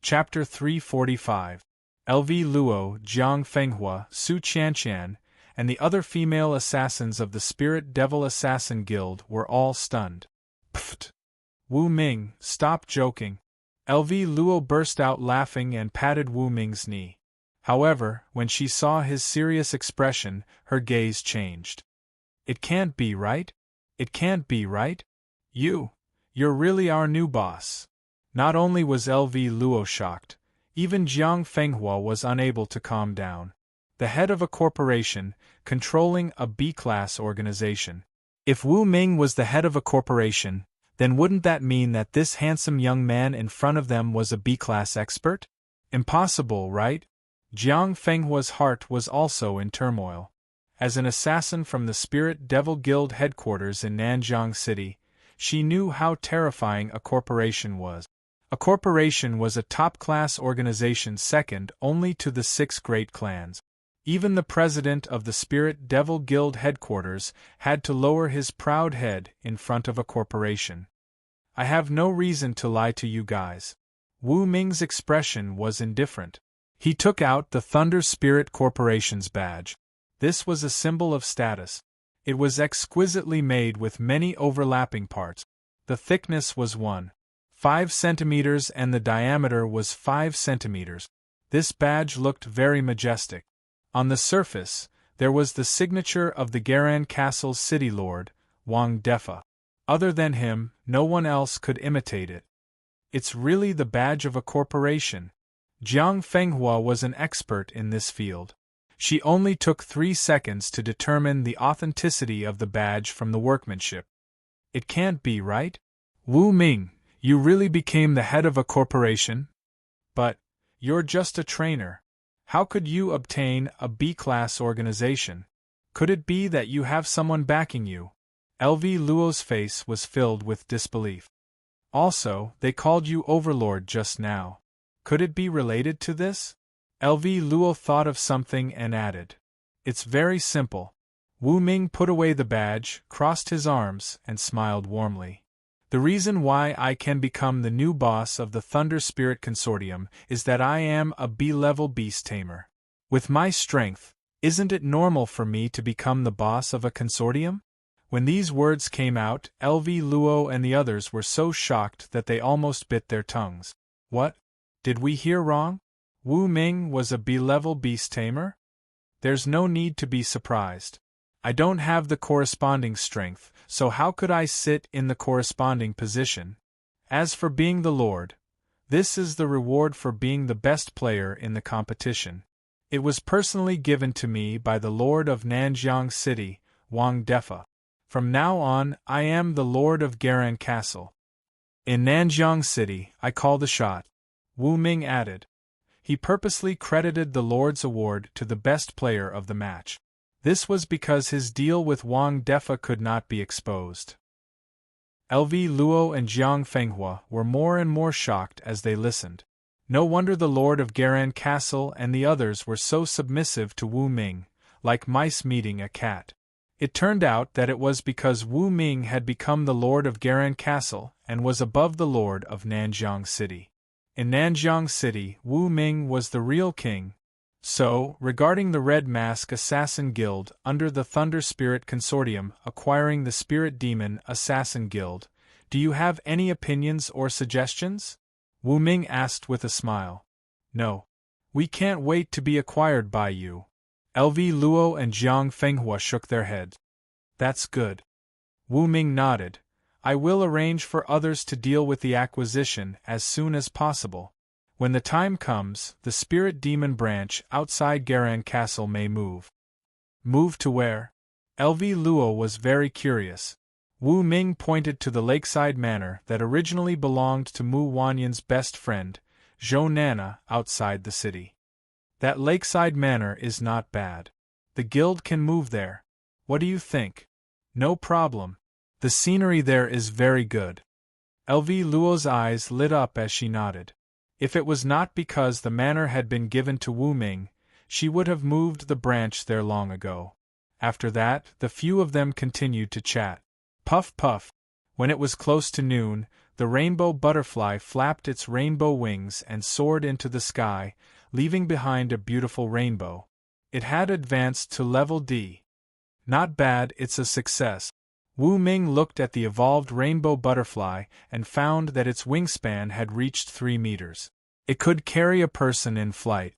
Chapter 345. LV Luo, Jiang Fenghua, Su Qianqian, and the other female assassins of the Spirit Devil Assassin Guild were all stunned. Pfft! Wu Ming, stop joking. LV Luo burst out laughing and patted Wu Ming's knee. However, when she saw his serious expression, her gaze changed. It can't be right? It can't be right? You're really our new boss. Not only was LV Luo shocked, even Jiang Fenghua was unable to calm down. The head of a corporation, controlling a B-class organization. If Wu Ming was the head of a corporation, then wouldn't that mean that this handsome young man in front of them was a B-class expert? Impossible, right? Jiang Fenghua's heart was also in turmoil. As an assassin from the Spirit Devil Guild headquarters in Nanjiang City, she knew how terrifying a corporation was. A corporation was a top-class organization second only to the 6 great clans. Even the president of the Spirit Devil Guild headquarters had to lower his proud head in front of a corporation. I have no reason to lie to you guys. Wu Ming's expression was indifferent. He took out the Thunder Spirit Corporation's badge. This was a symbol of status. It was exquisitely made with many overlapping parts. The thickness was 1.5 centimeters and the diameter was 5 centimeters. This badge looked very majestic. On the surface, there was the signature of the Garan Castle's city lord, Wang Defa. Other than him, no one else could imitate it. It's really the badge of a corporation. Jiang Fenghua was an expert in this field. She only took 3 seconds to determine the authenticity of the badge from the workmanship. It can't be right? Wu Ming, you really became the head of a corporation? But you're just a trainer. How could you obtain a B-class organization? Could it be that you have someone backing you? LV Luo's face was filled with disbelief. Also, they called you Overlord just now. Could it be related to this? LV Luo thought of something and added. It's very simple. Wu Ming put away the badge, crossed his arms, and smiled warmly. The reason why I can become the new boss of the Thunder Spirit Consortium is that I am a B-level beast tamer. With my strength, isn't it normal for me to become the boss of a consortium? When these words came out, LV Luo and the others were so shocked that they almost bit their tongues. What? Did we hear wrong? Wu Ming was a B-level beast tamer? There's no need to be surprised. I don't have the corresponding strength, so how could I sit in the corresponding position? As for being the Lord, this is the reward for being the best player in the competition. It was personally given to me by the Lord of Nanjiang City, Wang Defa. From now on, I am the Lord of Garan Castle. In Nanjiang City, I call the shot. Wu Ming added. He purposely credited the Lord's award to the best player of the match. This was because his deal with Wang Defa could not be exposed. LV Luo and Jiang Fenghua were more and more shocked as they listened. No wonder the Lord of Garan Castle and the others were so submissive to Wu Ming, like mice meeting a cat. It turned out that it was because Wu Ming had become the Lord of Garan Castle and was above the Lord of Nanjiang City. In Nanjiang City, Wu Ming was the real king. So, regarding the Red Mask Assassin Guild under the Thunder Spirit Consortium acquiring the Spirit Demon Assassin Guild, do you have any opinions or suggestions? Wu Ming asked with a smile. No. We can't wait to be acquired by you. LV Luo and Jiang Fenghua shook their heads. That's good. Wu Ming nodded. I will arrange for others to deal with the acquisition as soon as possible. When the time comes, the Spirit Demon branch outside Garan Castle may move. Move to where? LV Luo was very curious. Wu Ming pointed to the lakeside manor that originally belonged to Mu Wanyan's best friend, Zhou Nana, outside the city. That lakeside manor is not bad. The guild can move there. What do you think? No problem. The scenery there is very good. LV Luo's eyes lit up as she nodded. If it was not because the manor had been given to Wu Ming, she would have moved the branch there long ago. After that, the few of them continued to chat. Puff puff. When it was close to noon, The rainbow butterfly flapped its rainbow wings and soared into the sky, leaving behind a beautiful rainbow. It had advanced to level D. Not bad, it's a success. Wu Ming looked at the evolved rainbow butterfly and found that its wingspan had reached 3 meters. It could carry a person in flight.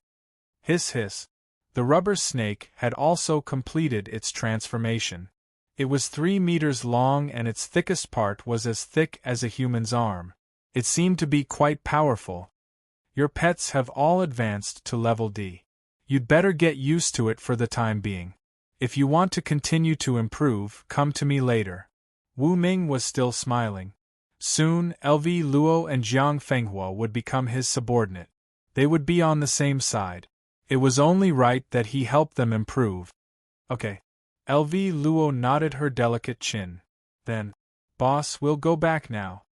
Hiss hiss. The rubber snake had also completed its transformation. It was 3 meters long and its thickest part was as thick as a human's arm. It seemed to be quite powerful. Your pets have all advanced to level D. You'd better get used to it for the time being. If you want to continue to improve, come to me later. Wu Ming was still smiling. Soon, LV Luo and Jiang Fenghua would become his subordinate. They would be on the same side. It was only right that he help them improve. Okay. LV Luo nodded her delicate chin. Then, boss, we'll go back now.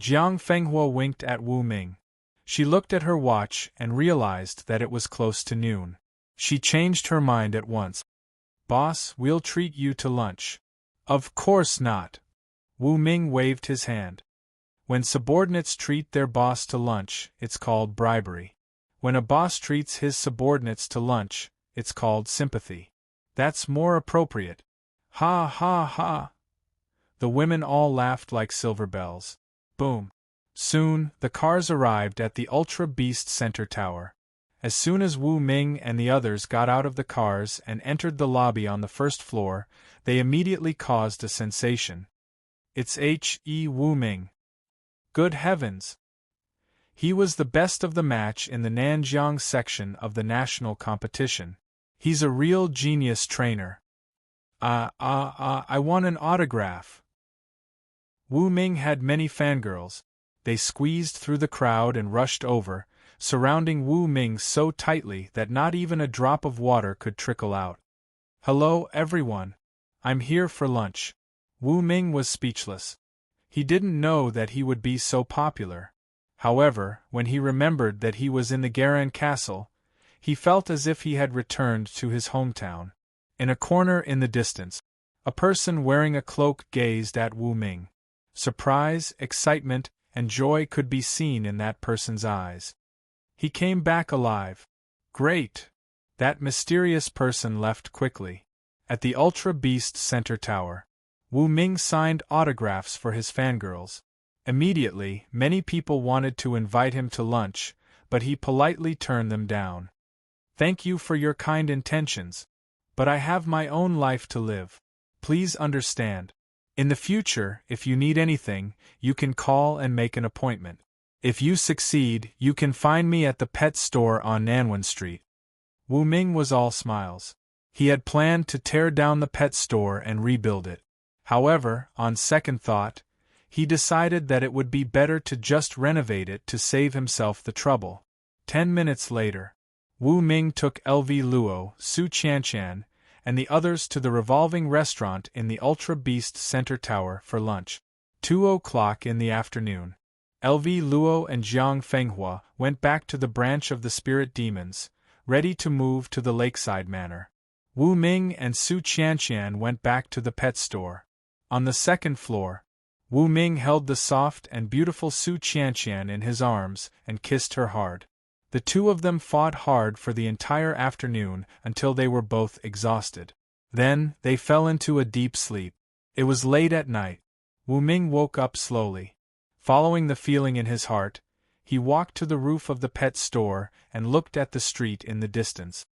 Jiang Fenghua winked at Wu Ming. She looked at her watch and realized that it was close to noon. She changed her mind at once. Boss, we'll treat you to lunch. Of course not. Wu Ming waved his hand. When subordinates treat their boss to lunch, it's called bribery. When a boss treats his subordinates to lunch, it's called sympathy. That's more appropriate. Ha ha ha. The women all laughed like silver bells. Boom. Soon, the cars arrived at the Ultra Beast Center Tower. As soon as Wu Ming and the others got out of the cars and entered the lobby on the first floor, they immediately caused a sensation. It's He Wu Ming. Good heavens! He was the best of the match in the Nanjiang section of the national competition. He's a real genius trainer. I want an autograph. Wu Ming had many fangirls. They squeezed through the crowd and rushed over, surrounding Wu Ming so tightly that not even a drop of water could trickle out. Hello, everyone. I'm here for lunch. Wu Ming was speechless. He didn't know that he would be so popular. However, when he remembered that he was in the Garan Castle, he felt as if he had returned to his hometown. In a corner in the distance, a person wearing a cloak gazed at Wu Ming. Surprise, excitement, and joy could be seen in that person's eyes. He came back alive. Great! That mysterious person left quickly. At the Ultra Beast Center Tower, Wu Ming signed autographs for his fangirls. Immediately, many people wanted to invite him to lunch, but he politely turned them down. Thank you for your kind intentions, but I have my own life to live. Please understand. In the future, if you need anything, you can call and make an appointment. If you succeed, you can find me at the pet store on Nanwan Street. Wu Ming was all smiles. He had planned to tear down the pet store and rebuild it. However, on second thought, he decided that it would be better to just renovate it to save himself the trouble. 10 minutes later, Wu Ming took LV Luo, Su Qianshan, and the others to the revolving restaurant in the Ultra Beast Center Tower for lunch. 2:00 in the afternoon. LV Luo and Jiang Fenghua went back to the branch of the spirit demons, ready to move to the lakeside manor. Wu Ming and Su Qianshan went back to the pet store. On the second floor, Wu Ming held the soft and beautiful Su Qianshan in his arms and kissed her hard. The two of them fought hard for the entire afternoon until they were both exhausted. Then, they fell into a deep sleep. It was late at night. Wu Ming woke up slowly. Following the feeling in his heart, he walked to the roof of the pet store and looked at the street in the distance.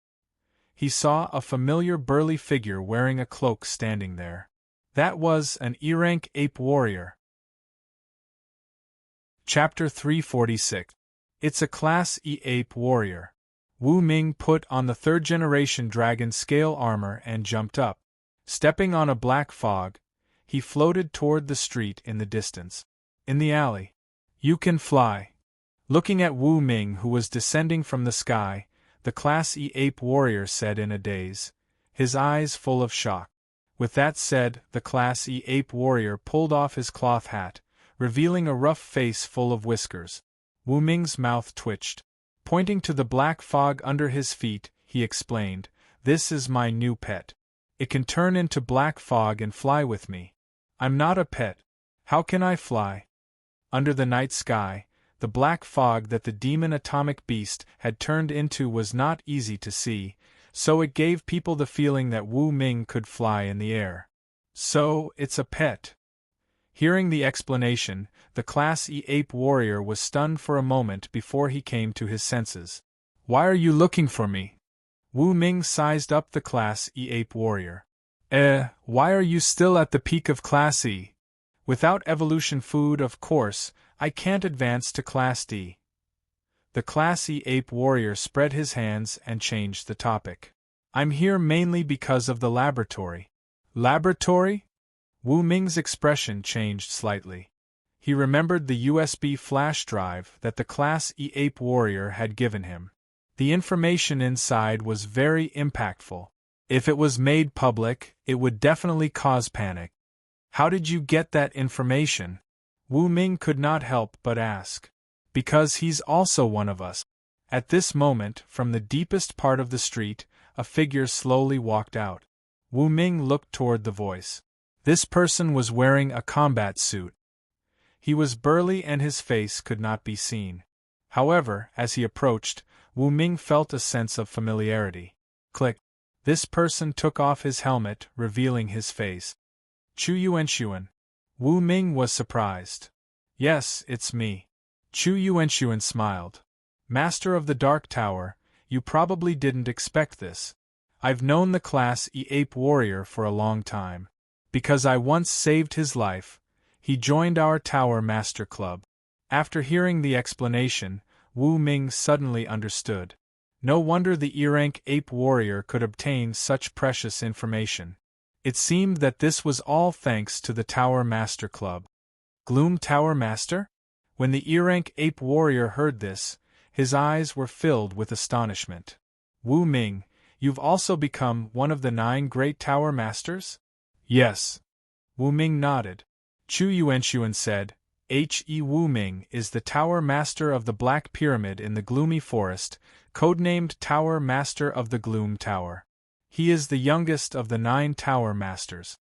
He saw a familiar burly figure wearing a cloak standing there. That was an E-rank ape warrior. Chapter 346. It's a Class E ape warrior. Wu Ming put on the third-generation dragon scale armor and jumped up. Stepping on a black fog, he floated toward the street in the distance. In the alley. You can fly. Looking at Wu Ming, who was descending from the sky, the Class E ape warrior said in a daze, his eyes full of shock. With that said, the Class E ape warrior pulled off his cloth hat, revealing a rough face full of whiskers. Wu Ming's mouth twitched. Pointing to the black fog under his feet, he explained, "This is my new pet. It can turn into black fog and fly with me. I'm not a pet. How can I fly?" Under the night sky, the black fog that the demon atomic beast had turned into was not easy to see, so it gave people the feeling that Wu Ming could fly in the air. So, it's a pet. Hearing the explanation, the Class E ape warrior was stunned for a moment before he came to his senses. Why are you looking for me? Wu Ming sized up the Class E ape warrior. Why are you still at the peak of Class E? Without evolution food, of course, I can't advance to Class D. The Class E ape warrior spread his hands and changed the topic. I'm here mainly because of the laboratory. Laboratory? Wu Ming's expression changed slightly. He remembered the USB flash drive that the Class E ape warrior had given him. The information inside was very impactful. If it was made public, it would definitely cause panic. How did you get that information? Wu Ming could not help but ask. Because he's also one of us. At this moment, from the deepest part of the street, a figure slowly walked out. Wu Ming looked toward the voice. This person was wearing a combat suit. He was burly and his face could not be seen. However, as he approached, Wu Ming felt a sense of familiarity. Click. This person took off his helmet, revealing his face. Chu Yuanshuan. Wu Ming was surprised. Yes, it's me. Chu Yuanshuan smiled. Master of the Dark Tower, you probably didn't expect this. I've known the Class E ape warrior for a long time. Because I once saved his life, he joined our Tower Master Club. After hearing the explanation, Wu Ming suddenly understood. No wonder the E-rank ape warrior could obtain such precious information. It seemed that this was all thanks to the Tower Master Club. Gloom Tower Master? When the E-rank ape warrior heard this, his eyes were filled with astonishment. Wu Ming, you've also become one of the 9 great Tower Masters? Yes. Wu Ming nodded. Chu Yuanshuan said, He Wu Ming is the Tower Master of the Black Pyramid in the Gloomy Forest, codenamed Tower Master of the Gloom Tower. He is the youngest of the 9 Tower Masters.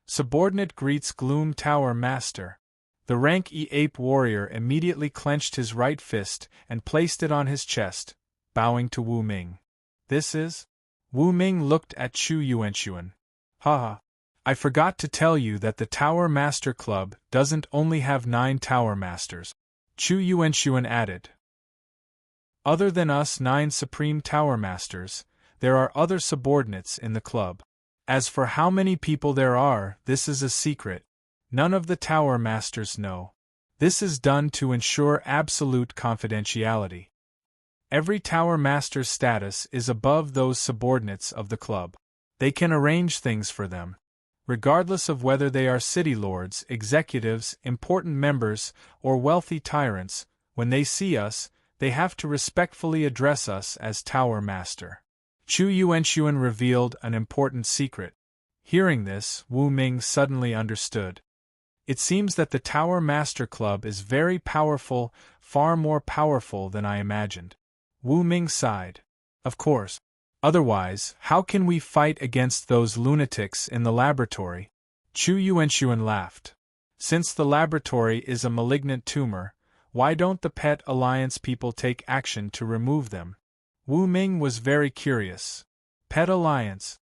Subordinate greets Gloom Tower Master. The rank E ape warrior immediately clenched his right fist and placed it on his chest, bowing to Wu Ming. This is? Wu Ming looked at Chu Yuanshuan. Haha. I forgot to tell you that the Tower Master Club doesn't only have 9 Tower Masters. Chu Yuanshuan added. Other than us 9 Supreme Tower Masters, there are other subordinates in the club. As for how many people there are, this is a secret. None of the Tower Masters know. This is done to ensure absolute confidentiality. Every Tower Master's status is above those subordinates of the club. They can arrange things for them. Regardless of whether they are city lords, executives, important members, or wealthy tyrants, when they see us, they have to respectfully address us as Tower Master. Chu Yuanshuan revealed an important secret. Hearing this, Wu Ming suddenly understood. It seems that the Tower Master Club is very powerful, far more powerful than I imagined. Wu Ming sighed. Of course. Otherwise, how can we fight against those lunatics in the laboratory? Chu Yuanshuan laughed. Since the laboratory is a malignant tumor, why don't the Pet Alliance people take action to remove them? Wu Ming was very curious. Pet Alliance?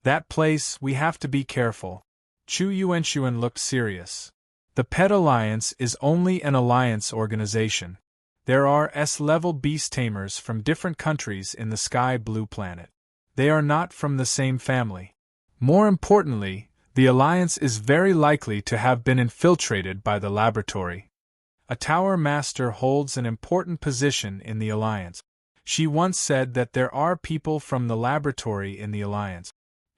That place, we have to be careful. Chu Yuanshuan looked serious. The Pet Alliance is only an alliance organization. There are S-level beast tamers from different countries in the Sky Blue planet. They are not from the same family. More importantly, the Alliance is very likely to have been infiltrated by the laboratory. A Tower Master holds an important position in the Alliance. She once said that there are people from the laboratory in the Alliance.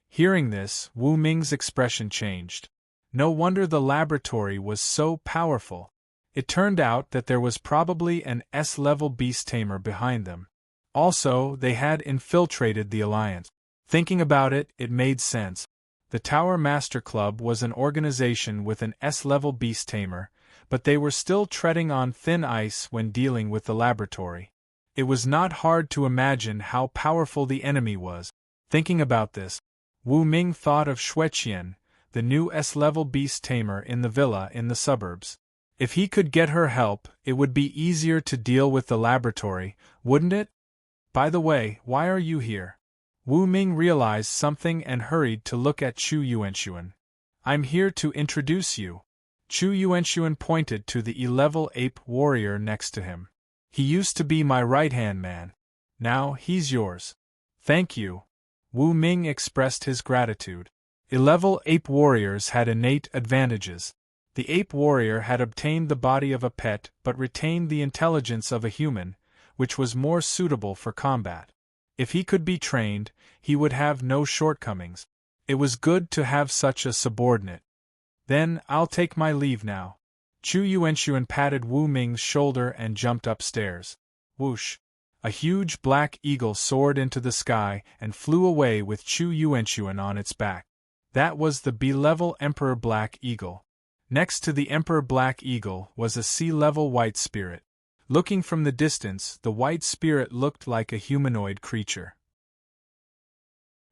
Hearing this, Wu Ming's expression changed. No wonder the laboratory was so powerful. It turned out that there was probably an S-level beast tamer behind them. Also, they had infiltrated the Alliance. Thinking about it, it made sense. The Tower Master Club was an organization with an S-level beast tamer, but they were still treading on thin ice when dealing with the laboratory. It was not hard to imagine how powerful the enemy was. Thinking about this, Wu Ming thought of Xueqian, the new S-level beast tamer in the villa in the suburbs. If he could get her help, it would be easier to deal with the laboratory, wouldn't it? By the way, why are you here? Wu Ming realized something and hurried to look at Chu Yuanxuan. I'm here to introduce you. Chu Yuanxuan pointed to the E-level ape warrior next to him. He used to be my right-hand man. Now he's yours. Thank you. Wu Ming expressed his gratitude. E-level ape warriors had innate advantages. The ape warrior had obtained the body of a pet but retained the intelligence of a human, which was more suitable for combat. If he could be trained, he would have no shortcomings. It was good to have such a subordinate. Then, I'll take my leave now. Chu Yuanxuan patted Wu Ming's shoulder and jumped upstairs. Whoosh! A huge black eagle soared into the sky and flew away with Chu Yuanxuan on its back. That was the B-level Emperor Black Eagle. Next to the Emperor Black Eagle was a C-level White Spirit. Looking from the distance, the White Spirit looked like a humanoid creature.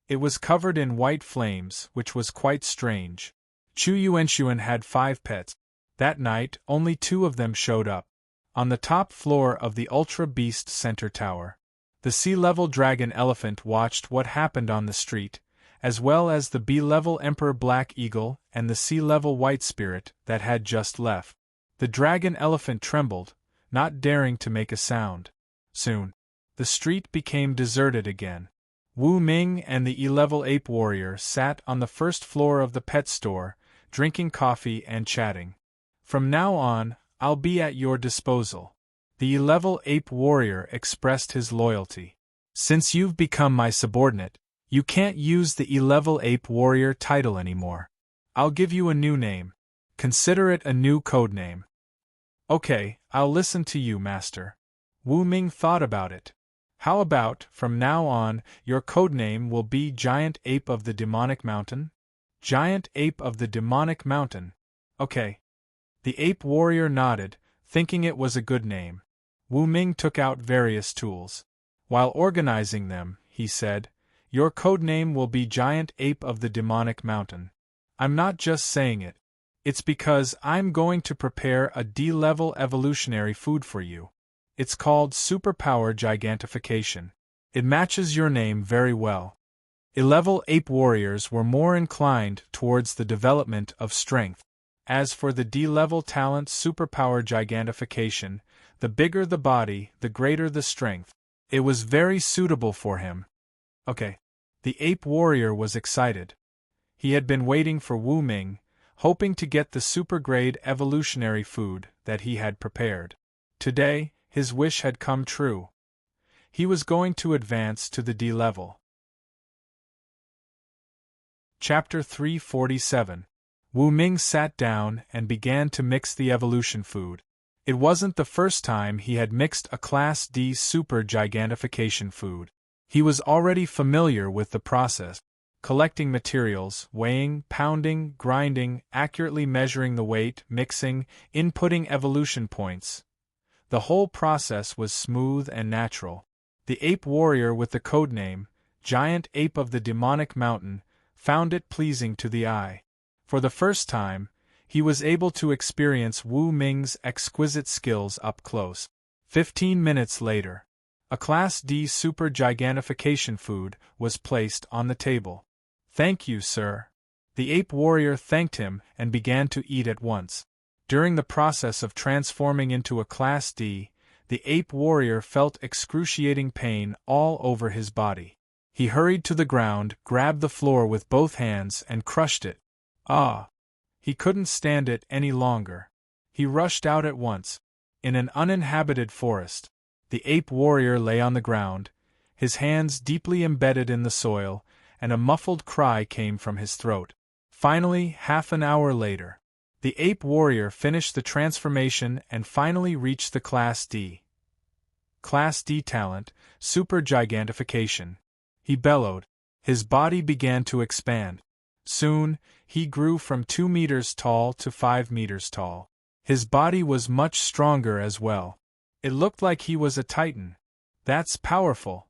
It was covered in white flames, which was quite strange. Chu Yuanxuan had 5 pets. That night, only 2 of them showed up. On the top floor of the Ultra Beast Center Tower, the C-level Dragon Elephant watched what happened on the street, as well as the B-level Emperor Black Eagle and the C-level White Spirit that had just left. The Dragon Elephant trembled, not daring to make a sound. Soon, the street became deserted again. Wu Ming and the E-level Ape Warrior sat on the first floor of the pet store, drinking coffee and chatting. From now on, I'll be at your disposal. The E-level Ape Warrior expressed his loyalty. Since you've become my subordinate, you can't use the E-level Ape Warrior title anymore. I'll give you a new name. Consider it a new code name. Okay, I'll listen to you, Master. Wu Ming thought about it. How about, from now on, your codename will be Giant Ape of the Demonic Mountain? Giant Ape of the Demonic Mountain. Okay. The Ape Warrior nodded, thinking it was a good name. Wu Ming took out various tools. While organizing them, he said, your codename will be Giant Ape of the Demonic Mountain. I'm not just saying it. It's because I'm going to prepare a D-level evolutionary food for you. It's called Superpower Gigantification. It matches your name very well. E-level Ape Warriors were more inclined towards the development of strength. As for the D-level talent Superpower Gigantification, the bigger the body, the greater the strength. It was very suitable for him. Okay. The Ape Warrior was excited. He had been waiting for Wu Ming, hoping to get the super-grade evolutionary food that he had prepared. Today, his wish had come true. He was going to advance to the D-level. Chapter 347. Wu Ming sat down and began to mix the evolution food. It wasn't the first time he had mixed a Class D super gigantification food. He was already familiar with the process. Collecting materials, weighing, pounding, grinding, accurately measuring the weight, mixing, inputting evolution points. The whole process was smooth and natural. The Ape Warrior with the codename, Giant Ape of the Demonic Mountain, found it pleasing to the eye. For the first time, he was able to experience Wu Ming's exquisite skills up close. 15 minutes later, a Class D super gigantification food was placed on the table. Thank you, sir. The Ape Warrior thanked him and began to eat at once. During the process of transforming into a Class D, the Ape Warrior felt excruciating pain all over his body. He hurried to the ground, grabbed the floor with both hands and crushed it. Ah! He couldn't stand it any longer. He rushed out at once. In an uninhabited forest, the Ape Warrior lay on the ground, his hands deeply embedded in the soil, and a muffled cry came from his throat. Finally, half an hour later, the Ape Warrior finished the transformation and finally reached the Class D. Class D talent, Super Gigantification. He bellowed. His body began to expand. Soon, he grew from 2 meters tall to 5 meters tall. His body was much stronger as well. It looked like he was a titan. That's powerful.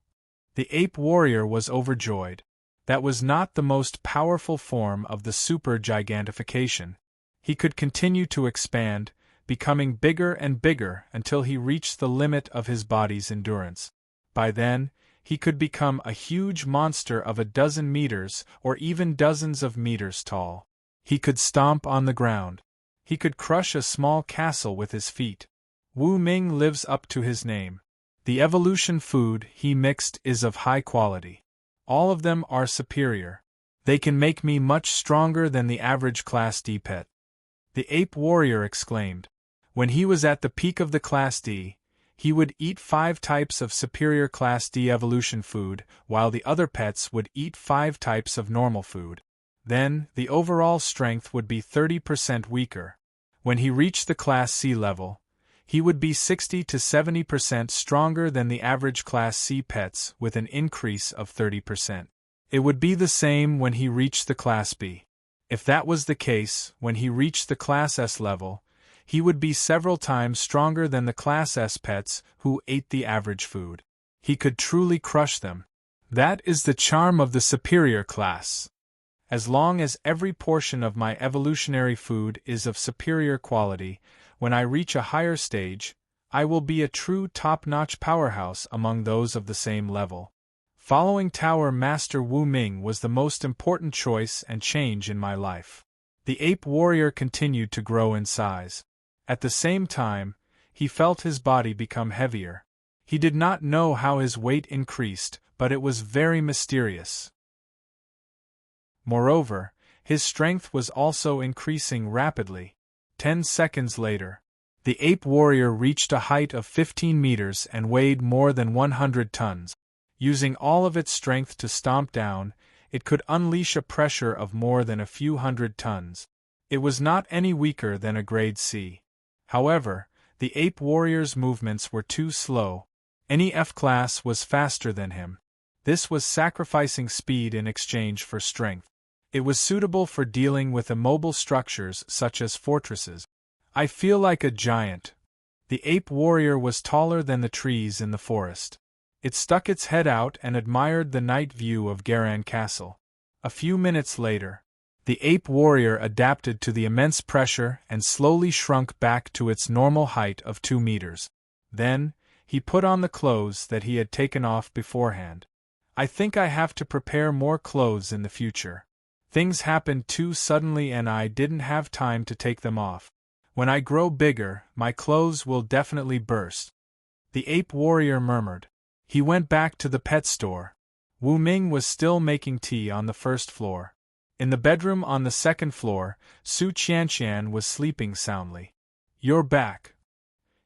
The Ape Warrior was overjoyed. That was not the most powerful form of the super gigantification. He could continue to expand, becoming bigger and bigger until he reached the limit of his body's endurance. By then, he could become a huge monster of a dozen meters or even dozens of meters tall. He could stomp on the ground. He could crush a small castle with his feet. Wu Ming lives up to his name. The evolution food he mixed is of high quality. All of them are superior. They can make me much stronger than the average Class D pet. The ape warrior exclaimed. When he was at the peak of the Class D, he would eat 5 types of superior Class D evolution food, while the other pets would eat 5 types of normal food. Then, the overall strength would be 30% weaker. When he reached the Class C level, he would be 60 to 70% stronger than the average Class C pets with an increase of 30%. It would be the same when he reached the Class B. If that was the case, when he reached the Class S level, he would be several times stronger than the Class S pets who ate the average food. He could truly crush them. That is the charm of the superior class. As long as every portion of my evolutionary food is of superior quality, when I reach a higher stage, I will be a true top-notch powerhouse among those of the same level. Following Tower Master Wu Ming was the most important choice and change in my life. The ape warrior continued to grow in size. At the same time, he felt his body become heavier. He did not know how his weight increased, but it was very mysterious. Moreover, his strength was also increasing rapidly. 10 seconds later, the ape warrior reached a height of 15 meters and weighed more than 100 tons. Using all of its strength to stomp down, it could unleash a pressure of more than a few hundred tons. It was not any weaker than a grade C. However, the ape warrior's movements were too slow. Any F-class was faster than him. This was sacrificing speed in exchange for strength. It was suitable for dealing with immobile structures such as fortresses. I feel like a giant. The ape warrior was taller than the trees in the forest. It stuck its head out and admired the night view of Garan Castle. A few minutes later, the ape warrior adapted to the immense pressure and slowly shrunk back to its normal height of 2 meters. Then, he put on the clothes that he had taken off beforehand. I think I have to prepare more clothes in the future. Things happened too suddenly and I didn't have time to take them off. When I grow bigger, my clothes will definitely burst. The ape warrior murmured. He went back to the pet store. Wu Ming was still making tea on the first floor. In the bedroom on the second floor, Su Qianqian was sleeping soundly. You're back.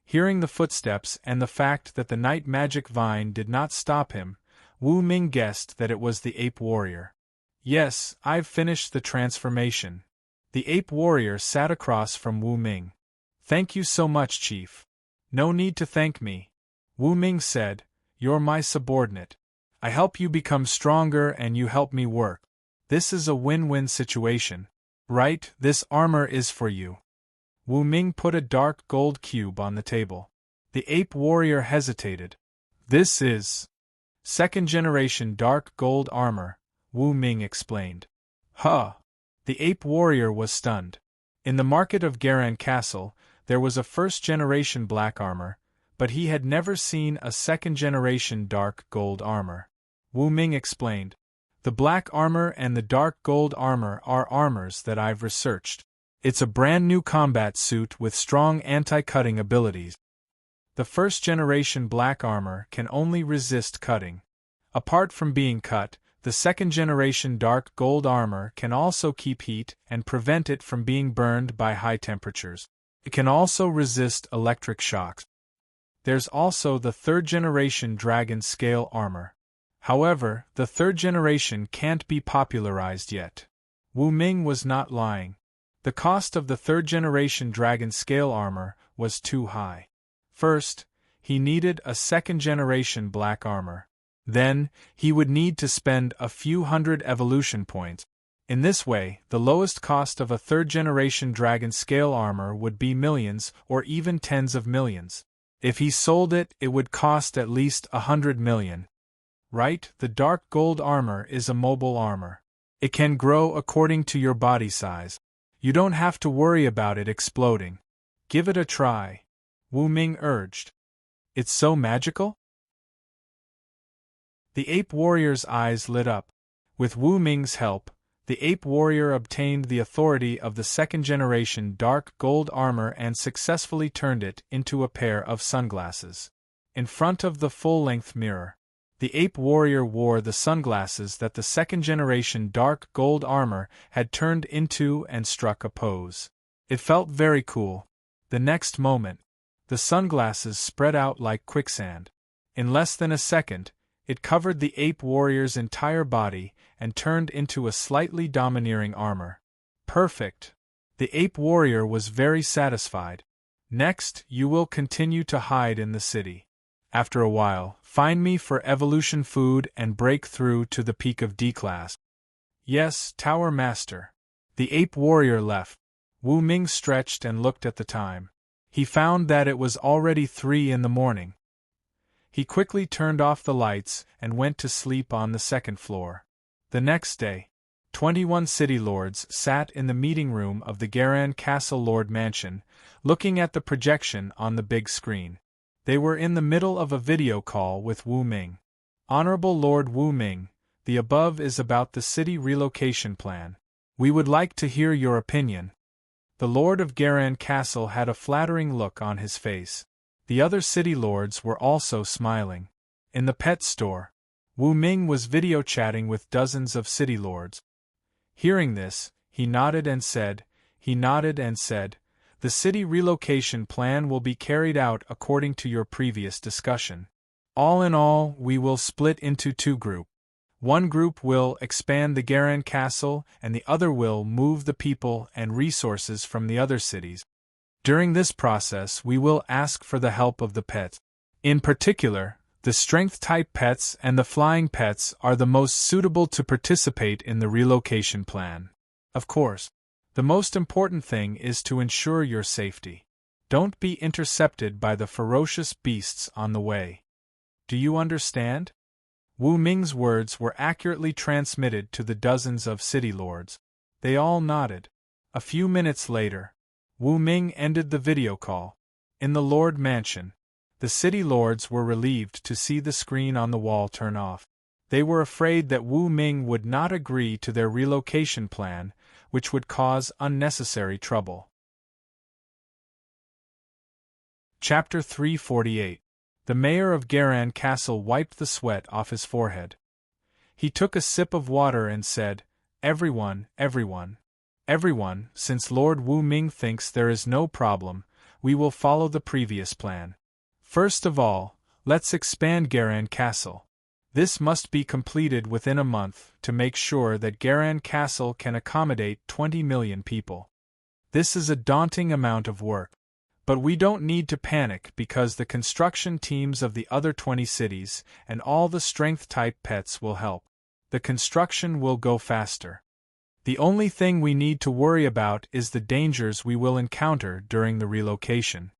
Hearing the footsteps and the fact that the night magic vine did not stop him, Wu Ming guessed that it was the ape warrior. Yes, I've finished the transformation. The ape warrior sat across from Wu Ming. Thank you so much, Chief. No need to thank me. Wu Ming said, You're my subordinate. I help you become stronger and you help me work. This is a win-win situation. Right, this armor is for you. Wu Ming put a dark gold cube on the table. The ape warrior hesitated. This is second-generation dark gold armor, Wu Ming explained. Huh! The ape warrior was stunned. In the market of Garan Castle, there was a first-generation black armor, but he had never seen a second-generation dark gold armor. Wu Ming explained. The black armor and the dark gold armor are armors that I've researched. It's a brand new combat suit with strong anti-cutting abilities. The first-generation black armor can only resist cutting. Apart from being cut, the second-generation dark gold armor can also keep heat and prevent it from being burned by high temperatures. It can also resist electric shocks. There's also the third-generation dragon scale armor. However, the third generation can't be popularized yet. Wu Ming was not lying. The cost of the third-generation dragon scale armor was too high. First, he needed a second-generation black armor. Then, he would need to spend a few hundred evolution points. In this way, the lowest cost of a third-generation dragon scale armor would be millions or even tens of millions. If he sold it, it would cost at least 100 million. Right, the dark gold armor is a mobile armor. It can grow according to your body size. You don't have to worry about it exploding. Give it a try, Wu Ming urged. It's so magical? The ape warrior's eyes lit up. With Wu Ming's help, the ape warrior obtained the authority of the second-generation dark gold armor and successfully turned it into a pair of sunglasses. In front of the full-length mirror, the ape warrior wore the sunglasses that the second-generation dark gold armor had turned into and struck a pose. It felt very cool. The next moment, the sunglasses spread out like quicksand. In less than a second, it covered the ape warrior's entire body and turned into a slightly domineering armor. Perfect! The ape warrior was very satisfied. Next, you will continue to hide in the city. After a while, find me for evolution food and break through to the peak of D-class. Yes, Tower Master. The ape warrior left. Wu Ming stretched and looked at the time. He found that it was already 3 in the morning. He quickly turned off the lights and went to sleep on the second floor. The next day, 21 city lords sat in the meeting room of the Garan Castle Lord Mansion, looking at the projection on the big screen. They were in the middle of a video call with Wu Ming. Honorable Lord Wu Ming, the above is about the city relocation plan. We would like to hear your opinion. The Lord of Garan Castle had a flattering look on his face. The other city lords were also smiling. In the pet store, Wu Ming was video chatting with dozens of city lords. Hearing this, he nodded and said, the city relocation plan will be carried out according to your previous discussion. All in all, we will split into 2 groups. One group will expand the Garan Castle and the other will move the people and resources from the other cities. During this process we will ask for the help of the pets. In particular, the strength-type pets and the flying pets are the most suitable to participate in the relocation plan. Of course, the most important thing is to ensure your safety. Don't be intercepted by the ferocious beasts on the way. Do you understand? Wu Ming's words were accurately transmitted to the dozens of city lords. They all nodded. A few minutes later, Wu Ming ended the video call. In the Lord Mansion, the city lords were relieved to see the screen on the wall turn off. They were afraid that Wu Ming would not agree to their relocation plan, which would cause unnecessary trouble. Chapter 348. The mayor of Garan Castle wiped the sweat off his forehead. He took a sip of water and said, Everyone, since Lord Wu Ming thinks there is no problem, we will follow the previous plan. First of all, let's expand Garan Castle. This must be completed within a month to make sure that Garan Castle can accommodate 20 million people. This is a daunting amount of work. But we don't need to panic because the construction teams of the other 20 cities and all the strength-type pets will help. The construction will go faster. The only thing we need to worry about is the dangers we will encounter during the relocation.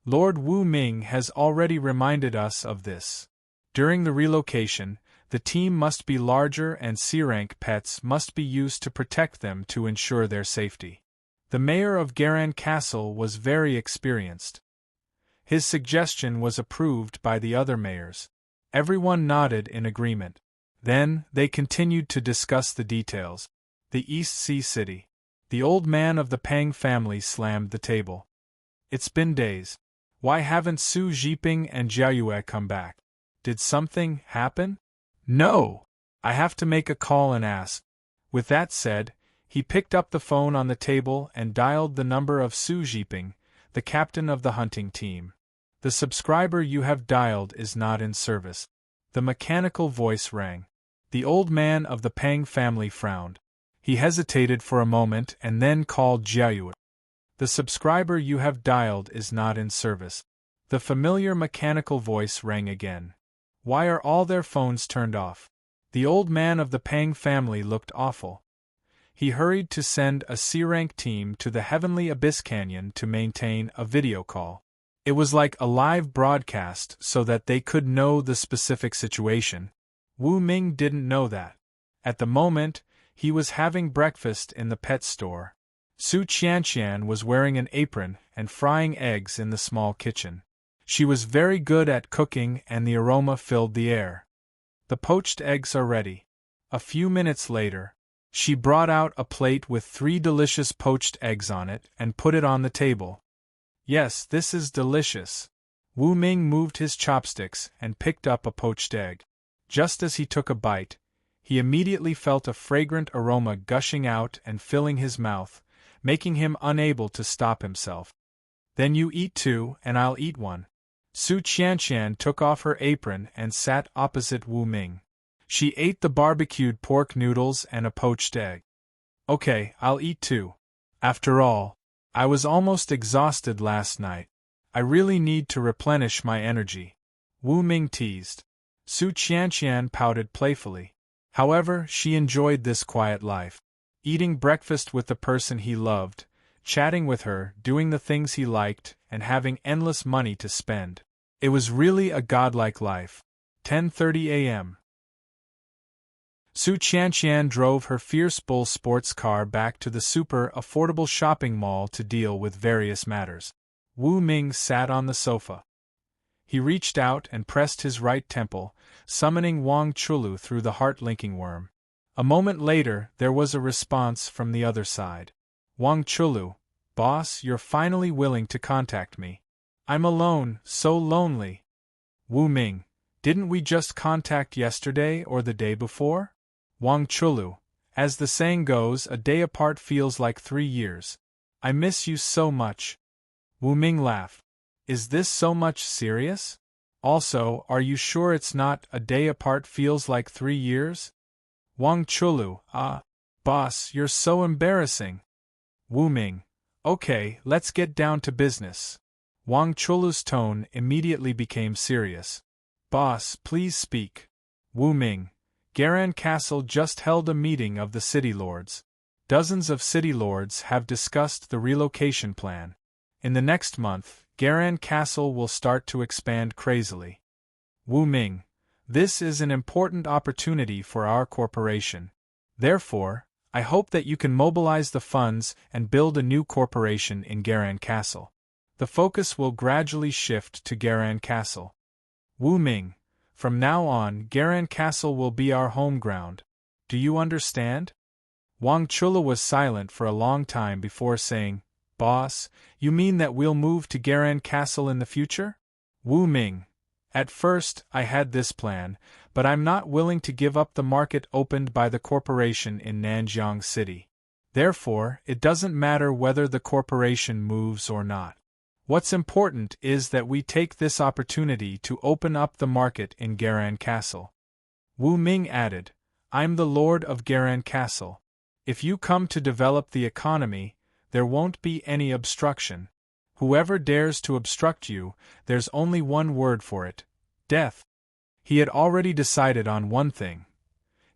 Lord Wu Ming has already reminded us of this. During the relocation, the team must be larger and C-rank pets must be used to protect them to ensure their safety. The mayor of Garan Castle was very experienced. His suggestion was approved by the other mayors. Everyone nodded in agreement. Then, they continued to discuss the details. The East Sea City. The old man of the Pang family slammed the table. It's been days. Why haven't Su Jiping and Jiao Yue come back? Did something happen? No! I have to make a call and ask. With that said, he picked up the phone on the table and dialed the number of Su Jiping, the captain of the hunting team. The subscriber you have dialed is not in service. The mechanical voice rang. The old man of the Pang family frowned. He hesitated for a moment and then called Jiao Yue. The subscriber you have dialed is not in service. The familiar mechanical voice rang again. Why are all their phones turned off? The old man of the Pang family looked awful. He hurried to send a C-rank team to the Heavenly Abyss Canyon to maintain a video call. It was like a live broadcast so that they could know the specific situation. Wu Ming didn't know that. At the moment, he was having breakfast in the pet store. Su Qianqian was wearing an apron and frying eggs in the small kitchen. She was very good at cooking and the aroma filled the air. The poached eggs are ready. A few minutes later, she brought out a plate with 3 delicious poached eggs on it and put it on the table. Yes, this is delicious. Wu Ming moved his chopsticks and picked up a poached egg. Just as he took a bite, he immediately felt a fragrant aroma gushing out and filling his mouth, making him unable to stop himself. Then you eat 2 and I'll eat 1. Su Qianqian took off her apron and sat opposite Wu Ming. She ate the barbecued pork noodles and a poached egg. Okay, I'll eat 2. After all, I was almost exhausted last night. I really need to replenish my energy. Wu Ming teased. Su Qianqian pouted playfully. However, she enjoyed this quiet life. Eating breakfast with the person he loved, chatting with her, doing the things he liked, and having endless money to spend. It was really a godlike life. 10:30 a.m. Su Qianqian drove her fierce bull sports car back to the super affordable shopping mall to deal with various matters. Wu Ming sat on the sofa. He reached out and pressed his right temple, summoning Wang Chulu through the heart-linking worm. A moment later, there was a response from the other side. Wang Chulu, boss, you're finally willing to contact me. I'm alone, so lonely. Wu Ming, didn't we just contact yesterday or the day before? Wang Chulu, as the saying goes, a day apart feels like 3 years. I miss you so much. Wu Ming laughed. Is this so much serious? Also, are you sure it's not a day apart feels like 3 years? Wang Chulu, boss, you're so embarrassing. Wu Ming, okay, let's get down to business. Wang Chulu's tone immediately became serious. Boss, please speak. Wu Ming, Garan Castle just held a meeting of the city lords. Dozens of city lords have discussed the relocation plan. In the next month, Garan Castle will start to expand crazily. Wu Ming, this is an important opportunity for our corporation. Therefore, I hope that you can mobilize the funds and build a new corporation in Garan Castle. The focus will gradually shift to Garan Castle. Wu Ming, from now on, Garan Castle will be our home ground. Do you understand? Wang Chulu was silent for a long time before saying, Boss, you mean that we'll move to Garan Castle in the future? Wu Ming, at first I had this plan, but I'm not willing to give up the market opened by the corporation in Nanjiang City. Therefore, it doesn't matter whether the corporation moves or not. What's important is that we take this opportunity to open up the market in Garan Castle. Wu Ming added, I'm the Lord of Garan Castle. If you come to develop the economy, there won't be any obstruction. Whoever dares to obstruct you, there's only one word for it: death. He had already decided on one thing.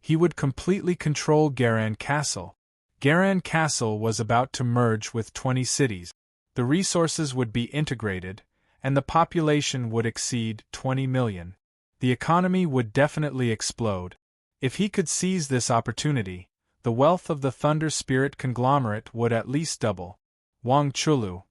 He would completely control Garan Castle. Garan Castle was about to merge with 20 cities. The resources would be integrated, and the population would exceed 20 million. The economy would definitely explode. If he could seize this opportunity, the wealth of the Thunder Spirit conglomerate would at least double. Wang Chulu,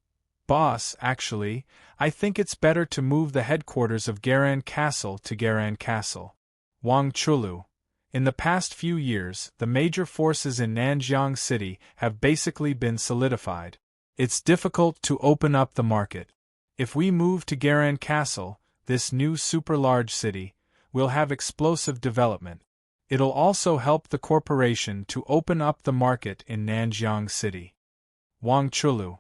boss, actually, I think it's better to move the headquarters of Garan Castle to Garan Castle. Wang Chulu, in the past few years, the major forces in Nanjiang City have basically been solidified. It's difficult to open up the market. If we move to Garan Castle, this new super-large city, we'll have explosive development. It'll also help the corporation to open up the market in Nanjiang City. Wang Chulu,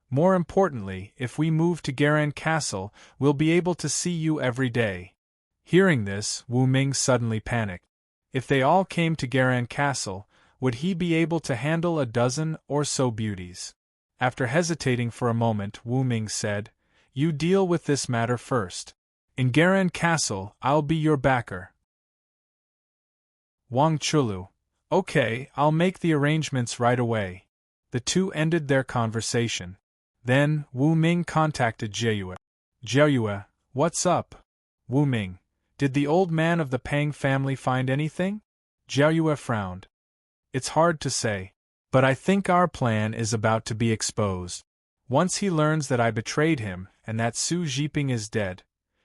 more importantly, if we move to Garan Castle, we'll be able to see you every day. Hearing this, Wu Ming suddenly panicked. If they all came to Garan Castle, would he be able to handle a dozen or so beauties? After hesitating for a moment, Wu Ming said, You deal with this matter first. In Garan Castle, I'll be your backer. Wang Chulu, okay, I'll make the arrangements right away. The two ended their conversation. Then, Wu Ming contacted Jieyue. Jieyue, what's up? Wu Ming, did the old man of the Pang family find anything? Jieyue frowned. It's hard to say. But I think our plan is about to be exposed. Once he learns that I betrayed him and that Su Zhiping is dead,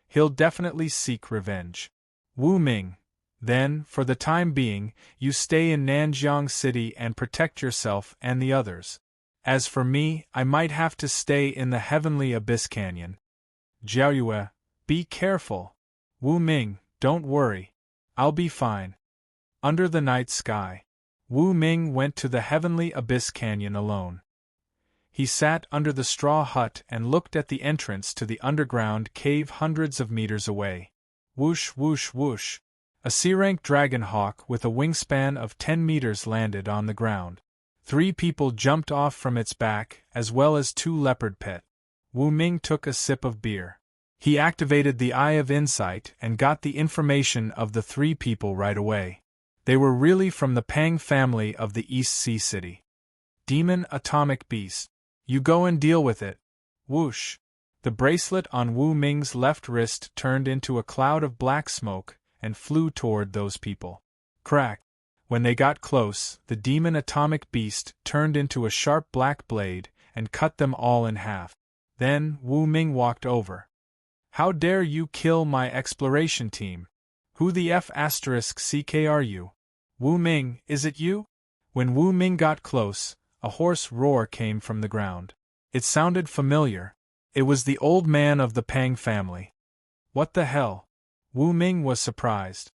he'll definitely seek revenge. Wu Ming, then, for the time being, you stay in Nanjiang City and protect yourself and the others. As for me, I might have to stay in the Heavenly Abyss Canyon. Jiaoyue, be careful. Wu Ming, don't worry. I'll be fine. Under the night sky, Wu Ming went to the Heavenly Abyss Canyon alone. He sat under the straw hut and looked at the entrance to the underground cave hundreds of meters away. Whoosh, whoosh, whoosh. A C-rank dragon hawk with a wingspan of 10 meters landed on the ground. 3 people jumped off from its back, as well as 2 leopard pet. Wu Ming took a sip of beer. He activated the Eye of Insight and got the information of the 3 people right away. They were really from the Pang family of the East Sea City. Demon Atomic Beast. You go and deal with it. Whoosh. The bracelet on Wu Ming's left wrist turned into a cloud of black smoke and flew toward those people. Crack. When they got close, the demon atomic beast turned into a sharp black blade and cut them all in half. Then Wu Ming walked over. How dare you kill my exploration team? Who the F***ck are you? Wu Ming, is it you? When Wu Ming got close, a hoarse roar came from the ground. It sounded familiar. It was the old man of the Pang family. What the hell? Wu Ming was surprised.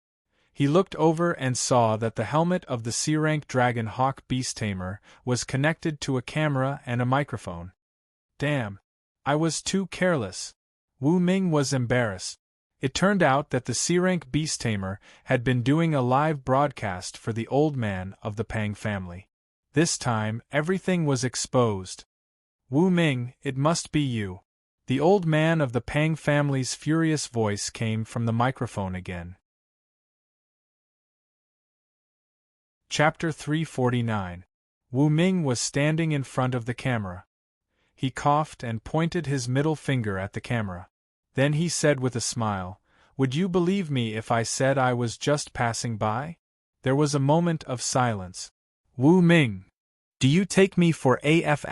He looked over and saw that the helmet of the C-rank dragon hawk beast tamer was connected to a camera and a microphone. Damn. I was too careless. Wu Ming was embarrassed. It turned out that the C-rank beast tamer had been doing a live broadcast for the old man of the Pang family. This time, everything was exposed. Wu Ming, it must be you. The old man of the Pang family's furious voice came from the microphone again. Chapter 349. Wu Ming was standing in front of the camera. He coughed and pointed his middle finger at the camera. Then he said with a smile, "Would you believe me if I said I was just passing by?" There was a moment of silence. Wu Ming, do you take me for AF**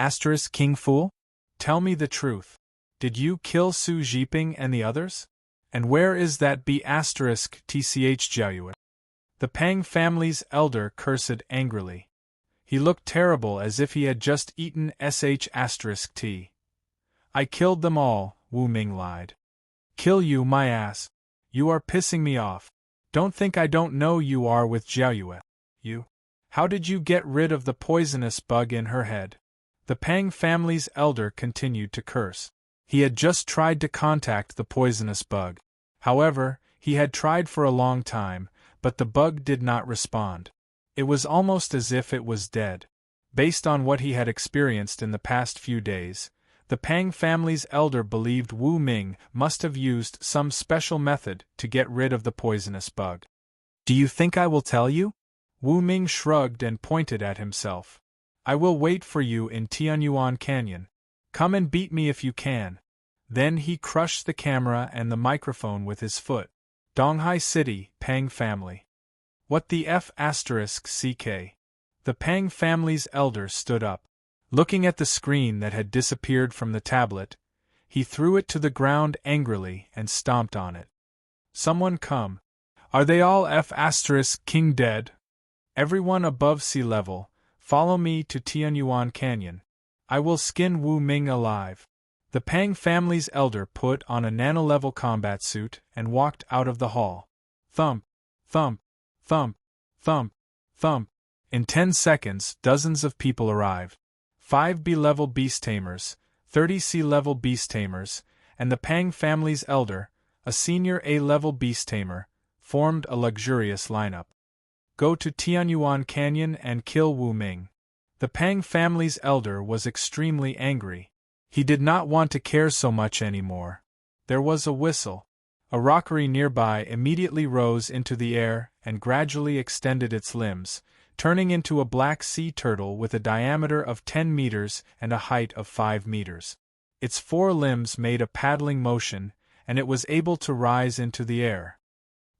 King Fool? Tell me the truth. Did you kill Su Zhiping and the others? And where is that B** tch Jiaoyue? The Pang family's elder cursed angrily. He looked terrible as if he had just eaten sh**t. I killed them all, Wu Ming lied. Kill you my ass. You are pissing me off. Don't think I don't know you are with Jiaoyue. You? How did you get rid of the poisonous bug in her head? The Pang family's elder continued to curse. He had just tried to contact the poisonous bug. However, he had tried for a long time, but the bug did not respond. It was almost as if it was dead. Based on what he had experienced in the past few days, the Pang family's elder believed Wu Ming must have used some special method to get rid of the poisonous bug. Do you think I will tell you? Wu Ming shrugged and pointed at himself. I will wait for you in Tianyuan Canyon. Come and beat me if you can. Then he crushed the camera and the microphone with his foot. Donghai City, Pang family. What the F***ck? The Pang family's elder stood up. Looking at the screen that had disappeared from the tablet, he threw it to the ground angrily and stomped on it. Someone come. Are they all F***king dead? Everyone above sea level, follow me to Tianyuan Canyon. I will skin Wu Ming alive. The Pang family's elder put on a nano-level combat suit and walked out of the hall. Thump, thump, thump, thump, thump. In 10 seconds, dozens of people arrived. 5 B-level beast tamers, 30 C-level beast tamers, and the Pang family's elder, a senior A-level beast tamer, formed a luxurious lineup. Go to Tianyuan Canyon and kill Wu Ming. The Pang family's elder was extremely angry. He did not want to care so much anymore. There was a whistle. A rockery nearby immediately rose into the air and gradually extended its limbs, turning into a black sea turtle with a diameter of 10 meters and a height of 5 meters. Its 4 limbs made a paddling motion, and it was able to rise into the air.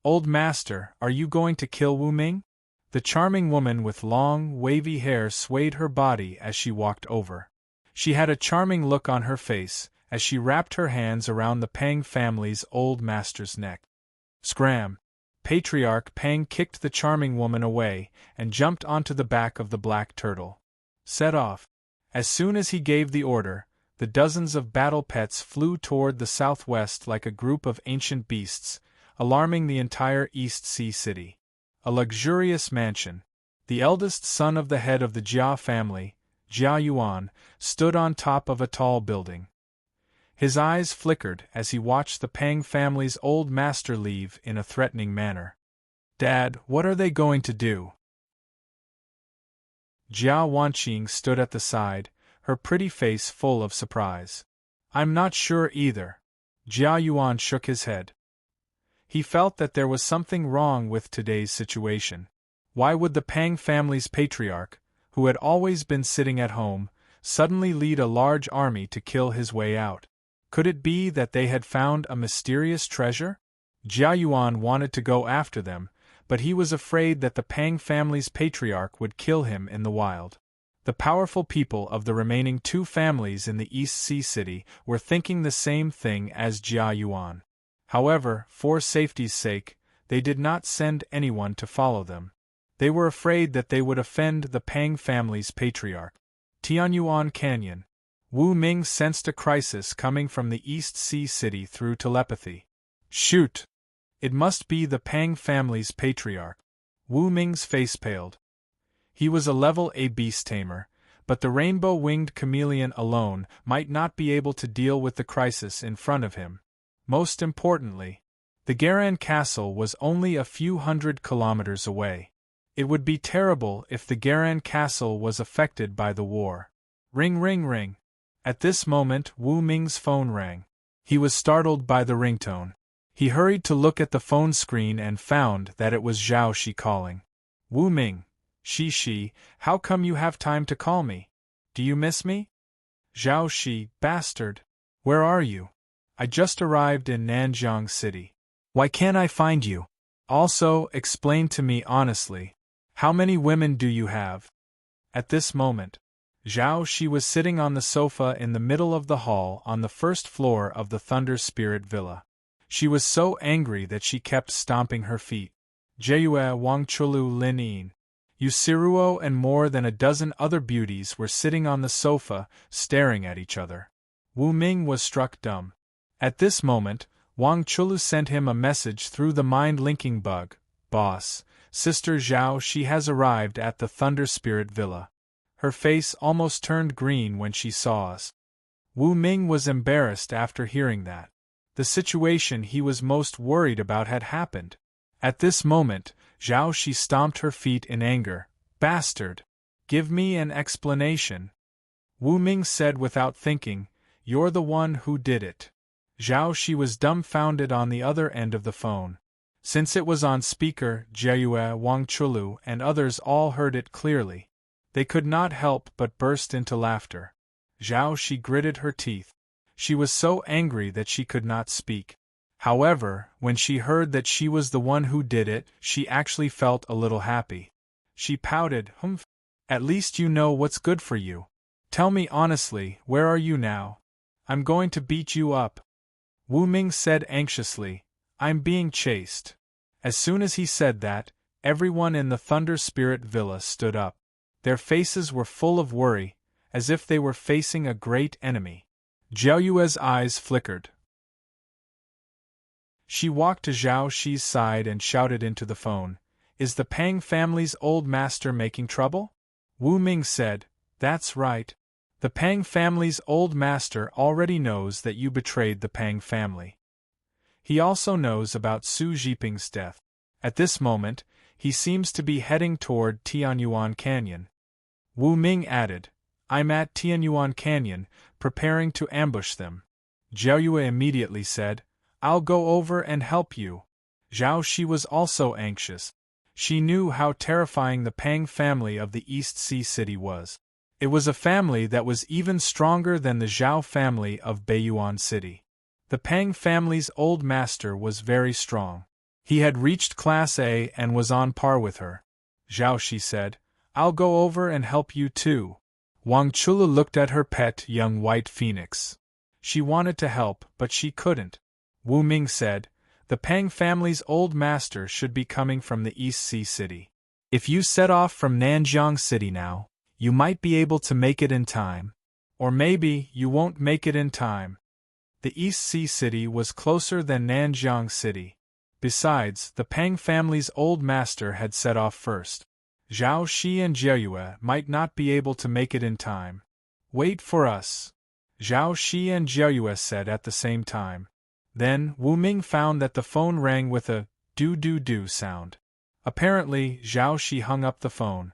Old Master, are you going to kill Wu Ming? The charming woman with long, wavy hair swayed her body as she walked over. She had a charming look on her face as she wrapped her hands around the Pang family's old master's neck. Scram! Patriarch Pang kicked the charming woman away and jumped onto the back of the black turtle. Set off. As soon as he gave the order, the dozens of battle pets flew toward the southwest like a group of ancient beasts, alarming the entire East Sea city. A luxurious mansion. The eldest son of the head of the Jia family, Jia Yuan, stood on top of a tall building. His eyes flickered as he watched the Pang family's old master leave in a threatening manner. Dad, what are they going to do? Jia Wanqing stood at the side, her pretty face full of surprise. I'm not sure either. Jia Yuan shook his head. He felt that there was something wrong with today's situation. Why would the Pang family's patriarch, who had always been sitting at home, suddenly lead a large army to kill his way out? Could it be that they had found a mysterious treasure? Jia Yuan wanted to go after them, but he was afraid that the Pang family's patriarch would kill him in the wild. The powerful people of the remaining two families in the East Sea City were thinking the same thing as Jia Yuan. However, for safety's sake, they did not send anyone to follow them. They were afraid that they would offend the Pang family's patriarch. Tianyuan Canyon. Wu Ming sensed a crisis coming from the East Sea City through telepathy. Shoot! It must be the Pang family's patriarch. Wu Ming's face paled. He was a level A beast tamer, but the rainbow-winged chameleon alone might not be able to deal with the crisis in front of him. Most importantly, the Garan castle was only a few hundred kilometers away. It would be terrible if the Garan castle was affected by the war. Ring ring ring. At this moment Wu Ming's phone rang. He was startled by the ringtone. He hurried to look at the phone screen and found that it was Zhao Shi calling. Wu Ming. Shi, how come you have time to call me? Do you miss me? Zhao Shi, bastard. Where are you? I just arrived in Nanjiang City. Why can't I find you? Also, explain to me honestly. How many women do you have? At this moment, Zhao Shi was sitting on the sofa in the middle of the hall on the first floor of the Thunder Spirit Villa. She was so angry that she kept stomping her feet. Jeyue Wangchulu Lin Yusiruo and more than a dozen other beauties were sitting on the sofa, staring at each other. Wu Ming was struck dumb. At this moment, Wang Chulu sent him a message through the mind-linking bug. Boss, Sister Zhao Shi has arrived at the Thunder Spirit Villa. Her face almost turned green when she saw us. Wu Ming was embarrassed after hearing that. The situation he was most worried about had happened. At this moment, Zhao Shi stomped her feet in anger. Bastard! Give me an explanation. Wu Ming said without thinking, You're the one who did it. Zhao Shi was dumbfounded on the other end of the phone. Since it was on speaker, Jeyue Wangchulu and others all heard it clearly. They could not help but burst into laughter. Zhao Shi gritted her teeth. She was so angry that she could not speak. However, when she heard that she was the one who did it, she actually felt a little happy. She pouted, Humph. At least you know what's good for you. Tell me honestly, where are you now? I'm going to beat you up. Wu Ming said anxiously, I'm being chased. As soon as he said that, everyone in the Thunder Spirit Villa stood up. Their faces were full of worry, as if they were facing a great enemy. Zhao Yue's eyes flickered. She walked to Zhao Shi's side and shouted into the phone, Is the Pang family's old master making trouble? Wu Ming said, That's right. The Pang family's old master already knows that you betrayed the Pang family. He also knows about Su Zhiping's death. At this moment, he seems to be heading toward Tianyuan Canyon. Wu Ming added, I'm at Tianyuan Canyon, preparing to ambush them. Zhao Yue immediately said, I'll go over and help you. Zhao Shi was also anxious. She knew how terrifying the Pang family of the East Sea City was. It was a family that was even stronger than the Zhao family of Beiyuan City. The Pang family's old master was very strong. He had reached Class A and was on par with her. Zhao Shi said. I'll go over and help you too. Wang Chula looked at her pet young white phoenix. She wanted to help, but she couldn't. Wu Ming said, the Pang family's old master should be coming from the East Sea City. If you set off from Nanjiang City now, you might be able to make it in time. Or maybe you won't make it in time. The East Sea City was closer than Nanjiang City. Besides, the Pang family's old master had set off first. Zhao Shi and Jieyue might not be able to make it in time. Wait for us, Zhao Shi and Jieyue said at the same time. Then Wu Ming found that the phone rang with a do-do-do sound. Apparently, Zhao Shi hung up the phone.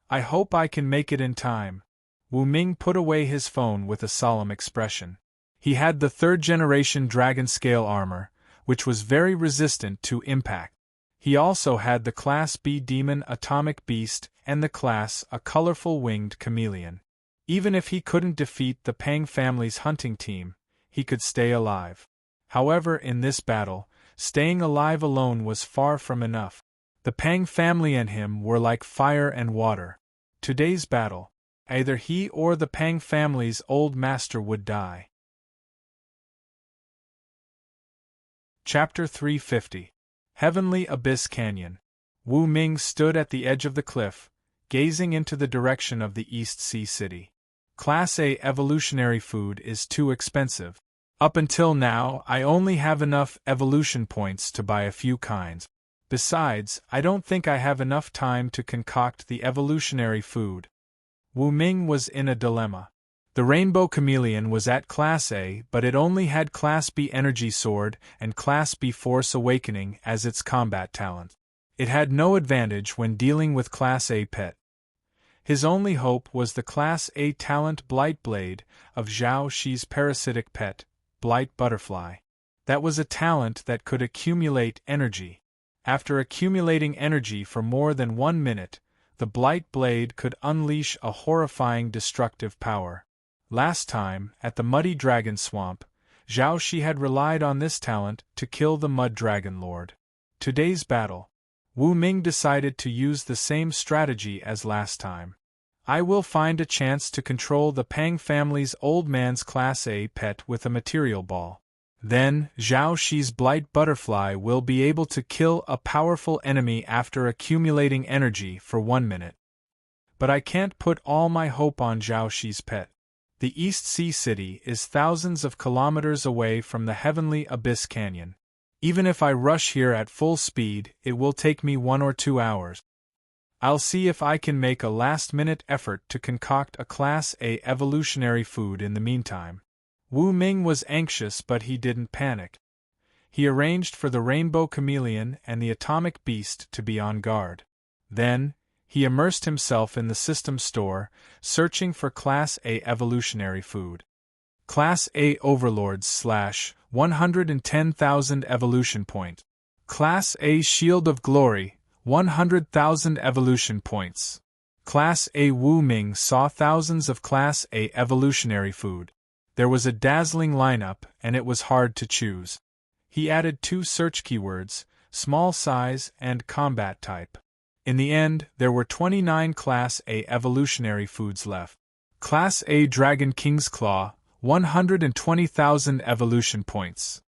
I hope I can make it in time. Wu Ming put away his phone with a solemn expression. He had the third-generation dragon scale armor, which was very resistant to impact. He also had the Class B Demon Atomic Beast and the Class A Colorful Winged Chameleon. Even if he couldn't defeat the Pang family's hunting team, he could stay alive. However, in this battle, staying alive alone was far from enough. The Pang family and him were like fire and water. Today's battle, either he or the Pang family's old master would die. Chapter 350. Heavenly Abyss Canyon. Wu Ming stood at the edge of the cliff, gazing into the direction of the East Sea City. Class A evolutionary food is too expensive. Up until now, I only have enough evolution points to buy a few kinds. Besides, I don't think I have enough time to concoct the evolutionary food. Wu Ming was in a dilemma. The Rainbow Chameleon was at Class A, but it only had Class B Energy Sword and Class B Force Awakening as its combat talent. It had no advantage when dealing with Class A pet. His only hope was the Class A talent Blight Blade of Zhao Shi's parasitic pet, Blight Butterfly. That was a talent that could accumulate energy. After accumulating energy for more than 1 minute, the Blight Blade could unleash a horrifying destructive power. Last time, at the Muddy Dragon Swamp, Zhao Shi had relied on this talent to kill the Mud Dragon Lord. Today's battle, Wu Ming decided to use the same strategy as last time. I will find a chance to control the Pang family's old man's Class A pet with a material ball. Then, Zhao Shi's Blight Butterfly will be able to kill a powerful enemy after accumulating energy for 1 minute. But I can't put all my hope on Zhao Shi's pet. The East Sea City is thousands of kilometers away from the Heavenly Abyss Canyon. Even if I rush here at full speed, it will take me 1 or 2 hours. I'll see if I can make a last-minute effort to concoct a Class A evolutionary food in the meantime. Wu Ming was anxious, but he didn't panic. He arranged for the Rainbow Chameleon and the Atomic Beast to be on guard. Then, he immersed himself in the system store, searching for Class A evolutionary food. Class A Overlords / 110,000 evolution point. Class A Shield of Glory, 100,000 evolution points. Class A Wu Ming saw thousands of Class A evolutionary food. There was a dazzling lineup, and it was hard to choose. He added 2 search keywords, small size and combat type. In the end, there were 29 Class A evolutionary foods left. Class A Dragon King's Claw, 120,000 evolution points.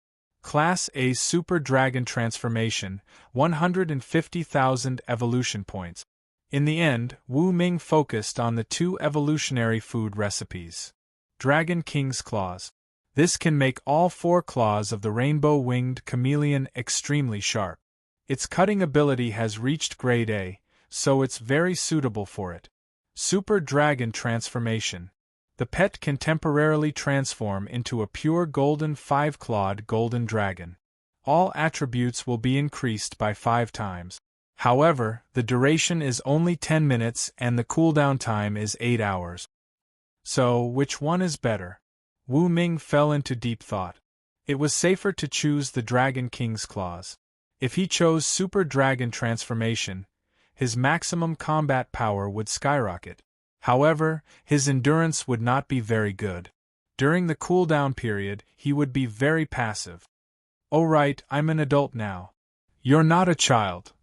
Class A Super Dragon Transformation, 150,000 evolution points. In the end, Wu Ming focused on the 2 evolutionary food recipes. Dragon King's Claws. This can make all 4 claws of the rainbow-winged chameleon extremely sharp. Its cutting ability has reached grade A, so it's very suitable for it. Super Dragon Transformation. The pet can temporarily transform into a pure golden 5-clawed golden dragon. All attributes will be increased by 5 times. However, the duration is only 10 minutes and the cooldown time is 8 hours. So, which one is better? Wu Ming fell into deep thought. It was safer to choose the Dragon King's Claws. If he chose Super Dragon Transformation, his maximum combat power would skyrocket. However, his endurance would not be very good. During the cooldown period, he would be very passive. Oh right, I'm an adult now. You're not a child.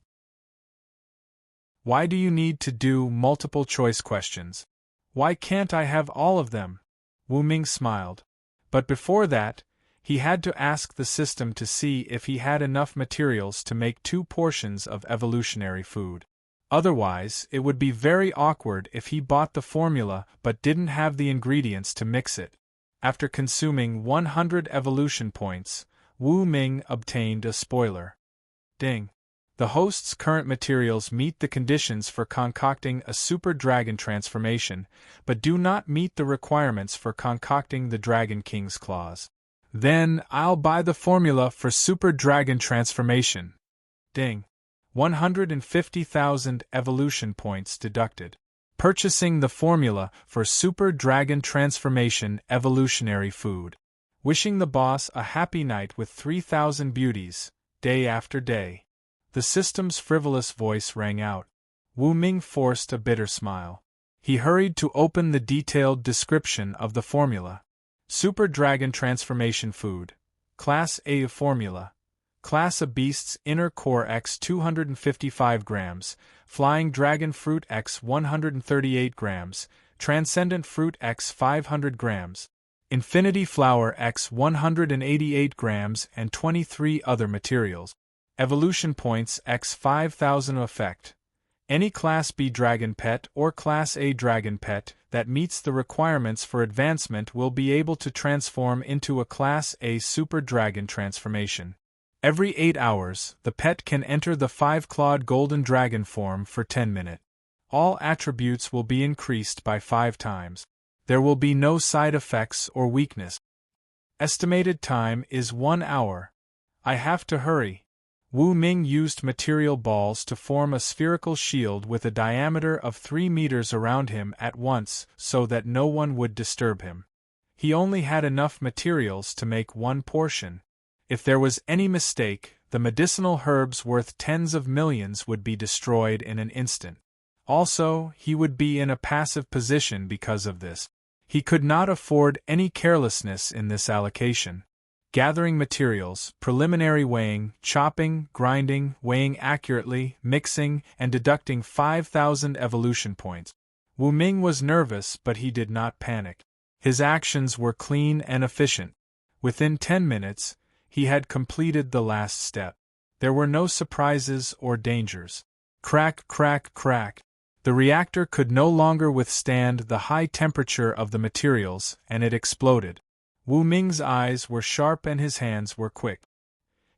Why do you need to do multiple choice questions? Why can't I have all of them? Wu Ming smiled. But before that, he had to ask the system to see if he had enough materials to make 2 portions of evolutionary food. Otherwise, it would be very awkward if he bought the formula but didn't have the ingredients to mix it. After consuming 100 evolution points, Wu Ming obtained a spoiler. Ding! The host's current materials meet the conditions for concocting a super dragon transformation, but do not meet the requirements for concocting the Dragon King's claws. Then I'll buy the formula for super dragon transformation. Ding! 150,000 evolution points deducted. Purchasing the formula for super dragon transformation evolutionary food. Wishing the boss a happy night with 3,000 beauties, day after day. The system's frivolous voice rang out. Wu Ming forced a bitter smile. He hurried to open the detailed description of the formula. Super Dragon Transformation Food. Class A Formula. Class of Beasts Inner Core X 255 grams, Flying Dragon Fruit X 138 grams, Transcendent Fruit X 500 grams, Infinity Flower X 188 grams and 23 other materials. Evolution Points X 5000 Effect. Any Class B Dragon Pet or Class A Dragon Pet that meets the requirements for advancement will be able to transform into a Class A Super Dragon transformation. Every 8 hours, the pet can enter the 5-clawed Golden Dragon form for 10 minutes. All attributes will be increased by 5 times. There will be no side effects or weakness. Estimated time is 1 hour. I have to hurry. Wu Ming used material balls to form a spherical shield with a diameter of 3 meters around him at once so that no one would disturb him. He only had enough materials to make 1 portion. If there was any mistake, the medicinal herbs worth tens of millions would be destroyed in an instant. Also, he would be in a passive position because of this. He could not afford any carelessness in this allocation. Gathering materials, preliminary weighing, chopping, grinding, weighing accurately, mixing, and deducting 5,000 evolution points. Wu Ming was nervous, but he did not panic. His actions were clean and efficient. Within 10 minutes, he had completed the last step. There were no surprises or dangers. Crack, crack, crack. The reactor could no longer withstand the high temperature of the materials, and it exploded. Wu Ming's eyes were sharp and his hands were quick.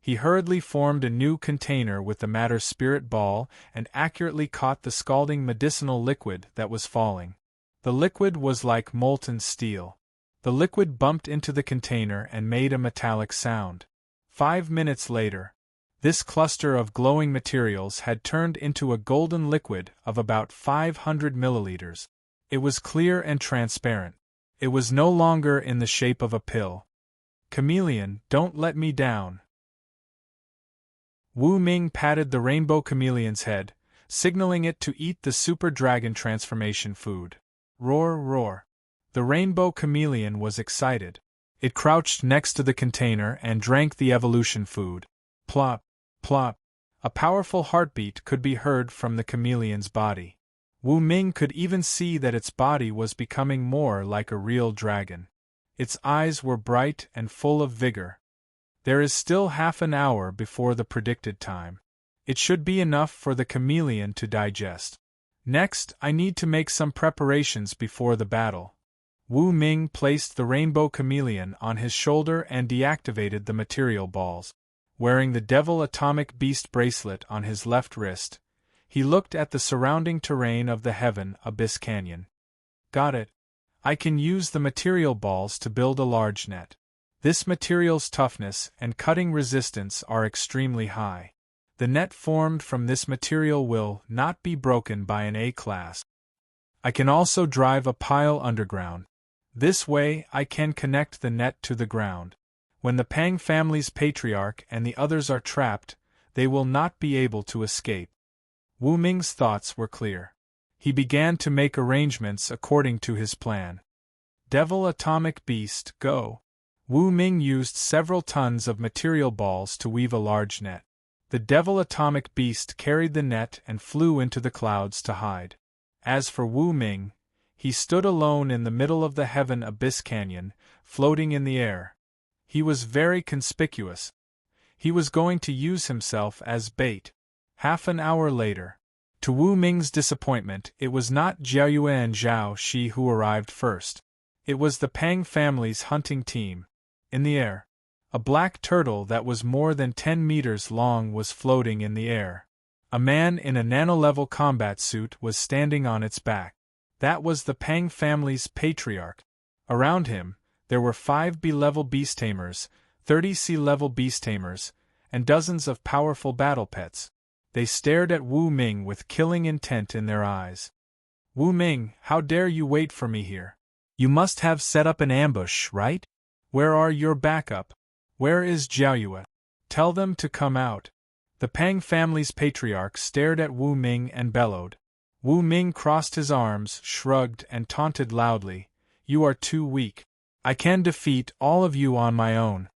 He hurriedly formed a new container with the matter spirit ball and accurately caught the scalding medicinal liquid that was falling. The liquid was like molten steel. The liquid bumped into the container and made a metallic sound. 5 minutes later, this cluster of glowing materials had turned into a golden liquid of about 500 milliliters. It was clear and transparent. It was no longer in the shape of a pill. Chameleon, don't let me down. Wu Ming patted the rainbow chameleon's head, signaling it to eat the super dragon transformation food. Roar, roar. The rainbow chameleon was excited. It crouched next to the container and drank the evolution food. Plop, plop. A powerful heartbeat could be heard from the chameleon's body. Wu Ming could even see that its body was becoming more like a real dragon. Its eyes were bright and full of vigor. There is still half an hour before the predicted time. It should be enough for the chameleon to digest. Next, I need to make some preparations before the battle. Wu Ming placed the rainbow chameleon on his shoulder and deactivated the material balls. Wearing the Devil Atomic Beast bracelet on his left wrist, he looked at the surrounding terrain of the Heaven Abyss Canyon. Got it. I can use the material balls to build a large net. This material's toughness and cutting resistance are extremely high. The net formed from this material will not be broken by an A-class. I can also drive a pile underground. This way I can connect the net to the ground. When the Pang family's patriarch and the others are trapped, they will not be able to escape. Wu Ming's thoughts were clear. He began to make arrangements according to his plan. Devil Atomic Beast, go! Wu Ming used several tons of material balls to weave a large net. The devil atomic beast carried the net and flew into the clouds to hide. As for Wu Ming, he stood alone in the middle of the heaven abyss canyon, floating in the air. He was very conspicuous. He was going to use himself as bait. Half an hour later. To Wu Ming's disappointment, it was not Jiayue and Zhao Shi who arrived first. It was the Pang family's hunting team. In the air, a black turtle that was more than 10 meters long was floating in the air. A man in a nano-level combat suit was standing on its back. That was the Pang family's patriarch. Around him, there were 5 B-level beast tamers, 30 C-level beast tamers, and dozens of powerful battle pets. They stared at Wu Ming with killing intent in their eyes. Wu Ming, how dare you wait for me here? You must have set up an ambush, right? Where are your backup? Where is Jiayue? Tell them to come out. The Pang family's patriarch stared at Wu Ming and bellowed. Wu Ming crossed his arms, shrugged, and taunted loudly. You are too weak. I can defeat all of you on my own.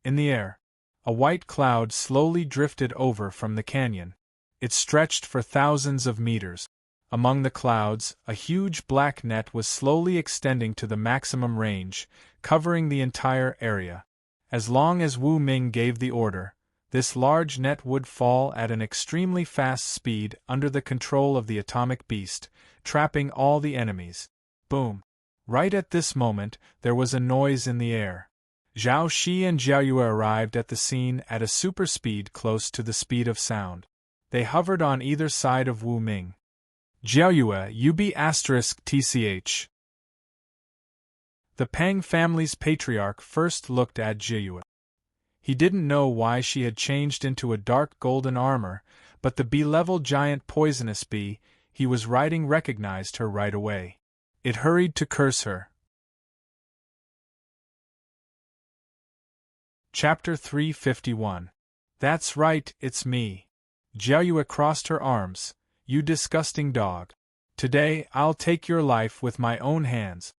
In the air, a white cloud slowly drifted over from the canyon. It stretched for thousands of meters. Among the clouds, a huge black net was slowly extending to the maximum range, covering the entire area. As long as Wu Ming gave the order, this large net would fall at an extremely fast speed under the control of the atomic beast, trapping all the enemies. Boom! Right at this moment, there was a noise in the air. Zhao Shi and Jiayue arrived at the scene at a super speed close to the speed of sound. They hovered on either side of Wu Ming. Jiayue, UB*TCH. The Pang family's patriarch first looked at Jiayue. He didn't know why she had changed into a dark golden armor, but the B-level giant poisonous bee he was riding recognized her right away. It hurried to curse her. Chapter 351. That's right, it's me. Jiayue crossed her arms. You disgusting dog. Today, I'll take your life with my own hands.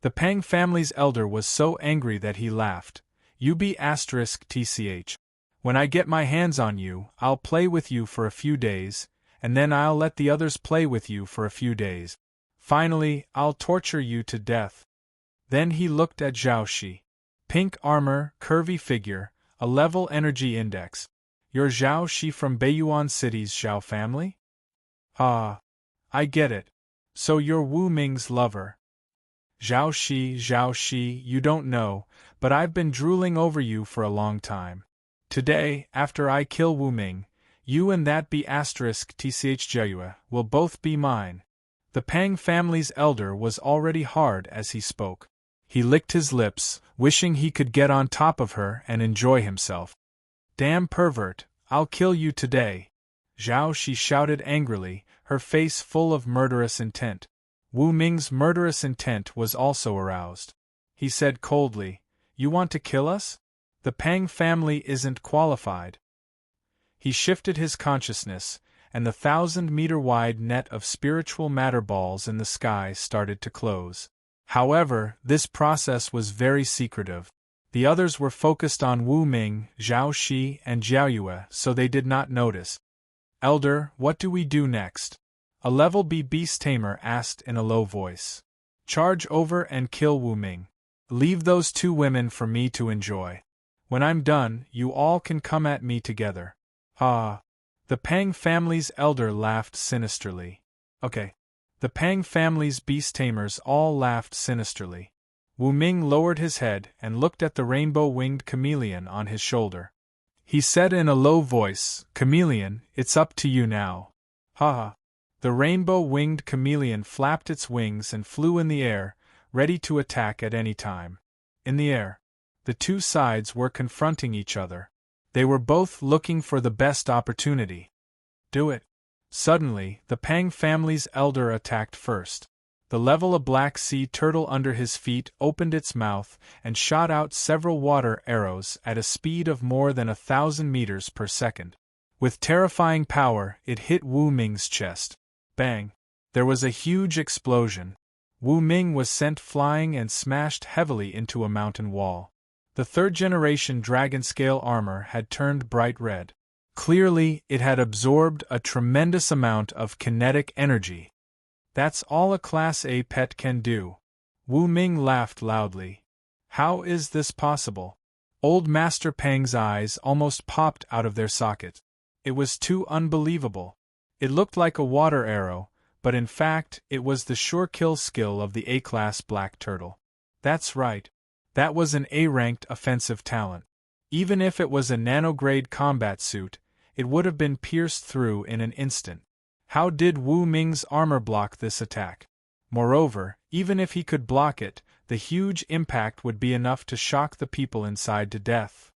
The Pang family's elder was so angry that he laughed. UB*TCH. When I get my hands on you, I'll play with you for a few days, and then I'll let the others play with you for a few days. Finally, I'll torture you to death. Then he looked at Zhao Shi. Pink armor, curvy figure, a level energy index. You're Zhao Shi from Beiyuan City's Zhao family? Ah, I get it. So you're Wu Ming's lover. Zhao Shi, you don't know, but I've been drooling over you for a long time. Today, after I kill Wu Ming, you and that B*TCH Jiayue will both be mine. The Pang family's elder was already hard as he spoke. He licked his lips, wishing he could get on top of her and enjoy himself. Damn pervert, I'll kill you today. Zhao Shi shouted angrily, her face full of murderous intent. Wu Ming's murderous intent was also aroused. He said coldly, You want to kill us? The Pang family isn't qualified. He shifted his consciousness, and the 1,000-meter-wide net of spiritual matter balls in the sky started to close. However, this process was very secretive. The others were focused on Wu Ming, Zhao Shi, and Jiayue, so they did not notice. Elder, what do we do next? A level B beast tamer asked in a low voice. Charge over and kill Wu Ming. Leave those 2 women for me to enjoy. When I'm done, you all can come at me together. Ah. The Pang family's elder laughed sinisterly. Okay. The Pang family's beast tamers all laughed sinisterly. Wu Ming lowered his head and looked at the rainbow-winged chameleon on his shoulder. He said in a low voice, Chameleon, it's up to you now. Ha ha. The rainbow-winged chameleon flapped its wings and flew in the air, ready to attack at any time. In the air, the 2 sides were confronting each other. They were both looking for the best opportunity. Do it. Suddenly, the Pang family's elder attacked first. The level a black sea turtle under his feet opened its mouth and shot out several water arrows at a speed of more than 1,000 meters per second. With terrifying power, it hit Wu Ming's chest. Bang! There was a huge explosion. Wu Ming was sent flying and smashed heavily into a mountain wall. The 3rd-generation dragon scale armor had turned bright red. Clearly, it had absorbed a tremendous amount of kinetic energy. That's all a Class A pet can do. Wu Ming laughed loudly. How is this possible? Old Master Pang's eyes almost popped out of their sockets. It was too unbelievable. It looked like a water arrow, but in fact, it was the sure kill skill of the A-class black turtle. That's right. That was an A-ranked offensive talent. Even if it was a nanograde combat suit, it would have been pierced through in an instant. How did Wu Ming's armor block this attack? Moreover, even if he could block it, the huge impact would be enough to shock the people inside to death.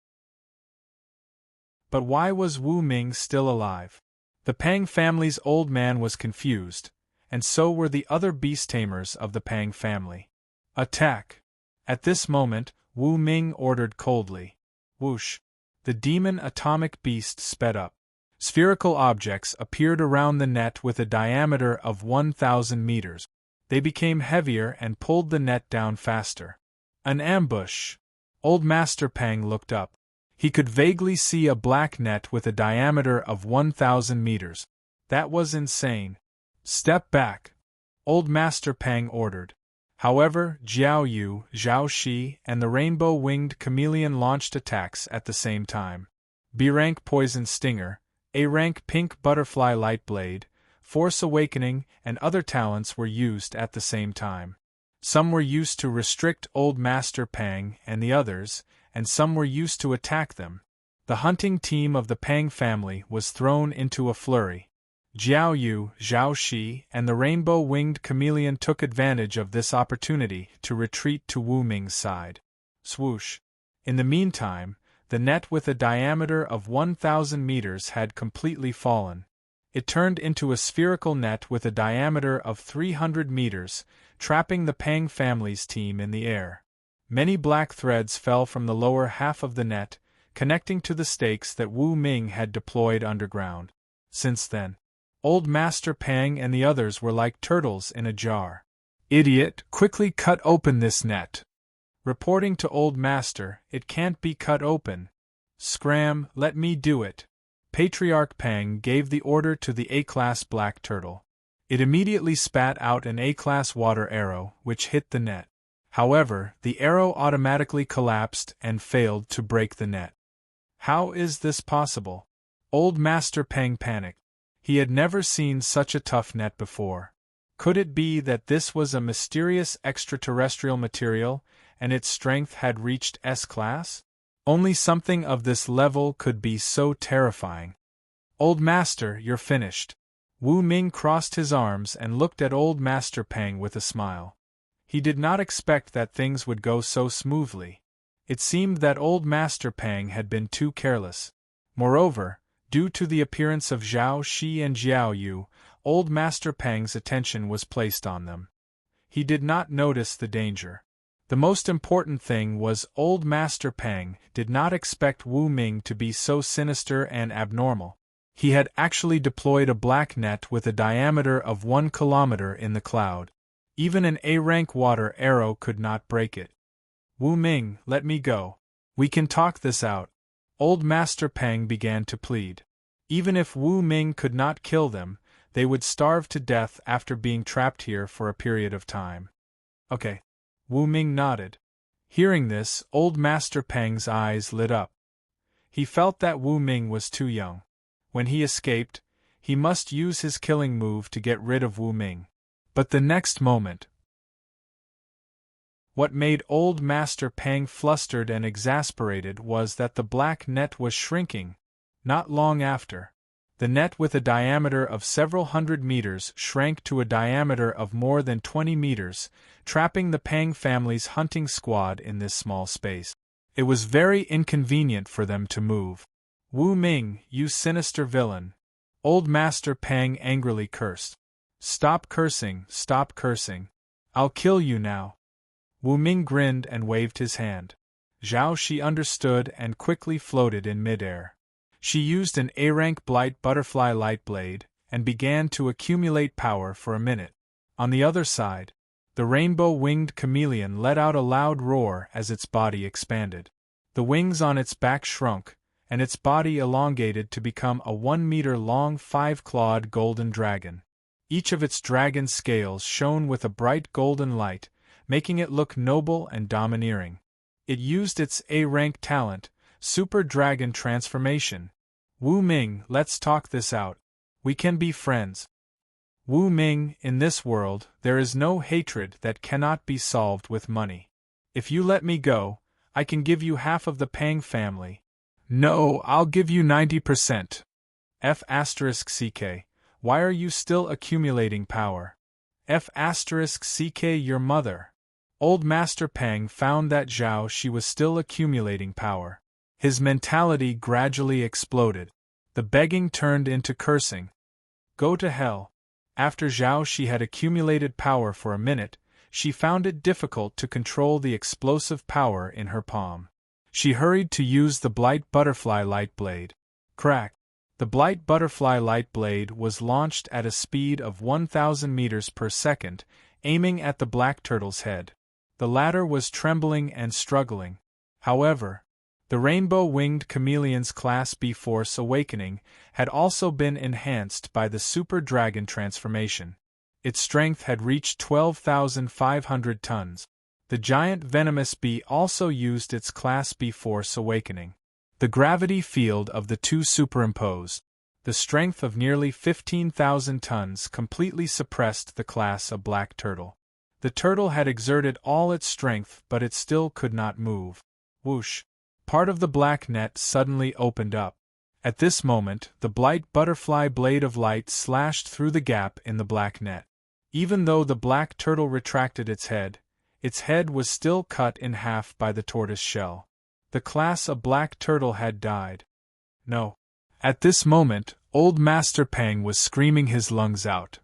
But why was Wu Ming still alive? The Pang family's old man was confused, and so were the other beast tamers of the Pang family. Attack! At this moment, Wu Ming ordered coldly. Whoosh! The demon atomic beast sped up. Spherical objects appeared around the net with a diameter of 1,000 meters. They became heavier and pulled the net down faster. An ambush! Old Master Pang looked up. He could vaguely see a black net with a diameter of 1,000 meters. That was insane. Step back! Old Master Pang ordered. However, Jiao Yu, Zhao Shi, and the rainbow-winged chameleon launched attacks at the same time. B-rank Poison Stinger, A-rank Pink Butterfly Light Blade, Force Awakening, and other talents were used at the same time. Some were used to restrict Old Master Pang and the others, and some were used to attack them. The hunting team of the Pang family was thrown into a flurry. Jiao Yu, Zhao Shi, and the rainbow-winged chameleon took advantage of this opportunity to retreat to Wu Ming's side. Swoosh! In the meantime, the net with a diameter of 1,000 meters had completely fallen. It turned into a spherical net with a diameter of 300 meters, trapping the Pang family's team in the air. Many black threads fell from the lower half of the net, connecting to the stakes that Wu Ming had deployed underground. Since then, Old Master Pang and the others were like turtles in a jar. Idiot, quickly cut open this net. Reporting to Old Master, it can't be cut open. Scram, let me do it. Patriarch Pang gave the order to the A-class black turtle. It immediately spat out an A-class water arrow, which hit the net. However, the arrow automatically collapsed and failed to break the net. How is this possible? Old Master Pang panicked. He had never seen such a tough net before. Could it be that this was a mysterious extraterrestrial material, and its strength had reached S-class? Only something of this level could be so terrifying. Old Master, you're finished. Wu Ming crossed his arms and looked at Old Master Pang with a smile. He did not expect that things would go so smoothly. It seemed that Old Master Pang had been too careless. Moreover, due to the appearance of Zhao Shi and Jiao Yu, Old Master Pang's attention was placed on them. He did not notice the danger. The most important thing was Old Master Pang did not expect Wu Ming to be so sinister and abnormal. He had actually deployed a black net with a diameter of 1 kilometer in the cloud. Even an A-rank water arrow could not break it. Wu Ming, let me go. We can talk this out. Old Master Pang began to plead. Even if Wu Ming could not kill them, they would starve to death after being trapped here for a period of time. Okay. Wu Ming nodded. Hearing this, Old Master Pang's eyes lit up. He felt that Wu Ming was too young. When he escaped, he must use his killing move to get rid of Wu Ming. But the next moment, what made Old Master Pang flustered and exasperated was that the black net was shrinking. Not long after, the net with a diameter of several hundred meters shrank to a diameter of more than 20 meters, trapping the Pang family's hunting squad in this small space. It was very inconvenient for them to move. Wu Ming, you sinister villain! Old Master Pang angrily cursed. Stop cursing, stop cursing. I'll kill you now. Wu Ming grinned and waved his hand. Zhao Shi understood and quickly floated in midair. She used an A-rank Blight Butterfly Light Blade, and began to accumulate power for a minute. On the other side, the rainbow-winged chameleon let out a loud roar as its body expanded. The wings on its back shrunk, and its body elongated to become a 1-meter-long 5-clawed golden dragon. Each of its dragon scales shone with a bright golden light, making it look noble and domineering. It used its A-rank talent, Super Dragon Transformation. Wu Ming, let's talk this out. We can be friends. Wu Ming, in this world, there is no hatred that cannot be solved with money. If you let me go, I can give you half of the Pang family. No, I'll give you 90%. F***ck, why are you still accumulating power? F***ck, your mother. Old Master Pang found that Zhao Shi was still accumulating power. His mentality gradually exploded. The begging turned into cursing. Go to hell. After Zhao Shi had accumulated power for a minute, she found it difficult to control the explosive power in her palm. She hurried to use the Blight Butterfly Light Blade. Crack! The Blight Butterfly Light Blade was launched at a speed of 1,000 meters per second, aiming at the black turtle's head. The latter was trembling and struggling. However, the Rainbow-Winged Chameleon's Class B Force Awakening had also been enhanced by the Super Dragon Transformation. Its strength had reached 12,500 tons. The giant venomous bee also used its Class B Force Awakening. The gravity field of the two superimposed. The strength of nearly 15,000 tons completely suppressed the Class A Black Turtle. The turtle had exerted all its strength, but it still could not move. Whoosh! Part of the black net suddenly opened up. At this moment, the Blight Butterfly Blade of Light slashed through the gap in the black net. Even though the black turtle retracted its head was still cut in half by the tortoise shell. The Class A Black Turtle had died. No. At this moment, old Master Pang was screaming his lungs out.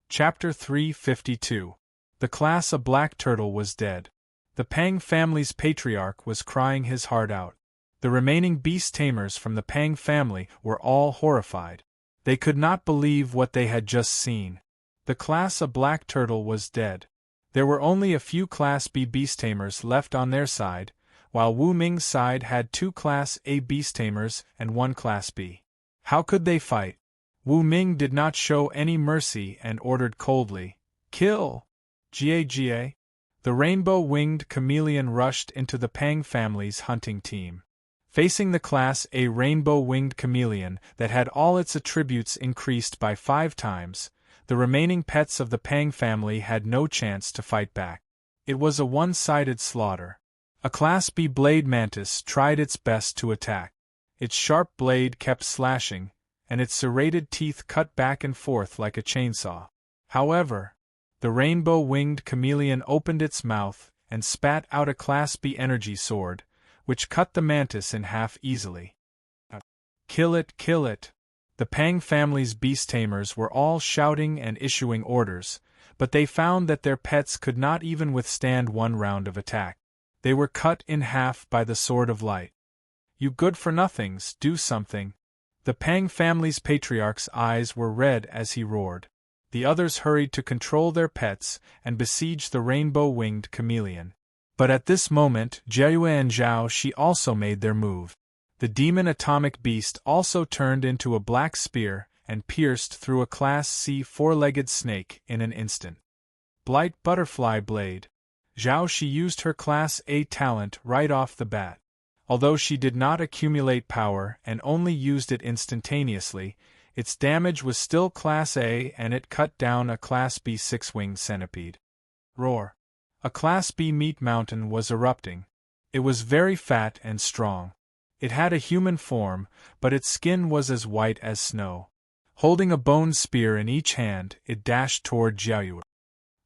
Chapter 352. The Class A Black Turtle was dead. The Pang family's patriarch was crying his heart out. The remaining beast tamers from the Pang family were all horrified. They could not believe what they had just seen. The Class A Black Turtle was dead. There were only a few Class B beast tamers left on their side, while Wu Ming's side had 2 Class A beast tamers and 1 Class B. How could they fight? Wu Ming did not show any mercy and ordered coldly, "Kill!" Ga. The Rainbow-Winged Chameleon rushed into the Pang family's hunting team. Facing the Class A Rainbow-Winged Chameleon that had all its attributes increased by 5 times, the remaining pets of the Pang family had no chance to fight back. It was a one-sided slaughter. A Class B blade mantis tried its best to attack. Its sharp blade kept slashing, and its serrated teeth cut back and forth like a chainsaw. However, the Rainbow-Winged Chameleon opened its mouth and spat out a Class B energy sword, which cut the mantis in half easily. Kill it, kill it! The Pang family's beast tamers were all shouting and issuing orders, but they found that their pets could not even withstand 1 round of attack. They were cut in half by the Sword of Light. You good-for-nothings, do something! The Pang family's patriarch's eyes were red as he roared. The others hurried to control their pets and besiege the Rainbow-Winged Chameleon. But at this moment, Jiayue and Zhao Shi also made their move. The demon atomic beast also turned into a black spear and pierced through a Class C 4-legged snake in an instant. Blight Butterfly Blade. Zhao Shi used her Class A talent right off the bat. Although she did not accumulate power and only used it instantaneously, its damage was still Class A and it cut down a Class B 6-winged centipede. Roar! A Class B meat mountain was erupting. It was very fat and strong. It had a human form, but its skin was as white as snow. Holding a bone spear in each hand, it dashed toward Jiayue.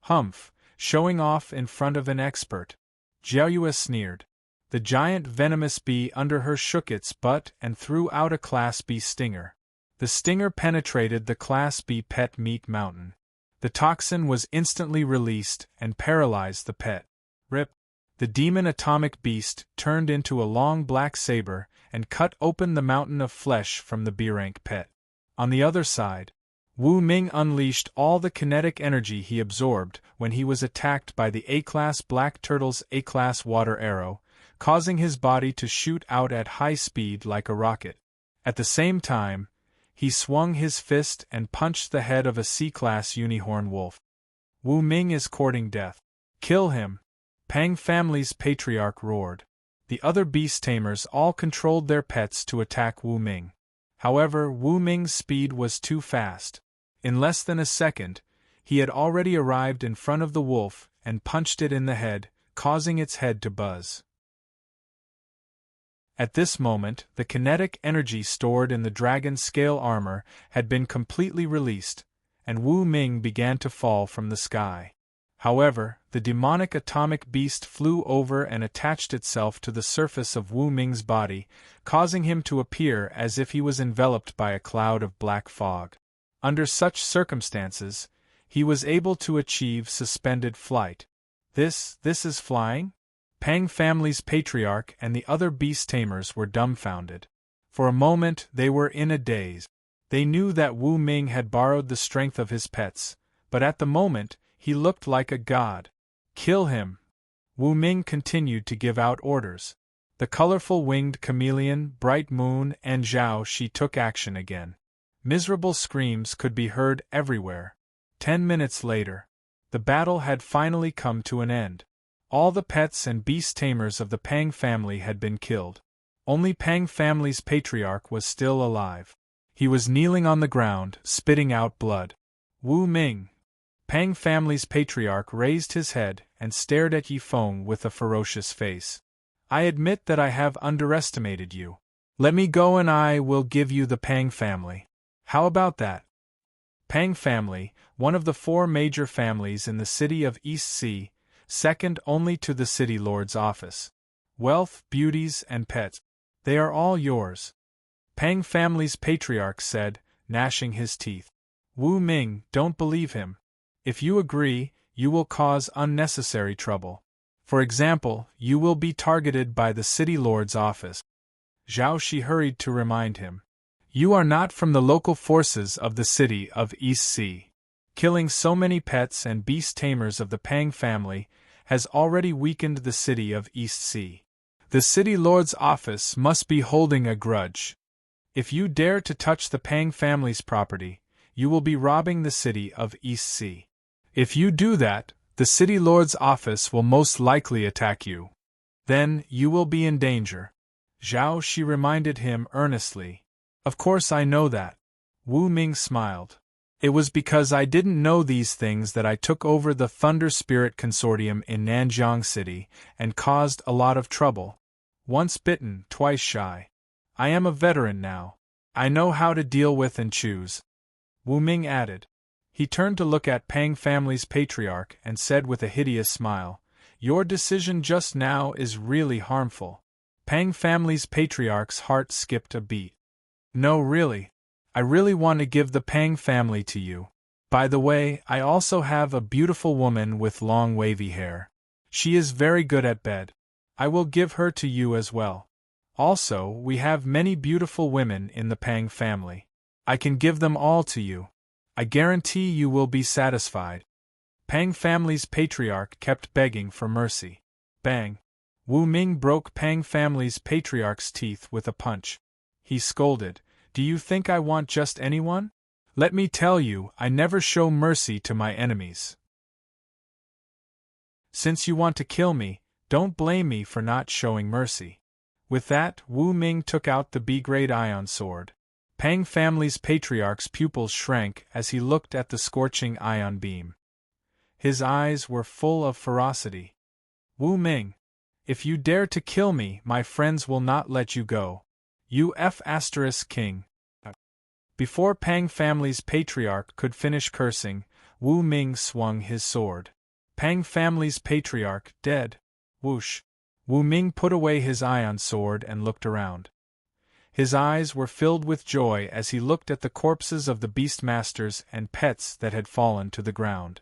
Humph! Showing off in front of an expert. Jiayue sneered. The giant venomous bee under her shook its butt and threw out a Class B stinger. The stinger penetrated the Class B pet meat mountain. The toxin was instantly released and paralyzed the pet. Rip! The demon atomic beast turned into a long black saber and cut open the mountain of flesh from the B-rank pet. On the other side, Wu Ming unleashed all the kinetic energy he absorbed when he was attacked by the A-Class Black Turtle's A-Class Water Arrow, causing his body to shoot out at high speed like a rocket. At the same time, he swung his fist and punched the head of a C-class unicorn wolf. Wu Ming is courting death. Kill him! Pang family's patriarch roared. The other beast tamers all controlled their pets to attack Wu Ming. However, Wu Ming's speed was too fast. In less than a second, he had already arrived in front of the wolf and punched it in the head, causing its head to buzz. At this moment, the kinetic energy stored in the dragon's scale armor had been completely released, and Wu Ming began to fall from the sky. However, the demonic atomic beast flew over and attached itself to the surface of Wu Ming's body, causing him to appear as if he was enveloped by a cloud of black fog. Under such circumstances, he was able to achieve suspended flight. This is flying? Pang family's patriarch and the other beast tamers were dumbfounded. For a moment they were in a daze. They knew that Wu Ming had borrowed the strength of his pets, but at the moment, he looked like a god. Kill him! Wu Ming continued to give out orders. The colorful winged chameleon, Bright Moon, and Zhao Shi took action again. Miserable screams could be heard everywhere. 10 minutes later, the battle had finally come to an end. All the pets and beast tamers of the Pang family had been killed. Only Pang family's patriarch was still alive. He was kneeling on the ground, spitting out blood. Wu Ming! Pang family's patriarch raised his head and stared at Yifeng with a ferocious face. I admit that I have underestimated you. Let me go and I will give you the Pang family. How about that? Pang family, one of the 4 major families in the city of East Sea, second only to the city lord's office. Wealth, beauties, and pets. They are all yours. Pang family's patriarch said, gnashing his teeth. Wu Ming, don't believe him. If you agree, you will cause unnecessary trouble. For example, you will be targeted by the city lord's office. Zhao Shi hurried to remind him. You are not from the local forces of the city of East Sea. Killing so many pets and beast tamers of the Pang family has already weakened the city of East Sea. The city lord's office must be holding a grudge. If you dare to touch the Pang family's property, you will be robbing the city of East Sea. If you do that, the city lord's office will most likely attack you. Then, you will be in danger. Zhao Shi reminded him earnestly. Of course I know that. Wu Ming smiled. It was because I didn't know these things that I took over the Thunder Spirit Consortium in Nanjiang City and caused a lot of trouble. Once bitten, twice shy. I am a veteran now. I know how to deal with and choose. Wu Ming added. He turned to look at Pang family's patriarch and said with a hideous smile, Your decision just now is really harmful. Pang family's patriarch's heart skipped a beat. No, really. I really want to give the Pang family to you. By the way, I also have a beautiful woman with long wavy hair. She is very good at bed. I will give her to you as well. Also, we have many beautiful women in the Pang family. I can give them all to you. I guarantee you will be satisfied. Pang family's patriarch kept begging for mercy. Bang! Wu Ming broke Pang family's patriarch's teeth with a punch. He scolded, Do you think I want just anyone? Let me tell you, I never show mercy to my enemies. Since you want to kill me, don't blame me for not showing mercy. With that, Wu Ming took out the B-grade ion sword. Pang family's patriarch's pupils shrank as he looked at the scorching ion beam. His eyes were full of ferocity. Wu Ming, if you dare to kill me, my friends will not let you go. You King. Before Pang family's patriarch could finish cursing, Wu Ming swung his sword. Pang family's patriarch dead. Whoosh. Wu Ming put away his ion sword and looked around. His eyes were filled with joy as he looked at the corpses of the beastmasters and pets that had fallen to the ground.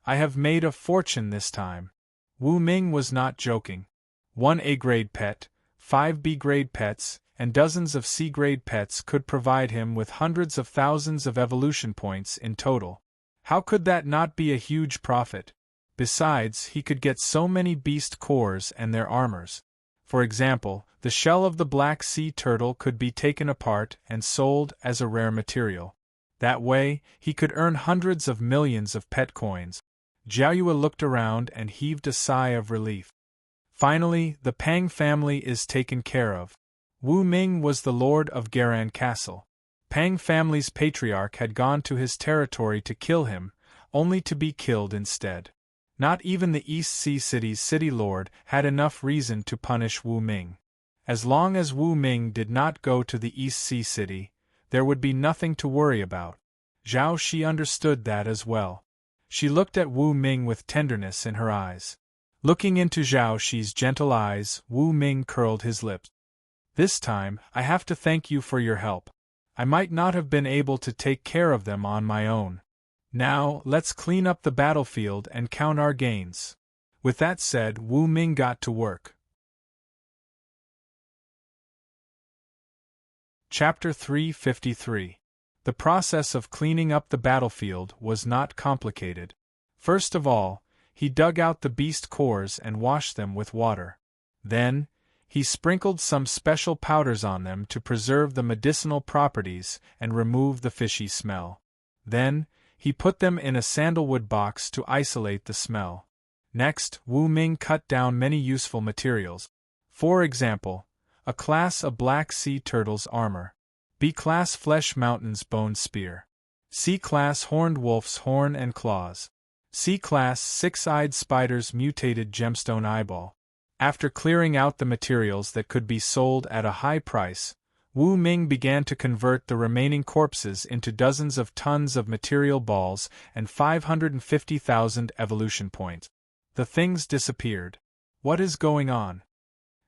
I have made a fortune this time. Wu Ming was not joking. 1 A-grade pet, 5 B-grade pets, and dozens of C-grade pets could provide him with hundreds of thousands of evolution points in total. How could that not be a huge profit? Besides, he could get so many beast cores and their armors. For example, the shell of the black sea turtle could be taken apart and sold as a rare material. That way, he could earn hundreds of millions of pet coins. Jiaoyue looked around and heaved a sigh of relief. Finally, the Pang family is taken care of. Wu Ming was the lord of Garan Castle. Pang family's patriarch had gone to his territory to kill him, only to be killed instead. Not even the East Sea City's city lord had enough reason to punish Wu Ming. As long as Wu Ming did not go to the East Sea City, there would be nothing to worry about. Zhao Shi understood that as well. She looked at Wu Ming with tenderness in her eyes. Looking into Zhao Shi's gentle eyes, Wu Ming curled his lips. This time, I have to thank you for your help. I might not have been able to take care of them on my own. Now, let's clean up the battlefield and count our gains. With that said, Wu Ming got to work. Chapter 353. The process of cleaning up the battlefield was not complicated. First of all, he dug out the beast cores and washed them with water. Then, he sprinkled some special powders on them to preserve the medicinal properties and remove the fishy smell. Then, he put them in a sandalwood box to isolate the smell. Next, Wu Ming cut down many useful materials. For example, a class of black sea turtle's armor, B-class flesh mountain's bone spear, C-class horned wolf's horn and claws, C-class six-eyed spider's mutated gemstone eyeball. After clearing out the materials that could be sold at a high price, Wu Ming began to convert the remaining corpses into dozens of tons of material balls and 550,000 evolution points. The things disappeared. What is going on?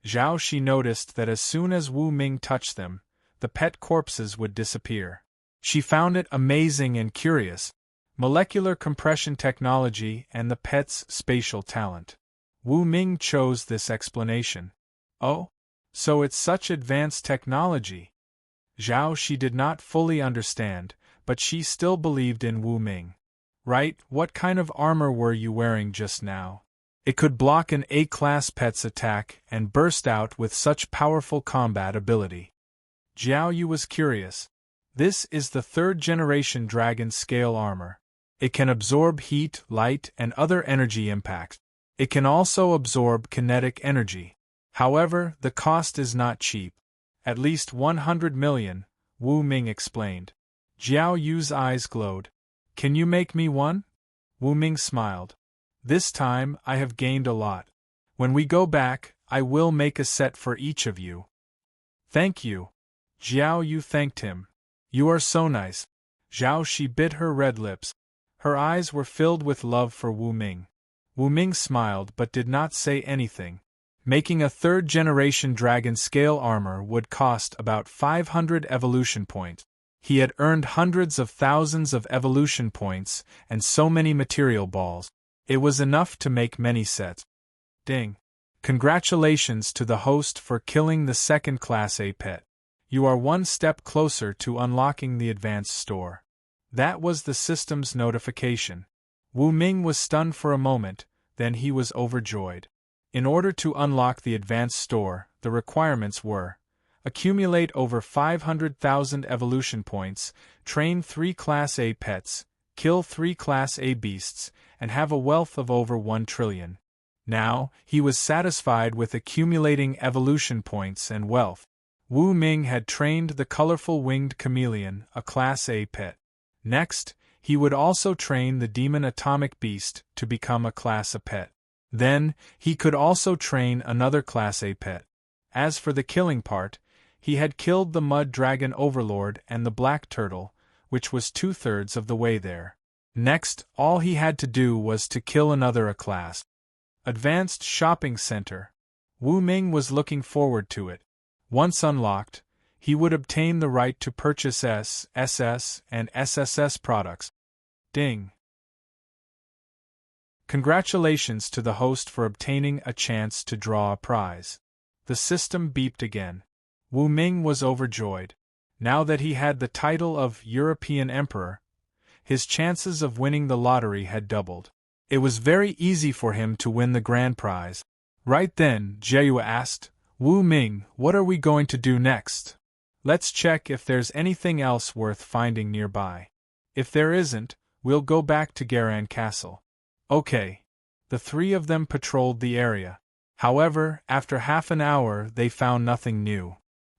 Zhao Shi noticed that as soon as Wu Ming touched them, the pet corpses would disappear. She found it amazing and curious. Molecular compression technology and the pet's spatial talent. Wu Ming chose this explanation. Oh? So it's such advanced technology. Zhao Shi did not fully understand, but she still believed in Wu Ming. Right, what kind of armor were you wearing just now? It could block an A-class pet's attack and burst out with such powerful combat ability. Jiaoyu was curious. This is the third-generation dragon scale armor. It can absorb heat, light, and other energy impacts. It can also absorb kinetic energy. However, the cost is not cheap. At least 100 million, Wu Ming explained. Jiao Yu's eyes glowed. Can you make me one? Wu Ming smiled. This time, I have gained a lot. When we go back, I will make a set for each of you. Thank you. Jiao Yu thanked him. You are so nice. Zhao Shi bit her red lips. Her eyes were filled with love for Wu Ming. Wu Ming smiled but did not say anything. Making a third-generation dragon scale armor would cost about 500 evolution points. He had earned hundreds of thousands of evolution points and so many material balls. It was enough to make many sets. Ding. Congratulations to the host for killing the second Class A pet. You are one step closer to unlocking the advanced store. That was the system's notification. Wu Ming was stunned for a moment, then he was overjoyed. In order to unlock the advanced store, the requirements were: accumulate over 500,000 evolution points, train 3 Class A pets, kill 3 Class A beasts, and have a wealth of over 1 trillion. Now, he was satisfied with accumulating evolution points and wealth. Wu Ming had trained the colorful winged chameleon, a Class A pet. Next, he would also train the demon atomic beast to become a Class A pet. Then, he could also train another Class A pet. As for the killing part, he had killed the mud dragon overlord and the black turtle, which was 2/3 of the way there. Next, all he had to do was to kill another A-class. Advanced Shopping Center. Wu Ming was looking forward to it. Once unlocked, he would obtain the right to purchase S, SS, and SSS products. Ding. Congratulations to the host for obtaining a chance to draw a prize. The system beeped again. Wu Ming was overjoyed. Now that he had the title of European Emperor, his chances of winning the lottery had doubled. It was very easy for him to win the grand prize. Right then, Jiayue asked, Wu Ming, what are we going to do next? Let's check if there's anything else worth finding nearby. If there isn't, we'll go back to Garan Castle. Okay. The three of them patrolled the area. However, after half an hour they found nothing new.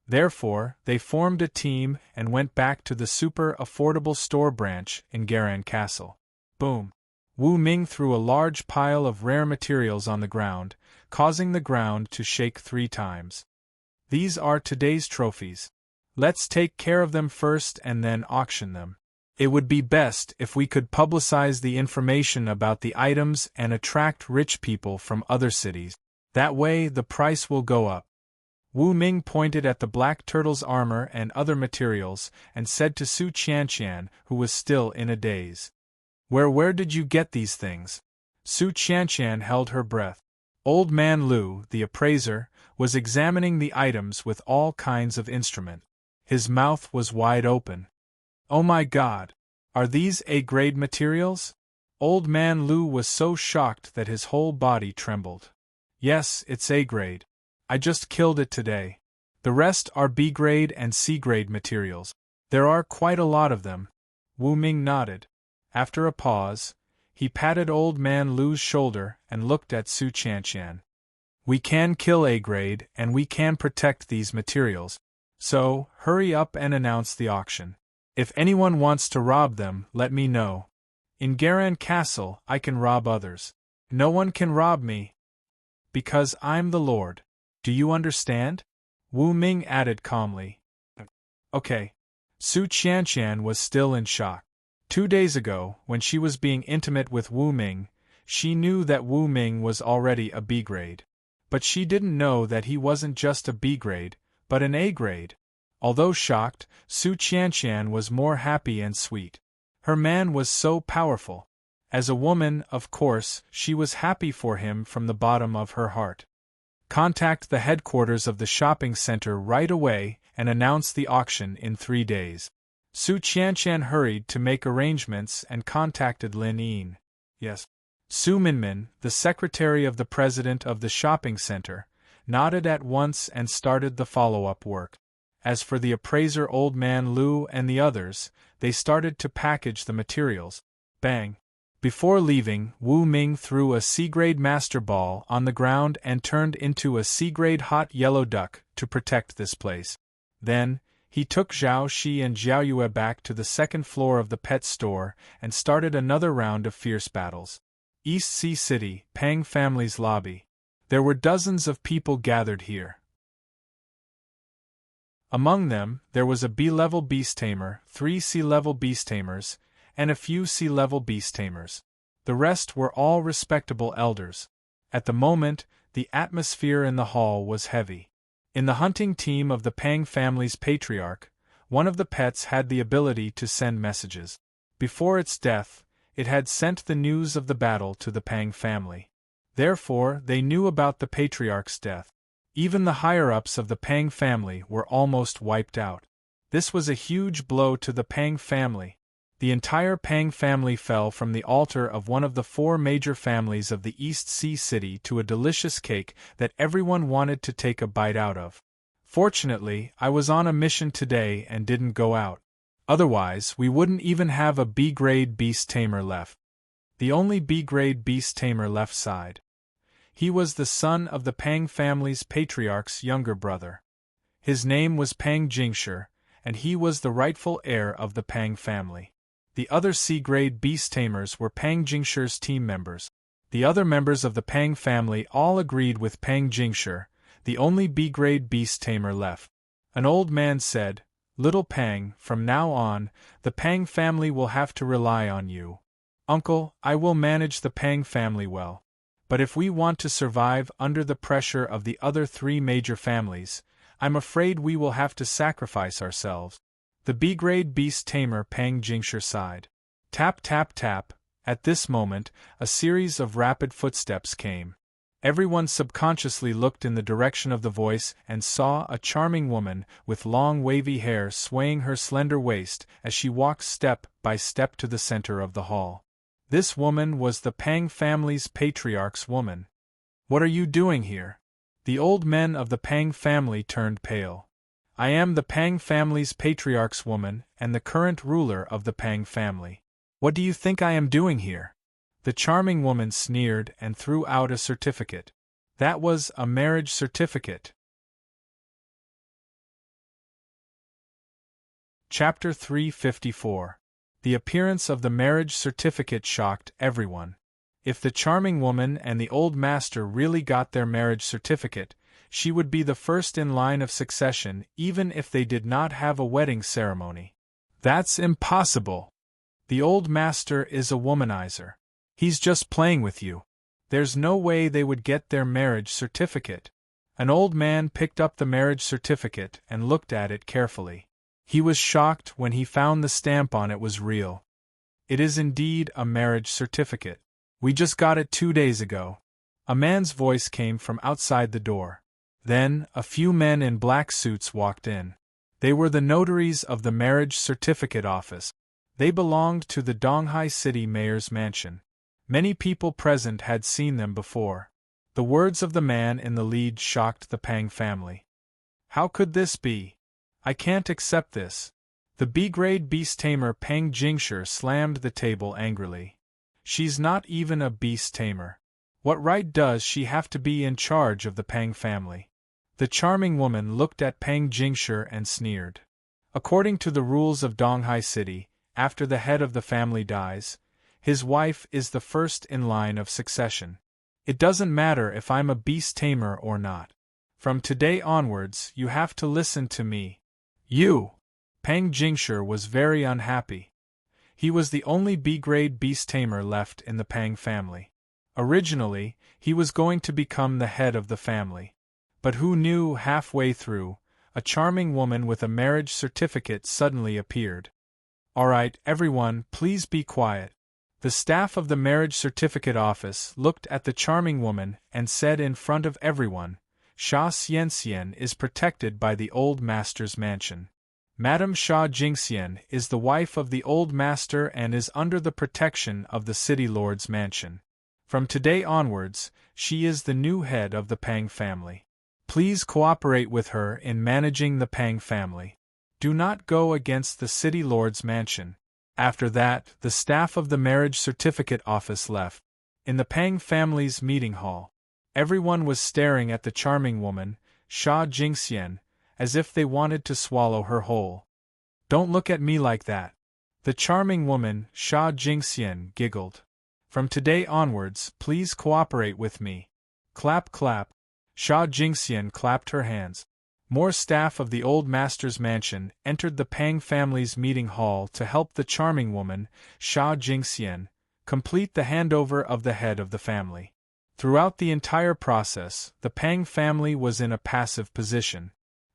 Therefore, they formed a team and went back to the super affordable store branch in Garan Castle. Boom! Wu Ming threw a large pile of rare materials on the ground, causing the ground to shake 3 times. These are today's trophies. Let's take care of them first and then auction them. It would be best if we could publicize the information about the items and attract rich people from other cities. That way the price will go up. Wu Ming pointed at the black turtle's armor and other materials and said to Su Qianqian, who was still in a daze. Where did you get these things? Su Qianqian held her breath. Old Man Lu, the appraiser, was examining the items with all kinds of instruments. His mouth was wide open. Oh my God! Are these A-grade materials? Old Man Lu was so shocked that his whole body trembled. Yes, it's A-grade. I just killed it today. The rest are B-grade and C-grade materials. There are quite a lot of them. Wu Ming nodded. After a pause, he patted Old Man Lu's shoulder and looked at Su Qianqian. We can kill A-grade and we can protect these materials. So, hurry up and announce the auction. If anyone wants to rob them, let me know. In Garan Castle, I can rob others. No one can rob me. Because I'm the Lord. Do you understand? Wu Ming added calmly. Okay. Su Qianqian was still in shock. 2 days ago, when she was being intimate with Wu Ming, she knew that Wu Ming was already a B-grade. But she didn't know that he wasn't just a B-grade, but an A-grade. Although shocked, Su Qianqian was more happy and sweet. Her man was so powerful. As a woman, of course, she was happy for him from the bottom of her heart. Contact the headquarters of the shopping center right away and announce the auction in 3 days. Su Qianqian hurried to make arrangements and contacted Lin Yin. Yes. Su Minmin, the secretary of the president of the shopping center, nodded at once and started the follow-up work. As for the appraiser Old Man Lu and the others, they started to package the materials. Bang! Before leaving, Wu Ming threw a C-grade master ball on the ground and turned into a C-grade hot yellow duck to protect this place. Then, he took Zhao Shi and Zhao Yue back to the 2nd floor of the pet store and started another round of fierce battles. East Sea City, Pang family's lobby. There were dozens of people gathered here. Among them, there was a B-level beast tamer, 3 C-level beast tamers, and a few C-level beast tamers. The rest were all respectable elders. At the moment, the atmosphere in the hall was heavy. In the hunting team of the Pang family's patriarch, one of the pets had the ability to send messages. Before its death, it had sent the news of the battle to the Pang family. Therefore, they knew about the patriarch's death. Even the higher-ups of the Pang family were almost wiped out. This was a huge blow to the Pang family. The entire Pang family fell from the altar of one of the 4 major families of the East Sea City to a delicious cake that everyone wanted to take a bite out of. Fortunately, I was on a mission today and didn't go out. Otherwise, we wouldn't even have a B-grade beast tamer left. The only B-grade beast tamer left sighed. He was the son of the Pang family's patriarch's younger brother. His name was Pang Jingshi, and he was the rightful heir of the Pang family. The other C-grade beast tamers were Pang Jingshi's team members. The other members of the Pang family all agreed with Pang Jingshi, the only B-grade beast tamer left. An old man said, "Little Pang, from now on, the Pang family will have to rely on you. Uncle, I will manage the Pang family well. But if we want to survive under the pressure of the other 3 major families, I'm afraid we will have to sacrifice ourselves." The B-grade beast tamer Pang Jingshi sighed. Tap tap tap. At this moment, a series of rapid footsteps came. Everyone subconsciously looked in the direction of the voice and saw a charming woman with long wavy hair swaying her slender waist as she walked step by step to the center of the hall. This woman was the Pang family's patriarch's woman. "What are you doing here?" The old men of the Pang family turned pale. I am the Pang family's patriarch's woman and the current ruler of the Pang family. What do you think I am doing here? The charming woman sneered and threw out a certificate. That was a marriage certificate. Chapter 354. The appearance of the marriage certificate shocked everyone. If the charming woman and the old master really got their marriage certificate, she would be the first in line of succession even if they did not have a wedding ceremony. That's impossible. The old master is a womanizer. He's just playing with you. There's no way they would get their marriage certificate. An old man picked up the marriage certificate and looked at it carefully. He was shocked when he found the stamp on it was real. It is indeed a marriage certificate. We just got it 2 days ago. A man's voice came from outside the door. Then, a few men in black suits walked in. They were the notaries of the marriage certificate office. They belonged to the Donghai City mayor's mansion. Many people present had seen them before. The words of the man in the lead shocked the Pang family. How could this be? I can't accept this. The B-grade beast tamer Pang Jingshi slammed the table angrily. She's not even a beast tamer. What right does she have to be in charge of the Pang family? The charming woman looked at Pang Jingshi and sneered. According to the rules of Donghai City, after the head of the family dies, his wife is the first in line of succession. It doesn't matter if I'm a beast tamer or not. From today onwards, you have to listen to me. You! Pang Jingshi was very unhappy. He was the only B-grade beast tamer left in the Pang family. Originally, he was going to become the head of the family. But who knew halfway through, a charming woman with a marriage certificate suddenly appeared. Alright, everyone, please be quiet. The staff of the marriage certificate office looked at the charming woman and said in front of everyone, Sha Xianxian is protected by the old master's mansion. Madame Sha Jingxian is the wife of the old master and is under the protection of the city lord's mansion. From today onwards, she is the new head of the Pang family. Please cooperate with her in managing the Pang family. Do not go against the city lord's mansion. After that, the staff of the marriage certificate office left. In the Pang family's meeting hall, everyone was staring at the charming woman, Sha Jingxian, as if they wanted to swallow her whole. Don't look at me like that. The charming woman, Sha Jingxian, giggled. From today onwards, please cooperate with me. Clap clap. Sha Jingxian clapped her hands. More staff of the old master's mansion entered the Pang family's meeting hall to help the charming woman, Sha Jingxian, complete the handover of the head of the family. Throughout the entire process, the Pang family was in a passive position.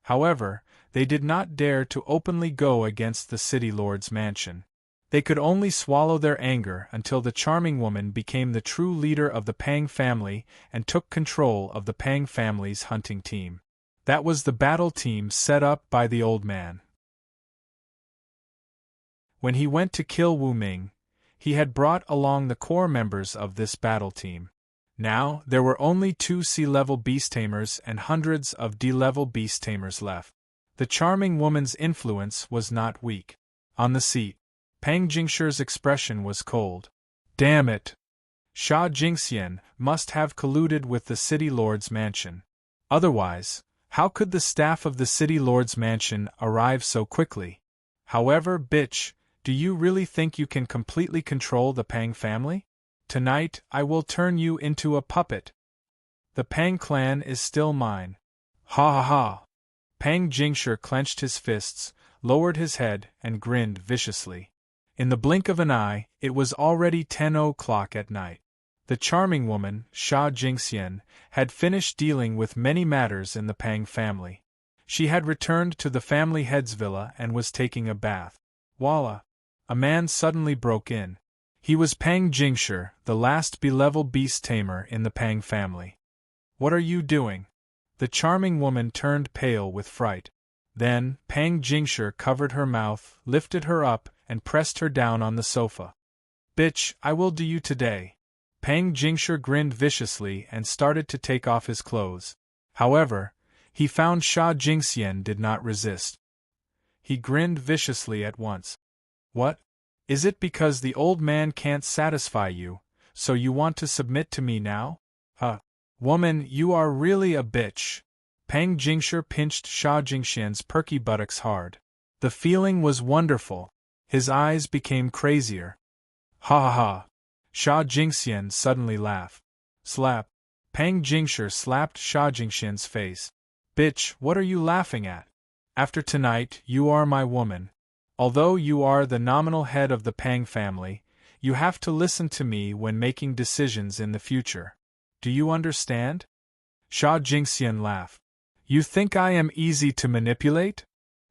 However, they did not dare to openly go against the city lord's mansion. They could only swallow their anger until the charming woman became the true leader of the Pang family and took control of the Pang family's hunting team. That was the battle team set up by the old man. When he went to kill Wu Ming, he had brought along the core members of this battle team. Now, there were only 2 C-level beast tamers and hundreds of D-level beast tamers left. The charming woman's influence was not weak. On the seat, Pang Jingshi's expression was cold. Damn it! Sha Jingxian must have colluded with the city lord's mansion. Otherwise, how could the staff of the city lord's mansion arrive so quickly? However, bitch, do you really think you can completely control the Pang family? Tonight, I will turn you into a puppet. The Pang clan is still mine. Ha ha ha! Pang Jingshi clenched his fists, lowered his head, and grinned viciously. In the blink of an eye, it was already 10 o'clock at night. The charming woman, Sha Jingxian, had finished dealing with many matters in the Pang family. She had returned to the family head's villa and was taking a bath. Voila! A man suddenly broke in. He was Pang Jingshi, the last B-level beast tamer in the Pang family. What are you doing? The charming woman turned pale with fright. Then, Pang Jingshi covered her mouth, lifted her up, and pressed her down on the sofa. Bitch, I will do you today. Pang Jingshi grinned viciously and started to take off his clothes. However, he found Sha Jingxian did not resist. He grinned viciously at once. What? Is it because the old man can't satisfy you, so you want to submit to me now? Woman, you are really a bitch. Pang Jingshi pinched Sha Jingxian's perky buttocks hard. The feeling was wonderful. His eyes became crazier. Ha ha ha. Sha Jingxian suddenly laughed. Slap. Pang Jingshi slapped Sha Jingxian's face. Bitch, what are you laughing at? After tonight, you are my woman. Although you are the nominal head of the Pang family, you have to listen to me when making decisions in the future. Do you understand? Sha Jingxian laughed. You think I am easy to manipulate?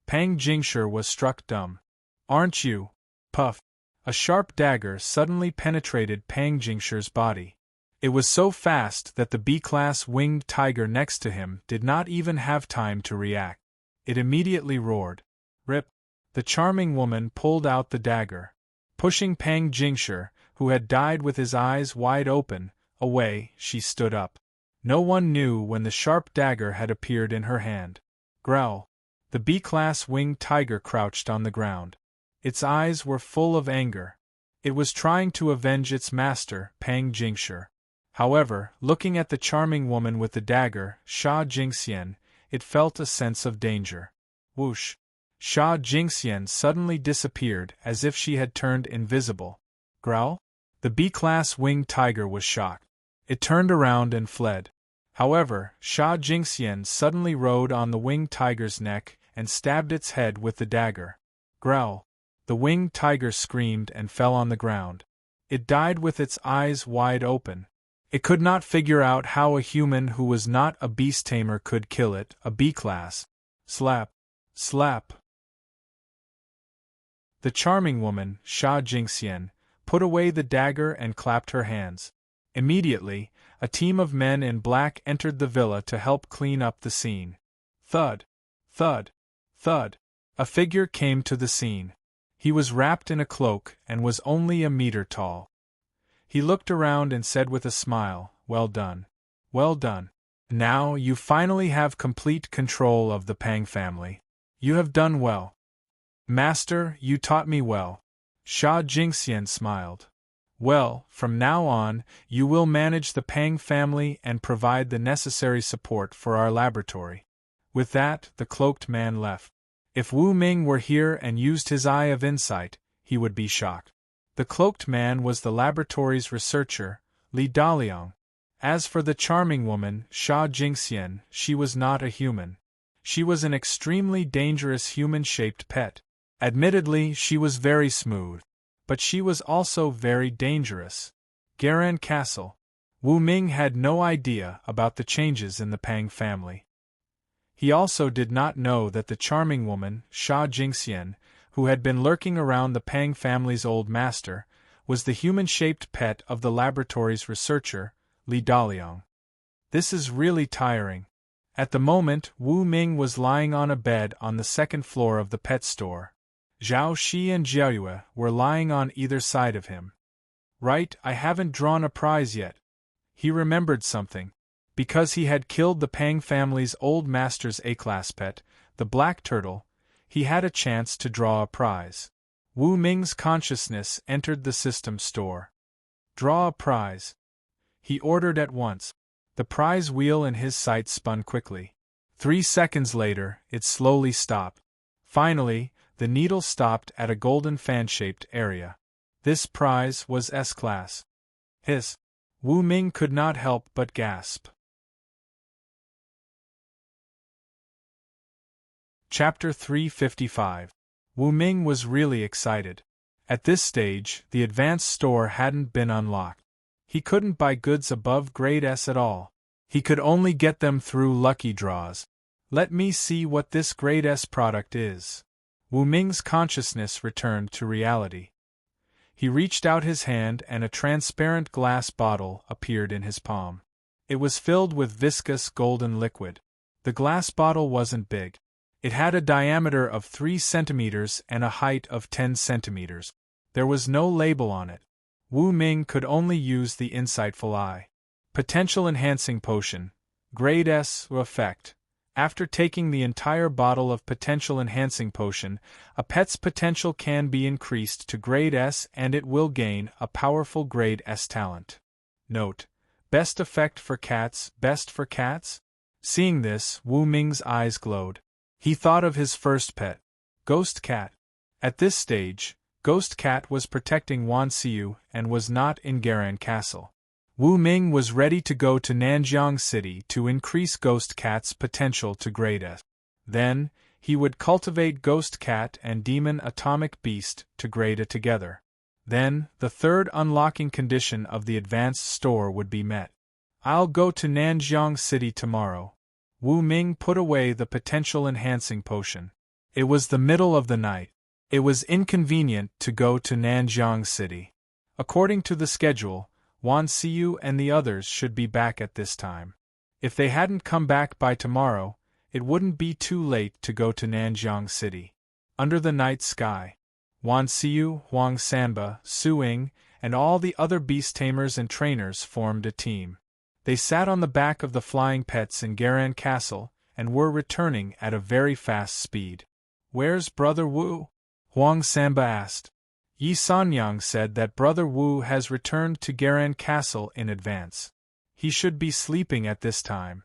Pang Jingshi was struck dumb. Aren't you? Puff. A sharp dagger suddenly penetrated Pang Jingshi's body. It was so fast that the B-class winged tiger next to him did not even have time to react. It immediately roared. Rip. The charming woman pulled out the dagger. Pushing Pang Jingshi, who had died with his eyes wide open, away, she stood up. No one knew when the sharp dagger had appeared in her hand. Growl. The B-class winged tiger crouched on the ground. Its eyes were full of anger. It was trying to avenge its master, Pang Jingshi. However, looking at the charming woman with the dagger, Sha Jingxian, it felt a sense of danger. Whoosh! Sha Jingxian suddenly disappeared as if she had turned invisible. Growl? The B-class winged tiger was shocked. It turned around and fled. However, Sha Jingxian suddenly rode on the winged tiger's neck and stabbed its head with the dagger. Growl! The winged tiger screamed and fell on the ground. It died with its eyes wide open. It could not figure out how a human who was not a beast tamer could kill it, a B-class. Slap. Slap. The charming woman, Sha Jingxian, put away the dagger and clapped her hands. Immediately, a team of men in black entered the villa to help clean up the scene. Thud. Thud. Thud. A figure came to the scene. He was wrapped in a cloak and was only a meter tall. He looked around and said with a smile, Well done. Well done. Now you finally have complete control of the Pang family. You have done well. Master, you taught me well. Sha Jingxian smiled. Well, from now on, you will manage the Pang family and provide the necessary support for our laboratory. With that, the cloaked man left. If Wu Ming were here and used his eye of insight, he would be shocked. The cloaked man was the laboratory's researcher, Li Daliang. As for the charming woman, Sha Jingxian, she was not a human. She was an extremely dangerous human-shaped pet. Admittedly, she was very smooth. But she was also very dangerous. Garan Castle. Wu Ming had no idea about the changes in the Pang family. He also did not know that the charming woman, Sha Jingxian, who had been lurking around the Pang family's old master, was the human-shaped pet of the laboratory's researcher, Li Daliang. This is really tiring. At the moment, Wu Ming was lying on a bed on the second floor of the pet store. Zhao Shi and Jiayue were lying on either side of him. Right, I haven't drawn a prize yet. He remembered something. Because he had killed the Pang family's old master's A-class pet, the black turtle, he had a chance to draw a prize. Wu Ming's consciousness entered the system store. Draw a prize. He ordered at once. The prize wheel in his sight spun quickly. 3 seconds later, it slowly stopped. Finally, the needle stopped at a golden fan-shaped area. This prize was S-class. Hiss. Wu Ming could not help but gasp. Chapter 355. Wu Ming was really excited. At this stage, the advanced store hadn't been unlocked. He couldn't buy goods above grade S at all. He could only get them through lucky draws. Let me see what this grade S product is. Wu Ming's consciousness returned to reality. He reached out his hand and a transparent glass bottle appeared in his palm. It was filled with viscous golden liquid. The glass bottle wasn't big. It had a diameter of 3 centimeters and a height of 10 centimeters. There was no label on it. Wu Ming could only use the insightful eye. Potential enhancing potion. Grade S effect. After taking the entire bottle of potential enhancing potion, a pet's potential can be increased to grade S and it will gain a powerful grade S talent. Note: best effect for cats, best for cats? Seeing this, Wu Ming's eyes glowed. He thought of his first pet, Ghost Cat. At this stage, Ghost Cat was protecting Wan Xiu and was not in Garan Castle. Wu Ming was ready to go to Nanjiang City to increase Ghost Cat's potential to grade S. Then, he would cultivate Ghost Cat and Demon Atomic Beast to grade A together. Then, the third unlocking condition of the advanced store would be met. I'll go to Nanjiang City tomorrow. Wu Ming put away the potential enhancing potion. It was the middle of the night. It was inconvenient to go to Nanjiang City. According to the schedule, Wan Xiu and the others should be back at this time. If they hadn't come back by tomorrow, it wouldn't be too late to go to Nanjiang City. Under the night sky, Wan Xiu, Huang Sanba, Su Ying, and all the other beast tamers and trainers formed a team. They sat on the back of the flying pets in Garan Castle and were returning at a very fast speed. "Where's Brother Wu?" Huang Sanba asked. Yi Sanyang said that Brother Wu has returned to Garan Castle in advance. He should be sleeping at this time.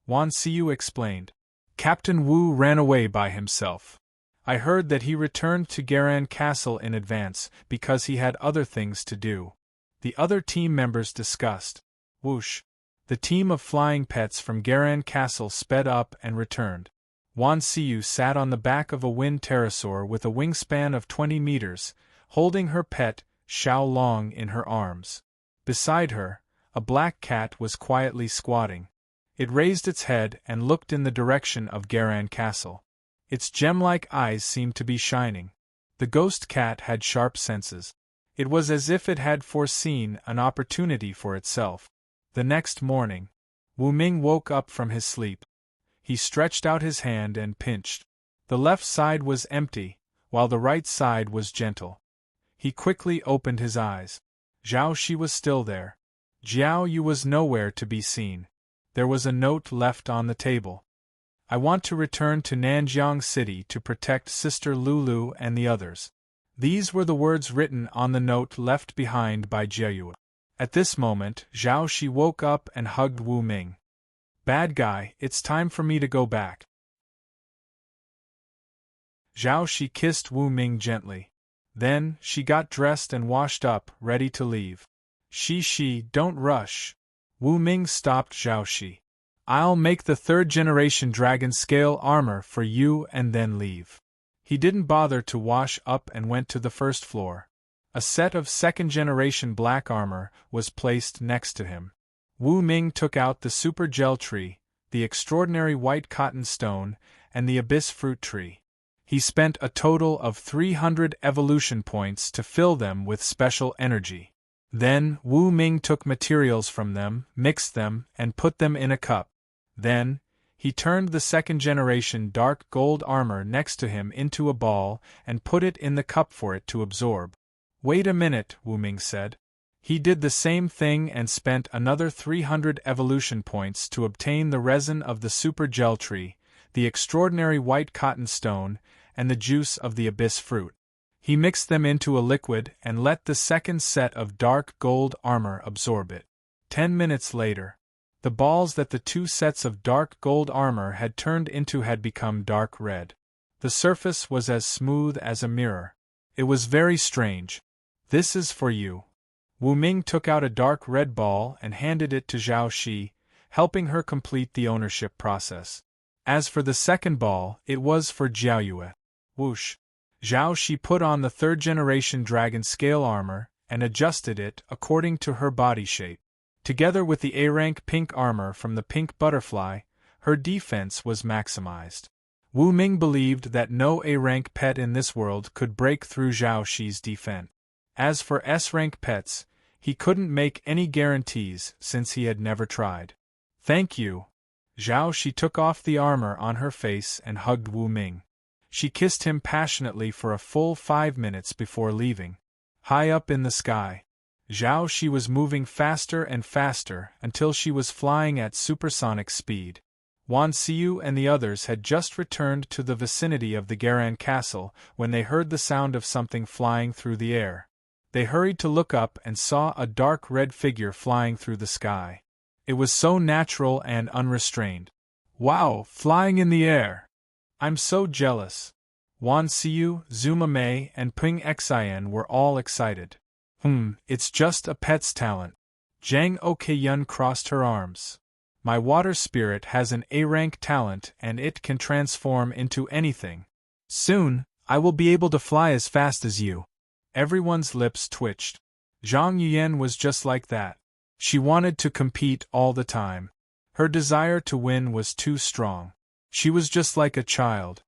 Wan Xiu explained. Captain Wu ran away by himself. I heard that he returned to Garan Castle in advance because he had other things to do. The other team members discussed. Whoosh! The team of flying pets from Garan Castle sped up and returned. Wan Xiu sat on the back of a wind pterosaur with a wingspan of 20 meters, holding her pet, Xiao Long, in her arms. Beside her, a black cat was quietly squatting. It raised its head and looked in the direction of Garan Castle. Its gem-like eyes seemed to be shining. The ghost cat had sharp senses. It was as if it had foreseen an opportunity for itself. The next morning, Wu Ming woke up from his sleep. He stretched out his hand and pinched. The left side was empty, while the right side was gentle. He quickly opened his eyes. Zhao Shi was still there. Jiao Yu was nowhere to be seen. There was a note left on the table. I want to return to Nanjiang City to protect Sister Lulu and the others. These were the words written on the note left behind by Jiayu. At this moment, Zhao Shi woke up and hugged Wu Ming. Bad guy, it's time for me to go back. Zhao Shi kissed Wu Ming gently. Then, she got dressed and washed up, ready to leave. Shi, don't rush. Wu Ming stopped Zhao Shi. I'll make the third-generation dragon scale armor for you and then leave. He didn't bother to wash up and went to the first floor. A set of second-generation black armor was placed next to him. Wu Ming took out the super gel tree, the extraordinary white cotton stone, and the abyss fruit tree. He spent a total of 300 evolution points to fill them with special energy. Then, Wu Ming took materials from them, mixed them, and put them in a cup. Then, he turned the second-generation dark gold armor next to him into a ball and put it in the cup for it to absorb. Wait a minute, Wu Ming said. He did the same thing and spent another 300 evolution points to obtain the resin of the super gel tree, the extraordinary white cotton stone, and the juice of the abyss fruit. He mixed them into a liquid and let the second set of dark gold armor absorb it. 10 minutes later, the balls that the two sets of dark gold armor had turned into had become dark red. The surface was as smooth as a mirror. It was very strange. This is for you. Wu Ming took out a dark red ball and handed it to Zhao Shi, helping her complete the ownership process. As for the second ball, it was for Jiaoyue. Whoosh! Zhao Shi put on the third-generation dragon scale armor and adjusted it according to her body shape. Together with the A-rank pink armor from the pink butterfly, her defense was maximized. Wu Ming believed that no A-rank pet in this world could break through Zhao Shi's defense. As for S-rank pets, he couldn't make any guarantees since he had never tried. Thank you. Zhao Shi took off the armor on her face and hugged Wu Ming. She kissed him passionately for a full 5 minutes before leaving. High up in the sky, Zhao she was moving faster and faster until she was flying at supersonic speed. Wan Xiu and the others had just returned to the vicinity of the Garan castle when they heard the sound of something flying through the air. They hurried to look up and saw a dark red figure flying through the sky. It was so natural and unrestrained. Wow, flying in the air! I'm so jealous. Wan Xiu, Zuma Mei, and Ping Xian were all excited. It's just a pet's talent. Zhang Okyun crossed her arms. My water spirit has an A-rank talent and it can transform into anything. Soon, I will be able to fly as fast as you. Everyone's lips twitched. Zhang Yuan was just like that. She wanted to compete all the time. Her desire to win was too strong. She was just like a child.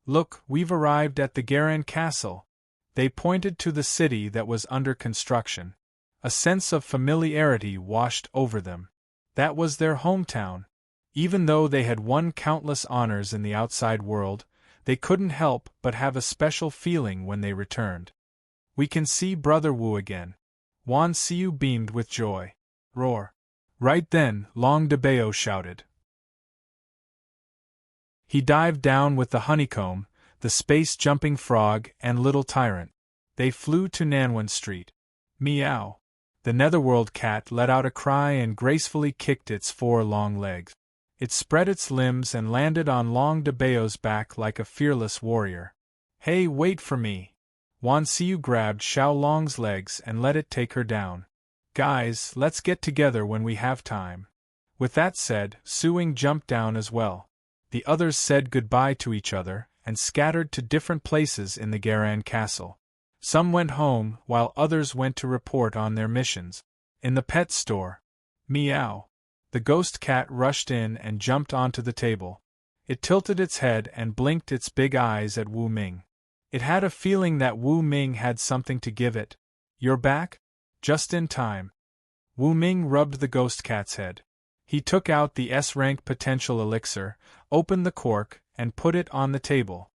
Look, we've arrived at the Garan castle. They pointed to the city that was under construction. A sense of familiarity washed over them. That was their hometown. Even though they had won countless honors in the outside world, they couldn't help but have a special feeling when they returned. We can see Brother Wu again. Wan Xiu beamed with joy. Roar. Right then, Long Debeo shouted. He dived down with the honeycomb, the space-jumping frog, and little tyrant. They flew to Nanwan Street. Meow. The netherworld cat let out a cry and gracefully kicked its 4 long legs. It spread its limbs and landed on Long Debeo's back like a fearless warrior. Hey, wait for me! Wan Xiu grabbed Xiao Long's legs and let it take her down. Guys, let's get together when we have time. With that said, Suing jumped down as well. The others said goodbye to each other and scattered to different places in the Garan castle. Some went home, while others went to report on their missions. In the pet store. Meow. The ghost cat rushed in and jumped onto the table. It tilted its head and blinked its big eyes at Wu Ming. It had a feeling that Wu Ming had something to give it. You're back? Just in time. Wu Ming rubbed the ghost cat's head. He took out the S-rank potential elixir, opened the cork, and put it on the table.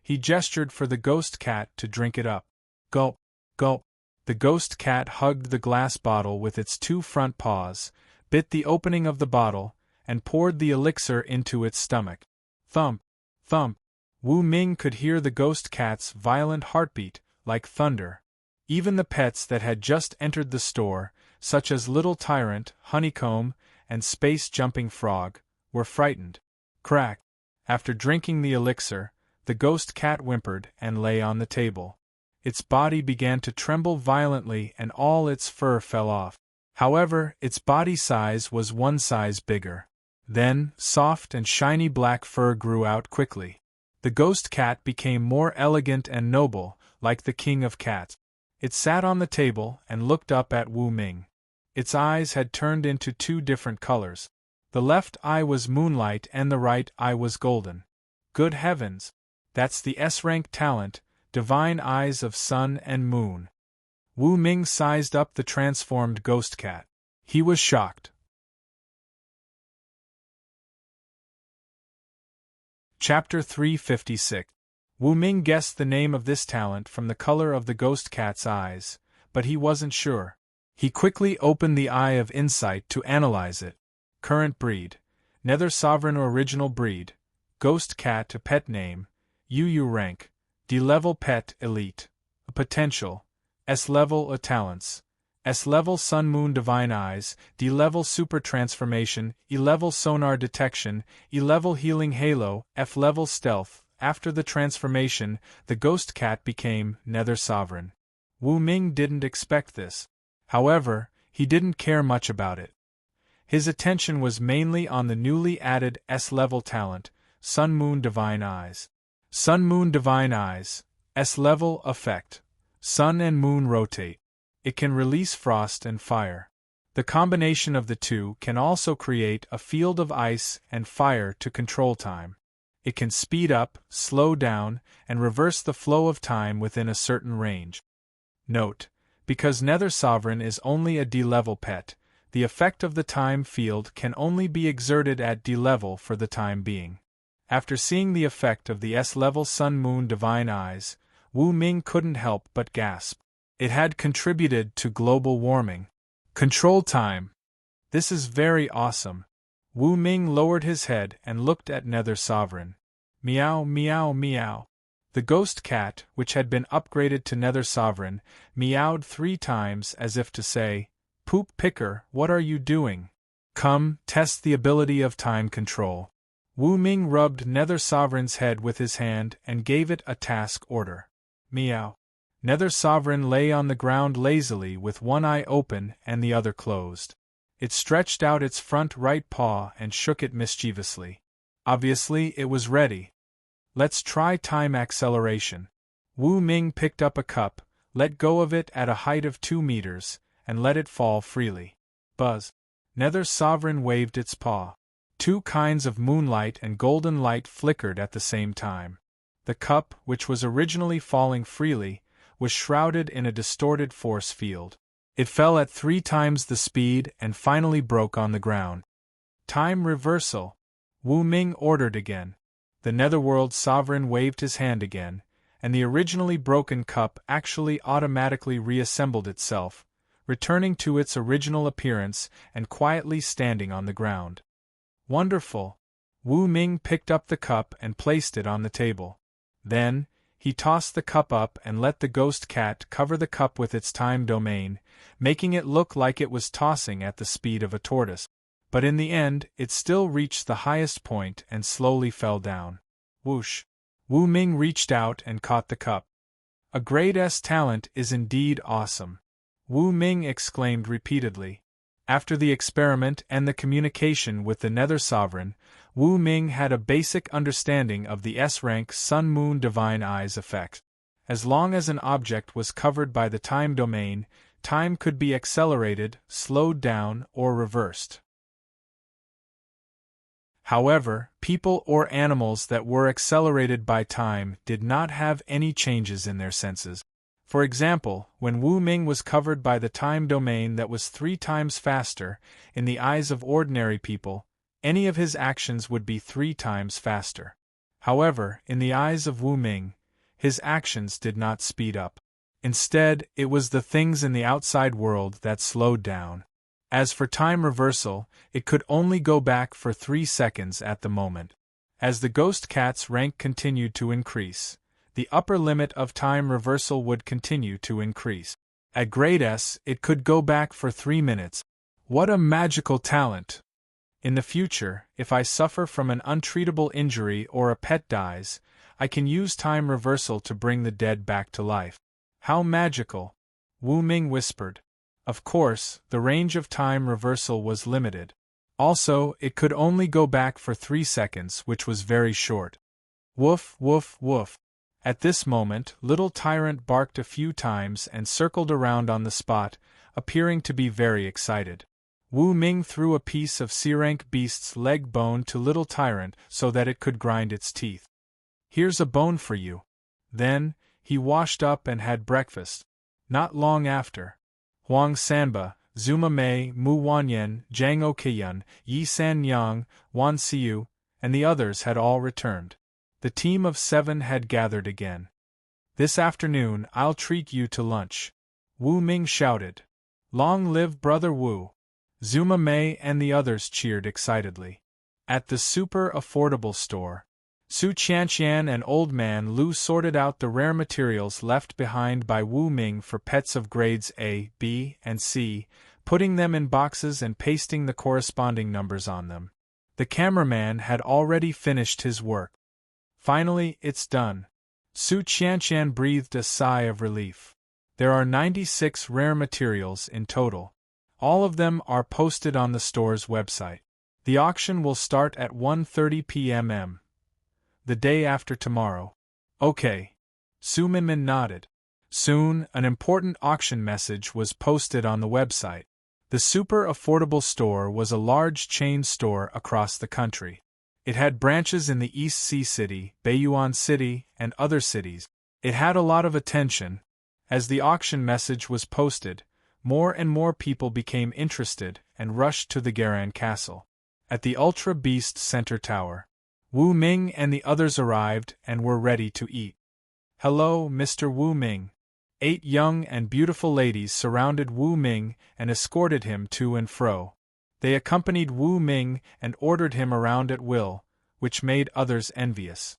He gestured for the ghost cat to drink it up. Gulp, gulp. The ghost cat hugged the glass bottle with its 2 front paws, bit the opening of the bottle, and poured the elixir into its stomach. Thump, thump. Wu Ming could hear the ghost cat's violent heartbeat, like thunder. Even the pets that had just entered the store, such as Little Tyrant, Honeycomb, and Space-Jumping Frog, were frightened. Crack. After drinking the elixir, the ghost cat whimpered and lay on the table. Its body began to tremble violently and all its fur fell off. However, its body size was 1 size bigger. Then, soft and shiny black fur grew out quickly. The ghost cat became more elegant and noble, like the king of cats. It sat on the table and looked up at Wu Ming. Its eyes had turned into 2 different colors. The left eye was moonlight and the right eye was golden. Good heavens! That's the S-rank talent, divine eyes of sun and moon. Wu Ming sized up the transformed ghost cat. He was shocked. Chapter 356. Wu Ming guessed the name of this talent from the color of the ghost cat's eyes, but he wasn't sure. He quickly opened the Eye of Insight to analyze it. Current breed. Nether Sovereign Original breed. Ghost cat to pet name. UU rank. D-level pet elite. Potential. S-level talents. S-level Sun Moon Divine Eyes, D-level Super Transformation, E-level Sonar Detection, E-level Healing Halo, F-level Stealth. After the transformation, the ghost cat became Nether Sovereign. Wu Ming didn't expect this. However, he didn't care much about it. His attention was mainly on the newly added S-level talent, Sun Moon Divine Eyes. Sun Moon Divine Eyes, S-level effect. Sun and moon rotate. It can release frost and fire. The combination of the two can also create a field of ice and fire to control time. It can speed up, slow down, and reverse the flow of time within a certain range. Note: because Nether Sovereign is only a D-level pet, the effect of the time field can only be exerted at D-level for the time being. After seeing the effect of the S-level Sun Moon Divine Eyes, Wu Ming couldn't help but gasp. It had contributed to global warming. Control time. This is very awesome. Wu Ming lowered his head and looked at Nether Sovereign. Meow, meow, meow. The ghost cat, which had been upgraded to Nether Sovereign, meowed 3 times as if to say, "Poop picker, what are you doing? Come, test the ability of time control." Wu Ming rubbed Nether Sovereign's head with his hand and gave it a task order. Meow. Nether Sovereign lay on the ground lazily with one eye open and the other closed. It stretched out its front right paw and shook it mischievously. Obviously, it was ready. Let's try time acceleration. Wu Ming picked up a cup, let go of it at a height of 2 meters, and let it fall freely. Buzz. Nether Sovereign waved its paw. 2 kinds of moonlight and golden light flickered at the same time. The cup, which was originally falling freely, was shrouded in a distorted force field. It fell at 3 times the speed and finally broke on the ground. Time reversal. Wu Ming ordered again. The Netherworld Sovereign waved his hand again, and the originally broken cup actually automatically reassembled itself, returning to its original appearance and quietly standing on the ground. Wonderful! Wu Ming picked up the cup and placed it on the table. Then, he tossed the cup up and let the ghost cat cover the cup with its time domain, making it look like it was tossing at the speed of a tortoise. But in the end, it still reached the highest point and slowly fell down. Whoosh! Wu Ming reached out and caught the cup. A grade S talent is indeed awesome. Wu Ming exclaimed repeatedly. After the experiment and the communication with the Nether Sovereign, Wu Ming had a basic understanding of the S-rank Sun-Moon Divine Eyes effect. As long as an object was covered by the time domain, time could be accelerated, slowed down, or reversed. However, people or animals that were accelerated by time did not have any changes in their senses. For example, when Wu Ming was covered by the time domain that was 3 times faster, in the eyes of ordinary people, any of his actions would be 3 times faster. However, in the eyes of Wu Ming, his actions did not speed up. Instead, it was the things in the outside world that slowed down. As for time reversal, it could only go back for 3 seconds at the moment. As the ghost cat's rank continued to increase, the upper limit of time reversal would continue to increase. At grade S, it could go back for 3 minutes. What a magical talent! In the future, if I suffer from an untreatable injury or a pet dies, I can use time reversal to bring the dead back to life. How magical! Wu Ming whispered. Of course, the range of time reversal was limited. Also, it could only go back for 3 seconds, which was very short. Woof, woof, woof. At this moment, Little Tyrant barked a few times and circled around on the spot, appearing to be very excited. Wu Ming threw a piece of C-rank beast's leg bone to Little Tyrant so that it could grind its teeth. Here's a bone for you. Then, he washed up and had breakfast. Not long after, Huang Sanba, Zuma Mei, Mu Wanyan, Zhang Okeyun, Yi San Yang, Wan Xiu, and the others had all returned. The team of 7 had gathered again. This afternoon I'll treat you to lunch. Wu Ming shouted. Long live Brother Wu! Zuma Mei and the others cheered excitedly. At the super affordable store, Su Qianqian and Old Man Lu sorted out the rare materials left behind by Wu Ming for pets of grades A, B, and C, putting them in boxes and pasting the corresponding numbers on them. The cameraman had already finished his work. Finally, it's done. Su Qianqian breathed a sigh of relief. There are 96 rare materials in total. All of them are posted on the store's website. The auction will start at 1:30 p.m. the day after tomorrow. Okay. Su Minmin nodded. Soon, an important auction message was posted on the website. The super affordable store was a large chain store across the country. It had branches in the East Sea City, Baiyuan City, and other cities. It had a lot of attention. As the auction message was posted, more and more people became interested and rushed to the Garan Castle. At the Ultra Beast Center Tower, Wu Ming and the others arrived and were ready to eat. Hello, Mr. Wu Ming. 8 young and beautiful ladies surrounded Wu Ming and escorted him to and fro. They accompanied Wu Ming and ordered him around at will, which made others envious.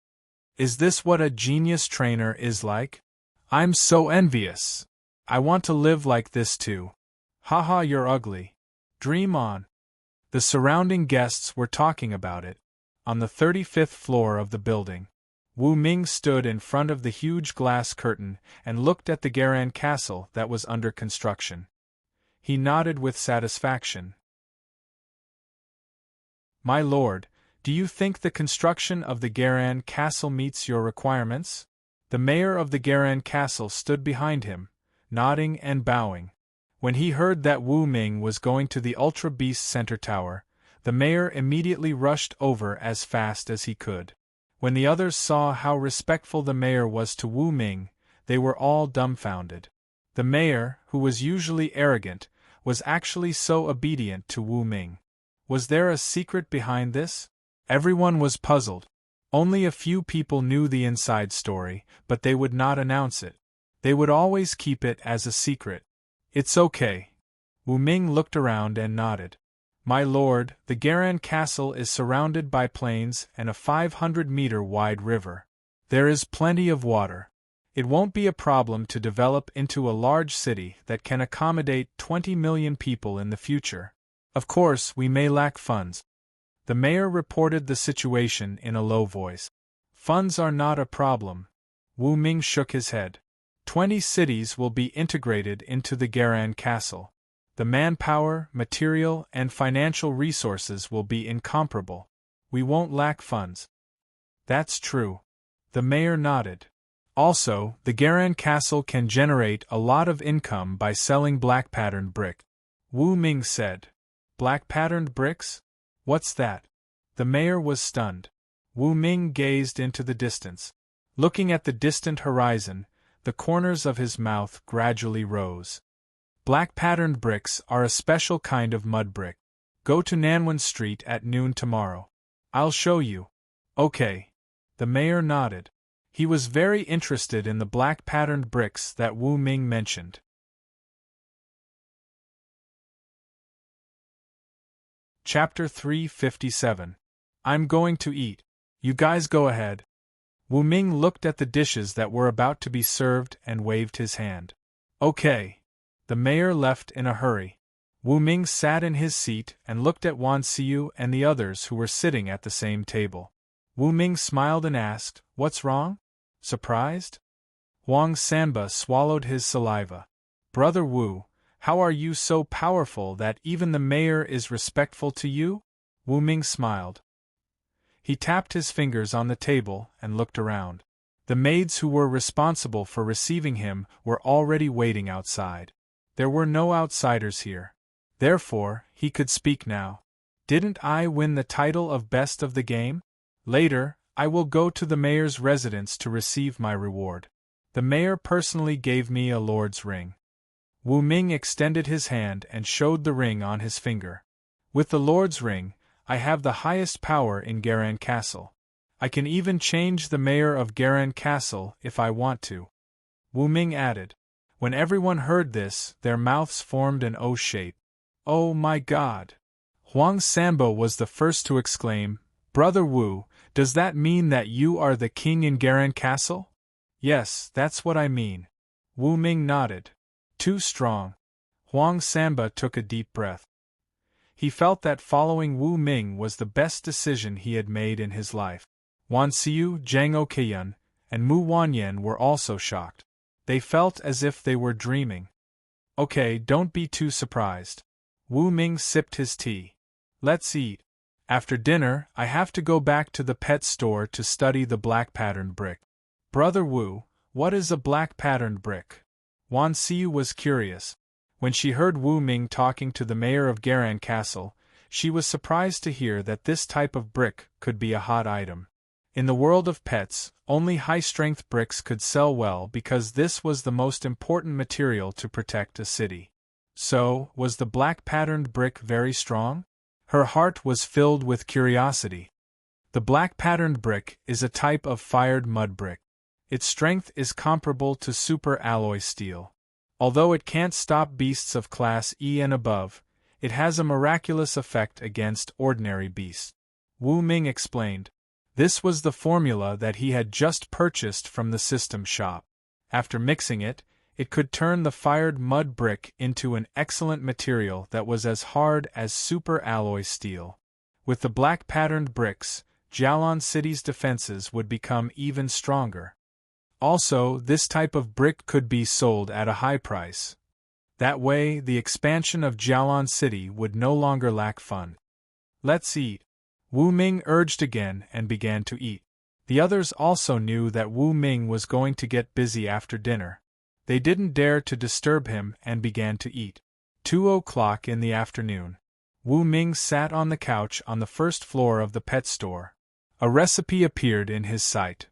Is this what a genius trainer is like? I'm so envious. I want to live like this too. Haha, you're ugly. Dream on. The surrounding guests were talking about it. On the 35th floor of the building, Wu Ming stood in front of the huge glass curtain and looked at the Garan castle that was under construction. He nodded with satisfaction. My lord, do you think the construction of the Garan castle meets your requirements? The mayor of the Garan castle stood behind him, nodding and bowing. When he heard that Wu Ming was going to the Ultra Beast Center Tower, the mayor immediately rushed over as fast as he could. When the others saw how respectful the mayor was to Wu Ming, they were all dumbfounded. The mayor, who was usually arrogant, was actually so obedient to Wu Ming. Was there a secret behind this? Everyone was puzzled. Only a few people knew the inside story, but they would not announce it. They would always keep it as a secret. It's okay. Wu Ming looked around and nodded. My lord, the Garan castle is surrounded by plains and a 500-meter-wide river. There is plenty of water. It won't be a problem to develop into a large city that can accommodate 20 million people in the future. Of course, we may lack funds. The mayor reported the situation in a low voice. Funds are not a problem. Wu Ming shook his head. 20 cities will be integrated into the Garan castle. The manpower, material, and financial resources will be incomparable. We won't lack funds. That's true. The mayor nodded. Also, the Garan castle can generate a lot of income by selling black-patterned brick. Wu Ming said. Black-patterned bricks? What's that? The mayor was stunned. Wu Ming gazed into the distance. Looking at the distant horizon, the corners of his mouth gradually rose. Black-patterned bricks are a special kind of mud brick. Go to Nanwan Street at noon tomorrow. I'll show you. Okay. The mayor nodded. He was very interested in the black-patterned bricks that Wu Ming mentioned. Chapter 357. I'm going to eat. You guys go ahead. Wu Ming looked at the dishes that were about to be served and waved his hand. Okay. The mayor left in a hurry. Wu Ming sat in his seat and looked at Wan Xiu and the others who were sitting at the same table. Wu Ming smiled and asked, What's wrong? Surprised? Huang Sanba swallowed his saliva. Brother Wu, how are you so powerful that even the mayor is respectful to you? Wu Ming smiled. He tapped his fingers on the table and looked around. The maids who were responsible for receiving him were already waiting outside. There were no outsiders here. Therefore, he could speak now. Didn't I win the title of best of the game? Later, I will go to the mayor's residence to receive my reward. The mayor personally gave me a lord's ring. Wu Ming extended his hand and showed the ring on his finger. With the lord's ring, I have the highest power in Garan Castle. I can even change the mayor of Garan Castle if I want to. Wu Ming added. When everyone heard this, their mouths formed an O shape. Oh my God! Huang Sanbo was the first to exclaim, Brother Wu, does that mean that you are the king in Garan Castle? Yes, that's what I mean. Wu Ming nodded. Too strong. Huang Sanba took a deep breath. He felt that following Wu Ming was the best decision he had made in his life. Wan Xiu, Zhang Okeyun, and Mu Wanyan were also shocked. They felt as if they were dreaming. Okay, don't be too surprised. Wu Ming sipped his tea. Let's eat. After dinner, I have to go back to the pet store to study the black-patterned brick. Brother Wu, what is a black-patterned brick? Wan Xiu was curious. When she heard Wu Ming talking to the mayor of Garan Castle, she was surprised to hear that this type of brick could be a hot item. In the world of pets, only high-strength bricks could sell well because this was the most important material to protect a city. So, was the black-patterned brick very strong? Her heart was filled with curiosity. The black-patterned brick is a type of fired mud brick. Its strength is comparable to super alloy steel. Although it can't stop beasts of Class E and above, it has a miraculous effect against ordinary beasts. Wu Ming explained. This was the formula that he had just purchased from the system shop. After mixing it, it could turn the fired mud brick into an excellent material that was as hard as super alloy steel. With the black patterned bricks, Jialan City's defenses would become even stronger. Also, this type of brick could be sold at a high price. That way, the expansion of Jialan City would no longer lack fun. Let's eat. Wu Ming urged again and began to eat. The others also knew that Wu Ming was going to get busy after dinner. They didn't dare to disturb him and began to eat. 2:00 in the afternoon. Wu Ming sat on the couch on the first floor of the pet store. A recipe appeared in his sight.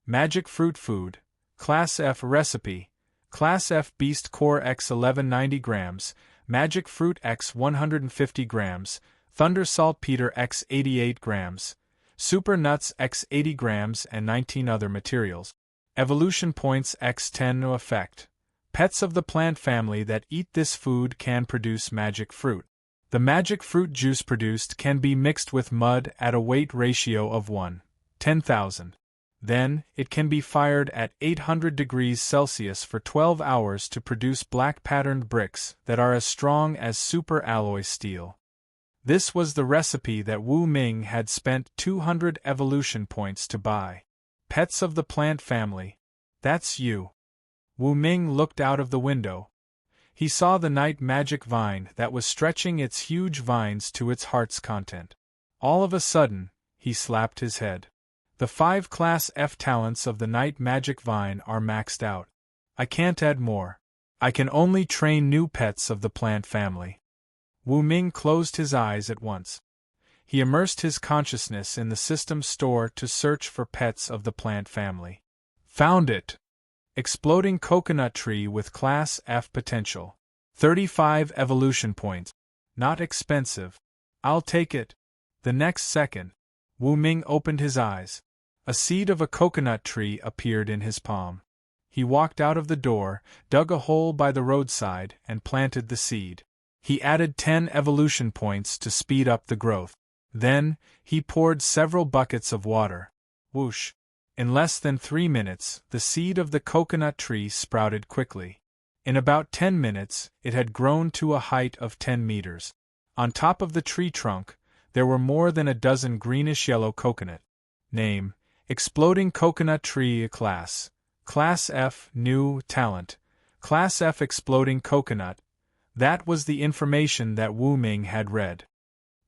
Magic Fruit Food, Class F Recipe, Class F Beast Core X 1190 grams, Magic Fruit X 150 grams, Thunder Saltpeter X 88 grams, Super Nuts X 80 grams and 19 other materials. Evolution Points X 10 No effect. Pets of the plant family that eat this food can produce magic fruit. The magic fruit juice produced can be mixed with mud at a weight ratio of 1:10,000. Then, it can be fired at 800 degrees Celsius for 12 hours to produce black patterned bricks that are as strong as super alloy steel. This was the recipe that Wu Ming had spent 200 evolution points to buy. Pets of the plant family. That's you. Wu Ming looked out of the window. He saw the night magic vine that was stretching its huge vines to its heart's content. All of a sudden, he slapped his head. The 5 Class F talents of the night magic vine are maxed out. I can't add more. I can only train new pets of the plant family. Wu Ming closed his eyes at once. He immersed his consciousness in the system store to search for pets of the plant family. Found it! Exploding coconut tree with Class F potential. 35 evolution points. Not expensive. I'll take it. The next second, Wu Ming opened his eyes. A seed of a coconut tree appeared in his palm. He walked out of the door, dug a hole by the roadside, and planted the seed. He added 10 evolution points to speed up the growth. Then, he poured several buckets of water. Whoosh! In less than 3 minutes, the seed of the coconut tree sprouted quickly. In about 10 minutes, it had grown to a height of 10 meters. On top of the tree trunk, there were more than a dozen greenish-yellow coconut. Name: Exploding Coconut Tree. Class F New Talent. Class F Exploding Coconut. That was the information that Wu Ming had read.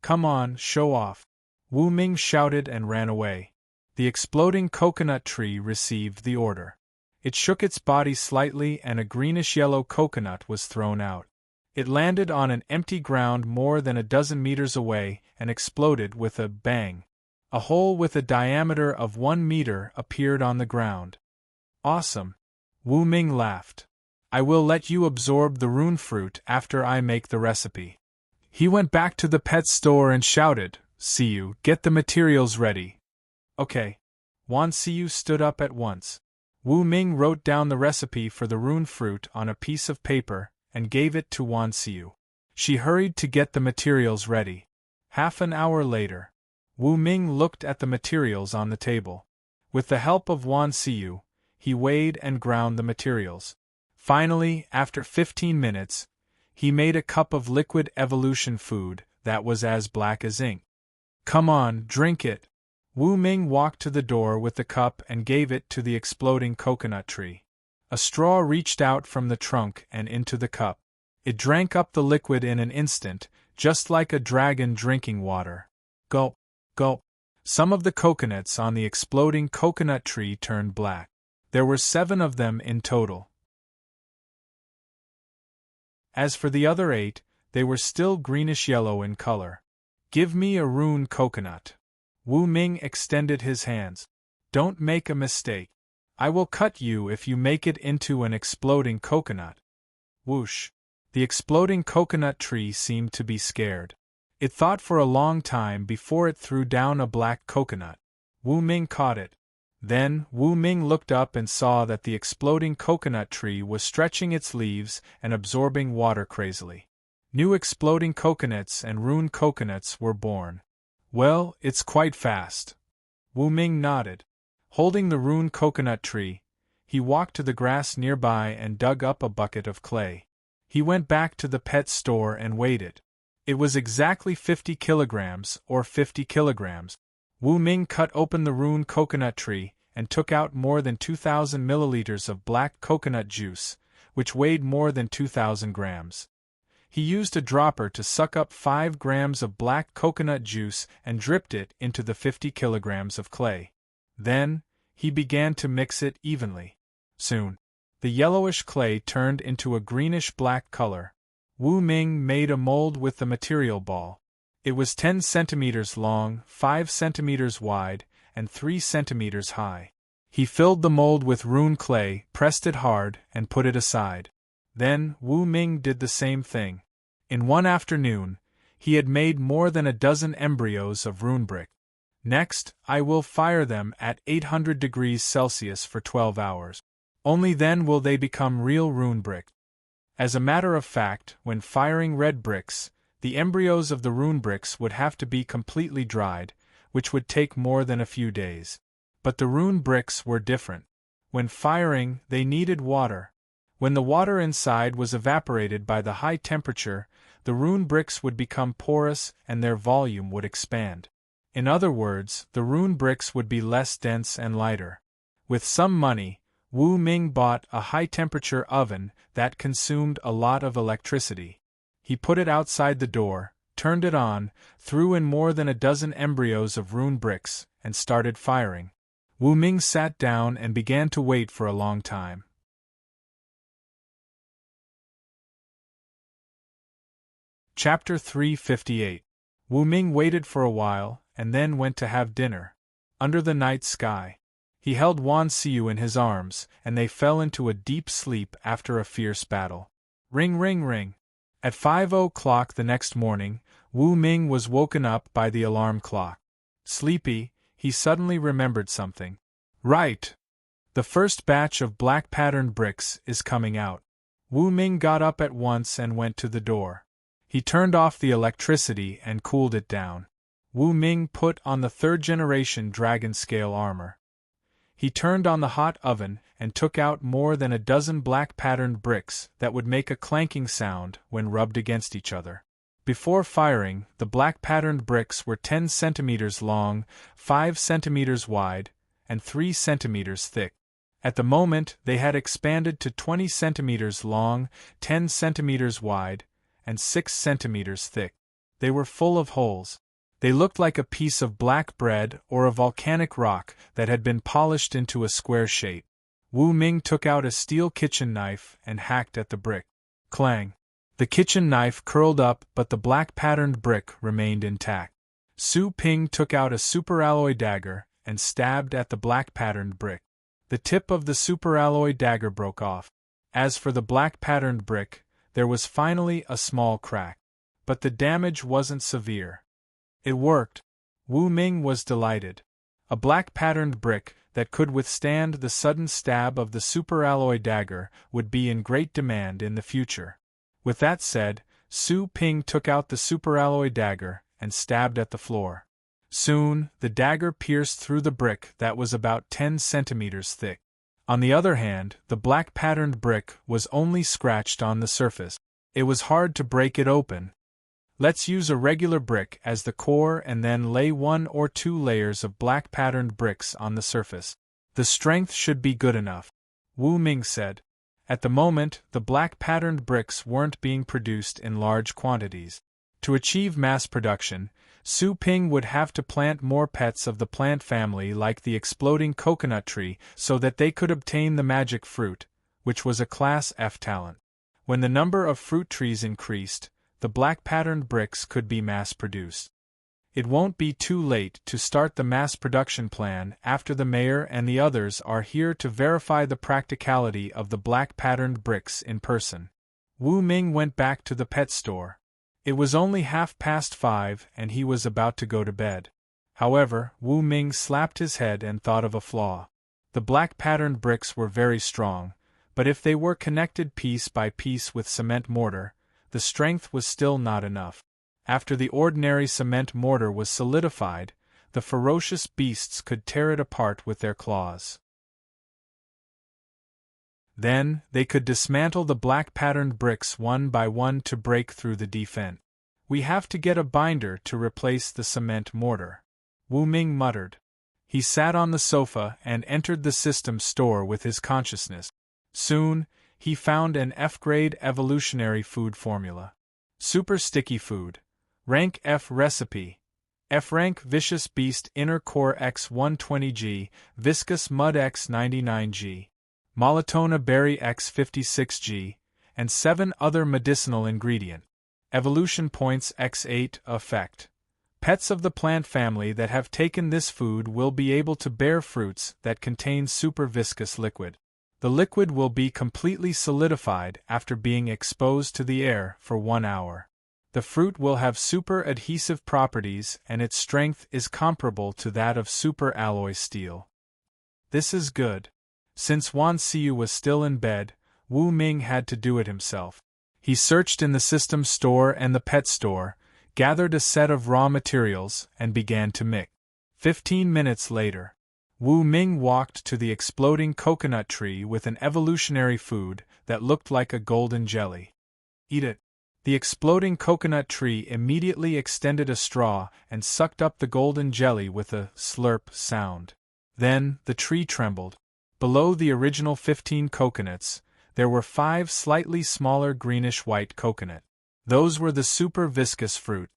Come on, show off. Wu Ming shouted and ran away. The exploding coconut tree received the order. It shook its body slightly and a greenish-yellow coconut was thrown out. It landed on an empty ground more than a dozen meters away and exploded with a bang. A hole with a diameter of 1 meter appeared on the ground. Awesome! Wu Ming laughed. I will let you absorb the rune fruit after I make the recipe. He went back to the pet store and shouted, See you, get the materials ready. Okay. Wan Siyu stood up at once. Wu Ming wrote down the recipe for the rune fruit on a piece of paper and gave it to Wan Siyu. She hurried to get the materials ready. Half an hour later, Wu Ming looked at the materials on the table. With the help of Wan Siyu, he weighed and ground the materials. Finally, after 15 minutes, he made a cup of liquid evolution food that was as black as ink. Come on, drink it. Wu Ming walked to the door with the cup and gave it to the exploding coconut tree. A straw reached out from the trunk and into the cup. It drank up the liquid in an instant, just like a dragon drinking water. Gulp, gulp. Some of the coconuts on the exploding coconut tree turned black. There were 7 of them in total. As for the other 8, they were still greenish-yellow in color. Give me a rune coconut. Wu Ming extended his hands. Don't make a mistake. I will cut you if you make it into an exploding coconut. Whoosh! The exploding coconut tree seemed to be scared. It thought for a long time before it threw down a black coconut. Wu Ming caught it. Then, Wu Ming looked up and saw that the exploding coconut tree was stretching its leaves and absorbing water crazily. New exploding coconuts and ruined coconuts were born. Well, it's quite fast. Wu Ming nodded. Holding the ruined coconut tree, he walked to the grass nearby and dug up a bucket of clay. He went back to the pet store and weighed it. It was exactly 50 kilograms, or 50 kilograms. Wu Ming cut open the ruined coconut tree and took out more than 2,000 milliliters of black coconut juice, which weighed more than 2,000 grams. He used a dropper to suck up 5 grams of black coconut juice and dripped it into the 50 kilograms of clay. Then, he began to mix it evenly. Soon, the yellowish clay turned into a greenish-black color. Wu Ming made a mold with the material ball. It was 10 centimeters long, 5 centimeters wide, and 3 centimeters high. He filled the mold with ruined clay, pressed it hard, and put it aside. Then, Wu Ming did the same thing. In one afternoon, he had made more than a dozen embryos of rune brick. Next, I will fire them at 800 degrees Celsius for 12 hours. Only then will they become real rune brick. As a matter of fact, when firing red bricks, the embryos of the rune bricks would have to be completely dried, which would take more than a few days. But the rune bricks were different. When firing, they needed water. When the water inside was evaporated by the high temperature, the rune bricks would become porous and their volume would expand. In other words, the rune bricks would be less dense and lighter. With some money, Wu Ming bought a high-temperature oven that consumed a lot of electricity. He put it outside the door, turned it on, threw in more than a dozen embryos of rune bricks, and started firing. Wu Ming sat down and began to wait for a long time. Chapter 358. Wu Ming waited for a while, and then went to have dinner. Under the night sky. He held Wan Xiu in his arms, and they fell into a deep sleep after a fierce battle. Ring ring ring. At 5:00 the next morning, Wu Ming was woken up by the alarm clock. Sleepy, he suddenly remembered something. Right! The first batch of black patterned bricks is coming out. Wu Ming got up at once and went to the door. He turned off the electricity and cooled it down. Wu Ming put on the third-generation dragon-scale armor. He turned on the hot oven and took out more than a dozen black-patterned bricks that would make a clanking sound when rubbed against each other. Before firing, the black-patterned bricks were 10 centimeters long, 5 centimeters wide, and 3 centimeters thick. At the moment, they had expanded to 20 centimeters long, 10 centimeters wide, and 6 centimeters thick. They were full of holes. They looked like a piece of black bread or a volcanic rock that had been polished into a square shape. Wu Ming took out a steel kitchen knife and hacked at the brick. Clang! The kitchen knife curled up, but the black-patterned brick remained intact. Su Ping took out a superalloy dagger and stabbed at the black-patterned brick. The tip of the superalloy dagger broke off. As for the black-patterned brick, there was finally a small crack. But the damage wasn't severe. It worked. Wu Ming was delighted. A black-patterned brick that could withstand the sudden stab of the superalloy dagger would be in great demand in the future. With that said, Su Ping took out the superalloy dagger and stabbed at the floor. Soon, the dagger pierced through the brick that was about 10 centimeters thick. On the other hand, the black-patterned brick was only scratched on the surface. It was hard to break it open. Let's use a regular brick as the core and then lay 1 or 2 layers of black-patterned bricks on the surface. The strength should be good enough, Wu Ming said. At the moment, the black-patterned bricks weren't being produced in large quantities. To achieve mass production, Su Ping would have to plant more pets of the plant family like the exploding coconut tree so that they could obtain the magic fruit, which was a Class F talent. When the number of fruit trees increased, the black-patterned bricks could be mass-produced. It won't be too late to start the mass production plan after the mayor and the others are here to verify the practicality of the black-patterned bricks in person. Wu Ming went back to the pet store. It was only 5:30 and he was about to go to bed. However, Wu Ming slapped his head and thought of a flaw. The black patterned bricks were very strong, but if they were connected piece by piece with cement mortar, the strength was still not enough. After the ordinary cement mortar was solidified, the ferocious beasts could tear it apart with their claws. Then, they could dismantle the black patterned bricks one by one to break through the defense. "We have to get a binder to replace the cement mortar," Wu Ming muttered. He sat on the sofa and entered the system store with his consciousness. Soon, he found an F-grade evolutionary food formula. Super sticky food. Rank F recipe. F-rank vicious beast inner core X120G, viscous mud X99G, molotona berry X56G, and 7 other medicinal ingredient. Evolution points X8 effect. Pets of the plant family that have taken this food will be able to bear fruits that contain super viscous liquid. The liquid will be completely solidified after being exposed to the air for 1 hour. The fruit will have super adhesive properties and its strength is comparable to that of super alloy steel. This is good. Since Wan Xiu was still in bed, Wu Ming had to do it himself. He searched in the system store and the pet store, gathered a set of raw materials, and began to mix. 15 minutes later, Wu Ming walked to the exploding coconut tree with an evolutionary food that looked like a golden jelly. "Eat it." The exploding coconut tree immediately extended a straw and sucked up the golden jelly with a slurp sound. Then, the tree trembled. Below the original 15 coconuts, there were 5 slightly smaller greenish-white coconut. Those were the super viscous fruit.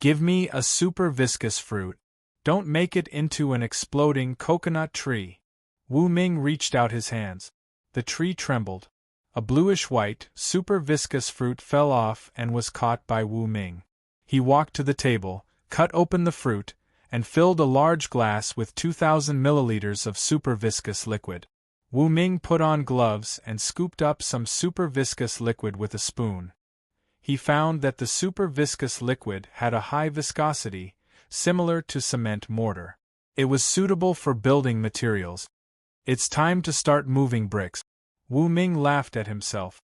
"Give me a super viscous fruit. Don't make it into an exploding coconut tree." Wu Ming reached out his hands. The tree trembled. A bluish-white, super viscous fruit fell off and was caught by Wu Ming. He walked to the table, cut open the fruit, and filled a large glass with 2,000 milliliters of super viscous liquid. Wu Ming put on gloves and scooped up some super viscous liquid with a spoon. He found that the super viscous liquid had a high viscosity, similar to cement mortar. It was suitable for building materials. "It's time to start moving bricks." Wu Ming laughed at himself.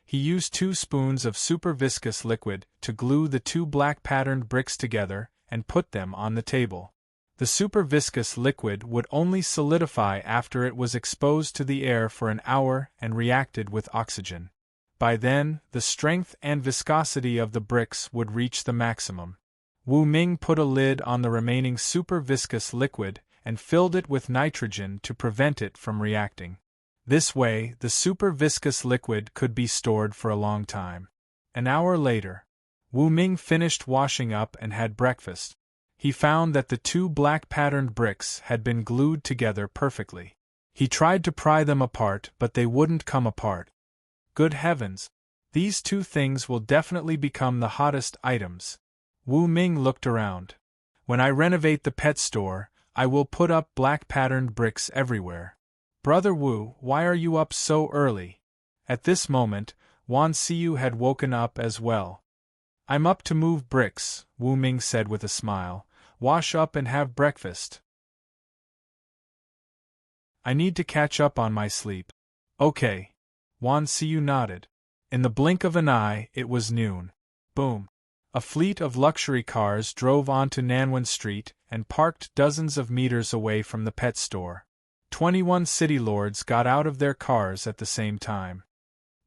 He used 2 spoons of super viscous liquid to glue the 2 black patterned bricks together and put them on the table. The super viscous liquid would only solidify after it was exposed to the air for an hour and reacted with oxygen. By then, the strength and viscosity of the bricks would reach the maximum. Wu Ming put a lid on the remaining super viscous liquid and filled it with nitrogen to prevent it from reacting. This way, the super viscous liquid could be stored for a long time. An hour later, Wu Ming finished washing up and had breakfast. He found that the 2 black patterned bricks had been glued together perfectly. He tried to pry them apart, but they wouldn't come apart. Good heavens! These 2 things will definitely become the hottest items. Wu Ming looked around. "When I renovate the pet store, I will put up black patterned bricks everywhere." "Brother Wu, why are you up so early?" At this moment, Wan Xiu had woken up as well. "I'm up to move bricks," Wu Ming said with a smile. "Wash up and have breakfast. I need to catch up on my sleep." "Okay." Wan Xiu nodded. In the blink of an eye, it was noon. Boom. A fleet of luxury cars drove onto Nanwan Street and parked dozens of meters away from the pet store. 21 city lords got out of their cars at the same time.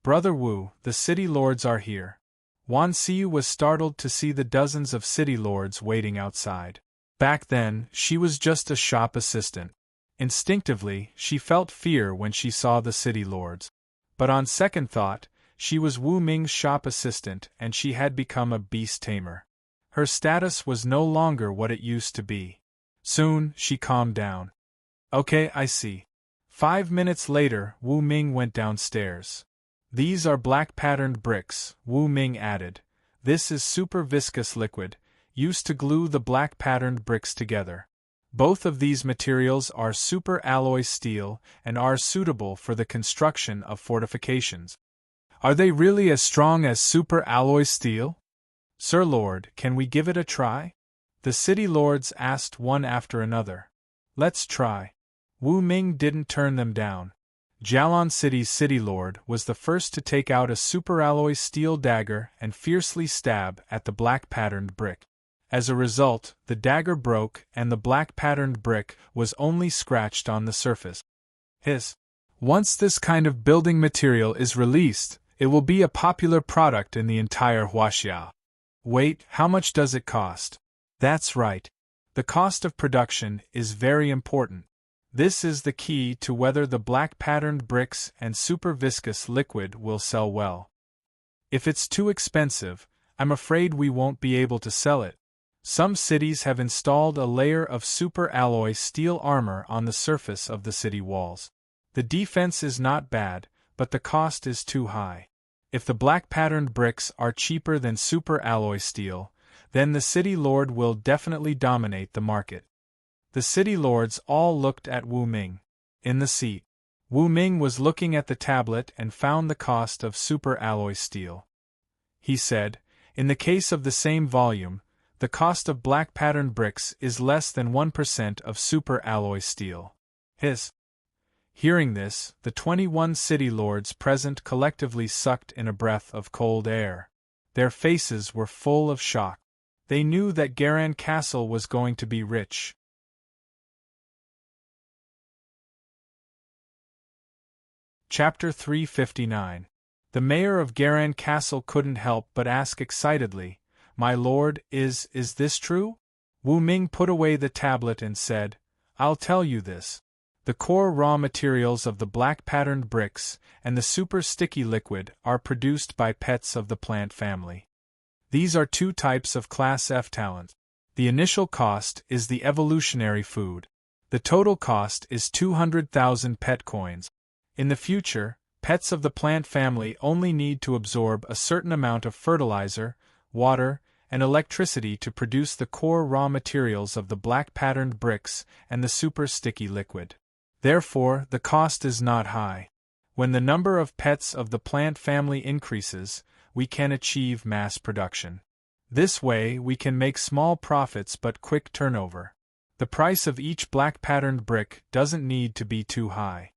"Brother Wu, the city lords are here." Wan Xiu was startled to see the dozens of city lords waiting outside. Back then, she was just a shop assistant. Instinctively, she felt fear when she saw the city lords. But on second thought, she was Wu Ming's shop assistant and she had become a beast tamer. Her status was no longer what it used to be. Soon, she calmed down. "Okay, I see." 5 minutes later, Wu Ming went downstairs. "These are black patterned bricks," Wu Ming added. "This is super viscous liquid, used to glue the black patterned bricks together. Both of these materials are super alloy steel and are suitable for the construction of fortifications." "Are they really as strong as super alloy steel?" "Sir Lord, can we give it a try?" The city lords asked one after another. "Let's try." Wu Ming didn't turn them down. Jialan City's city lord was the first to take out a superalloy steel dagger and fiercely stab at the black-patterned brick. As a result, the dagger broke and the black-patterned brick was only scratched on the surface. Once this kind of building material is released, it will be a popular product in the entire Huaxia. Wait, how much does it cost? That's right. The cost of production is very important. This is the key to whether the black-patterned bricks and super viscous liquid will sell well. If it's too expensive, I'm afraid we won't be able to sell it. Some cities have installed a layer of super alloy steel armor on the surface of the city walls. The defense is not bad, but the cost is too high. If the black-patterned bricks are cheaper than super alloy steel, then the city lord will definitely dominate the market. The city lords all looked at Wu Ming. In the seat, Wu Ming was looking at the tablet and found the cost of super alloy steel. He said, in the case of the same volume, the cost of black-patterned bricks is less than 1% of super alloy steel. Hearing this, the 21 city lords present collectively sucked in a breath of cold air. Their faces were full of shock. They knew that Garan Castle was going to be rich. Chapter 359. The mayor of Garan Castle couldn't help but ask excitedly, "My lord, is this true?" Wu Ming put away the tablet and said, "I'll tell you this. The core raw materials of the black-patterned bricks and the super sticky liquid are produced by pets of the plant family. These are two types of Class F talent. The initial cost is the evolutionary food. The total cost is 200,000 pet coins. In the future, pets of the plant family only need to absorb a certain amount of fertilizer, water, and electricity to produce the core raw materials of the black-patterned bricks and the super sticky liquid. Therefore, the cost is not high. When the number of pets of the plant family increases, we can achieve mass production. This way, we can make small profits but quick turnover. The price of each black-patterned brick doesn't need to be too high."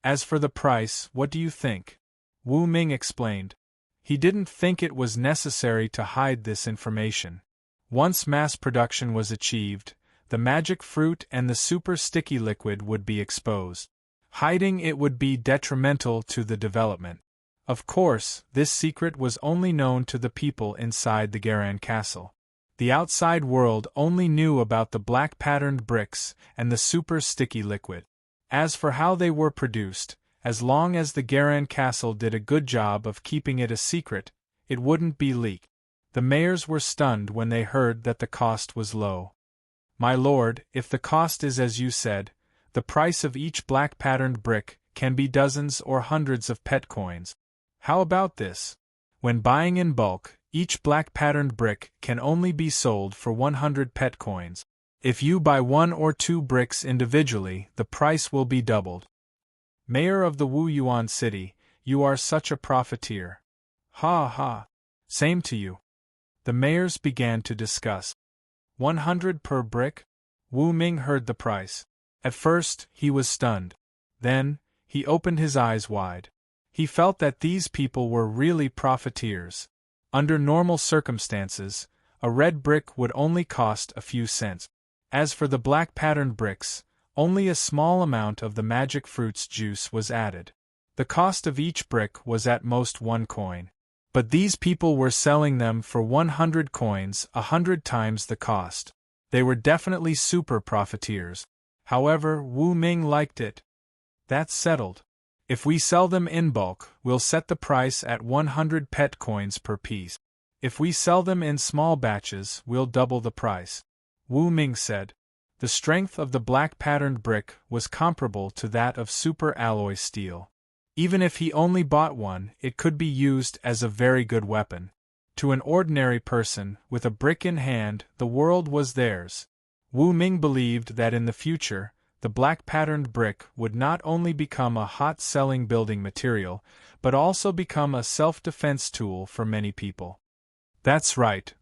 "As for the price, what do you think?" Wu Ming explained. He didn't think it was necessary to hide this information. Once mass production was achieved, the magic fruit and the super sticky liquid would be exposed. Hiding it would be detrimental to the development. Of course, this secret was only known to the people inside the Garan Castle. The outside world only knew about the black-patterned bricks and the super sticky liquid. As for how they were produced, as long as the Garan Castle did a good job of keeping it a secret, it wouldn't be leaked. The mayors were stunned when they heard that the cost was low. "My lord, if the cost is as you said, the price of each black-patterned brick can be dozens or hundreds of pet coins. How about this? When buying in bulk, each black-patterned brick can only be sold for 100 pet coins. If you buy 1 or 2 bricks individually, the price will be doubled." "Mayor of the Wu Yuan City, you are such a profiteer." "Ha ha. Same to you." The mayors began to discuss. 100 per brick? Wu Ming heard the price. At first, he was stunned. Then, he opened his eyes wide. He felt that these people were really profiteers. Under normal circumstances, a red brick would only cost a few cents. As for the black-patterned bricks, only a small amount of the magic fruit's juice was added. The cost of each brick was at most 1 coin. But these people were selling them for 100 coins, 100 times the cost. They were definitely super profiteers. However, Wu Ming liked it. "That's settled. If we sell them in bulk, we'll set the price at 100 pet coins per piece. If we sell them in small batches, we'll double the price," Wu Ming said. The strength of the black-patterned brick was comparable to that of super alloy steel. Even if he only bought one, it could be used as a very good weapon. To an ordinary person, with a brick in hand, the world was theirs. Wu Ming believed that in the future, the black-patterned brick would not only become a hot-selling building material, but also become a self-defense tool for many people. "That's right.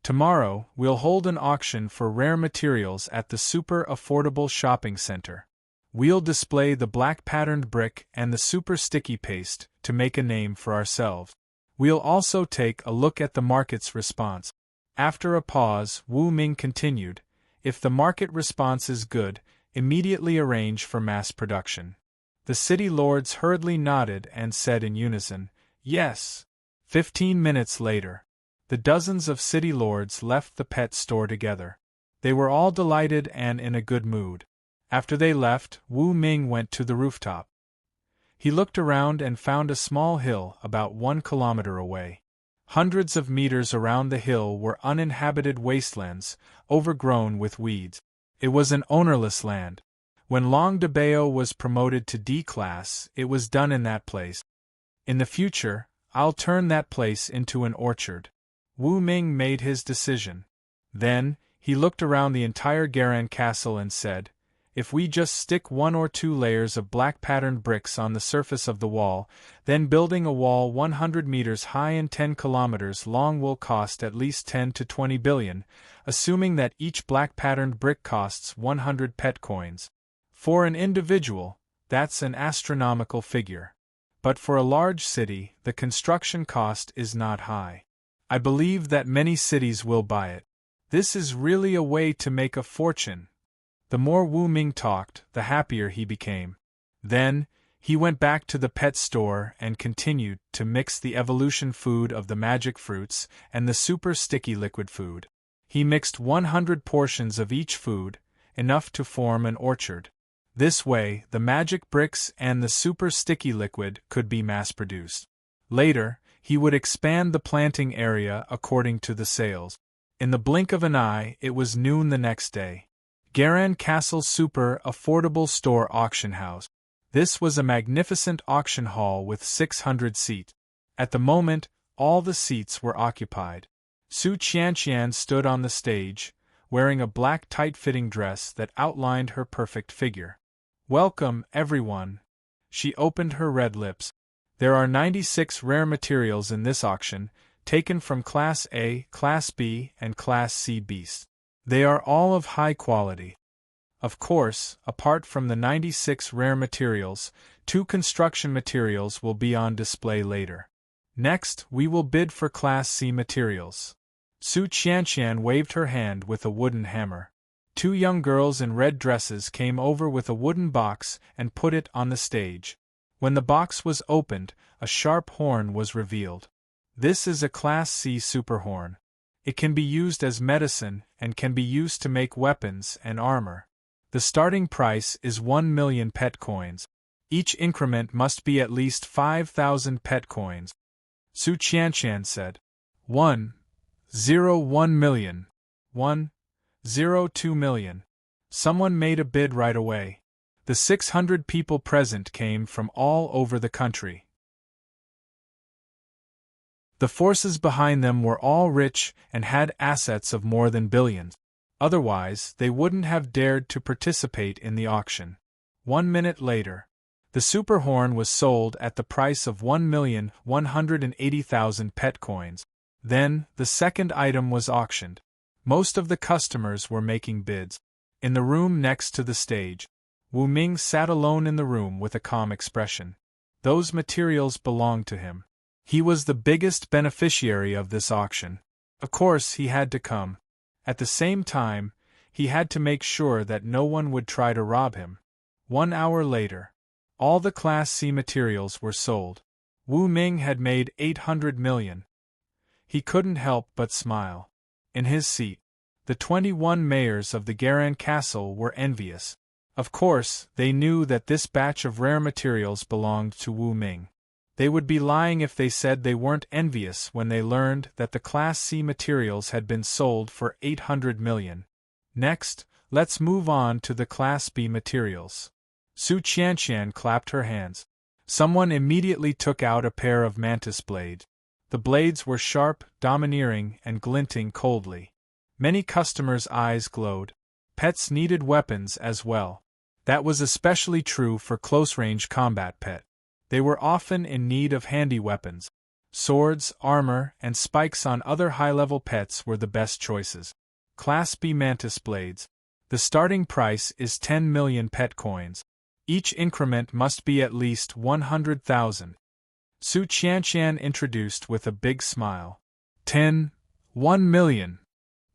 Tomorrow, we'll hold an auction for rare materials at the super affordable shopping center. We'll display the black patterned brick and the super sticky paste to make a name for ourselves. We'll also take a look at the market's response. After a pause, Wu Ming continued, if the market response is good, immediately arrange for mass production. The city lords hurriedly nodded and said in unison, yes. 15 minutes later, the dozens of city lords left the pet store together. They were all delighted and in a good mood. After they left, Wu Ming went to the rooftop. He looked around and found a small hill about 1 kilometer away. Hundreds of meters around the hill were uninhabited wastelands, overgrown with weeds. It was an ownerless land. When Long de Bao was promoted to D-class, it was done in that place. In the future, I'll turn that place into an orchard. Wu Ming made his decision. Then, he looked around the entire Garan castle and said, if we just stick 1 or 2 layers of black patterned bricks on the surface of the wall, then building a wall 100 meters high and 10 kilometers long will cost at least 10 to 20 billion, assuming that each black patterned brick costs 100 pet coins. For an individual, that's an astronomical figure. But for a large city, the construction cost is not high. I believe that many cities will buy it. This is really a way to make a fortune. The more Wu Ming talked, the happier he became. Then, he went back to the pet store and continued to mix the evolution food of the magic fruits and the super sticky liquid food. He mixed 100 portions of each food, enough to form an orchard. This way, the magic bricks and the super sticky liquid could be mass-produced. Later, he would expand the planting area according to the sales. In the blink of an eye, it was noon the next day. Garan Castle Super Affordable Store Auction House. This was a magnificent auction hall with 600 seats. At the moment, all the seats were occupied. Su Qianqian stood on the stage, wearing a black tight-fitting dress that outlined her perfect figure. Welcome, everyone. She opened her red lips. There are 96 rare materials in this auction, taken from Class A, Class B, and Class C beasts. They are all of high quality. Of course, apart from the 96 rare materials, 2 construction materials will be on display later. Next, we will bid for Class C materials. Su Qianqian waved her hand with a wooden hammer. 2 young girls in red dresses came over with a wooden box and put it on the stage. When the box was opened, a sharp horn was revealed. This is a Class C super horn. It can be used as medicine and can be used to make weapons and armor. The starting price is 1 million pet coins. Each increment must be at least 5,000 pet coins. Su Qianqian said. 1, 0, 1 million. 1, 0, 2 million. Someone made a bid right away. The 600 people present came from all over the country. The forces behind them were all rich and had assets of more than billions. Otherwise, they wouldn't have dared to participate in the auction. 1 minute later, the super horn was sold at the price of 1,180,000 pet coins. Then, the second item was auctioned. Most of the customers were making bids. In the room next to the stage, Wu Ming sat alone in the room with a calm expression. Those materials belonged to him. He was the biggest beneficiary of this auction. Of course, he had to come. At the same time, he had to make sure that no one would try to rob him. 1 hour later, all the Class C materials were sold. Wu Ming had made 800 million. He couldn't help but smile. In his seat, the 21 mayors of the Garan Castle were envious. Of course, they knew that this batch of rare materials belonged to Wu Ming. They would be lying if they said they weren't envious when they learned that the Class C materials had been sold for 800 million. Next, let's move on to the Class B materials. Su Qianqian clapped her hands. Someone immediately took out a pair of mantis blades. The blades were sharp, domineering, and glinting coldly. Many customers' eyes glowed. Pets needed weapons as well. That was especially true for close-range combat pet. They were often in need of handy weapons. Swords, armor, and spikes on other high-level pets were the best choices. Class B mantis blades. The starting price is 10 million pet coins. Each increment must be at least 100,000. Su Qianqian introduced with a big smile. 10, 1 million.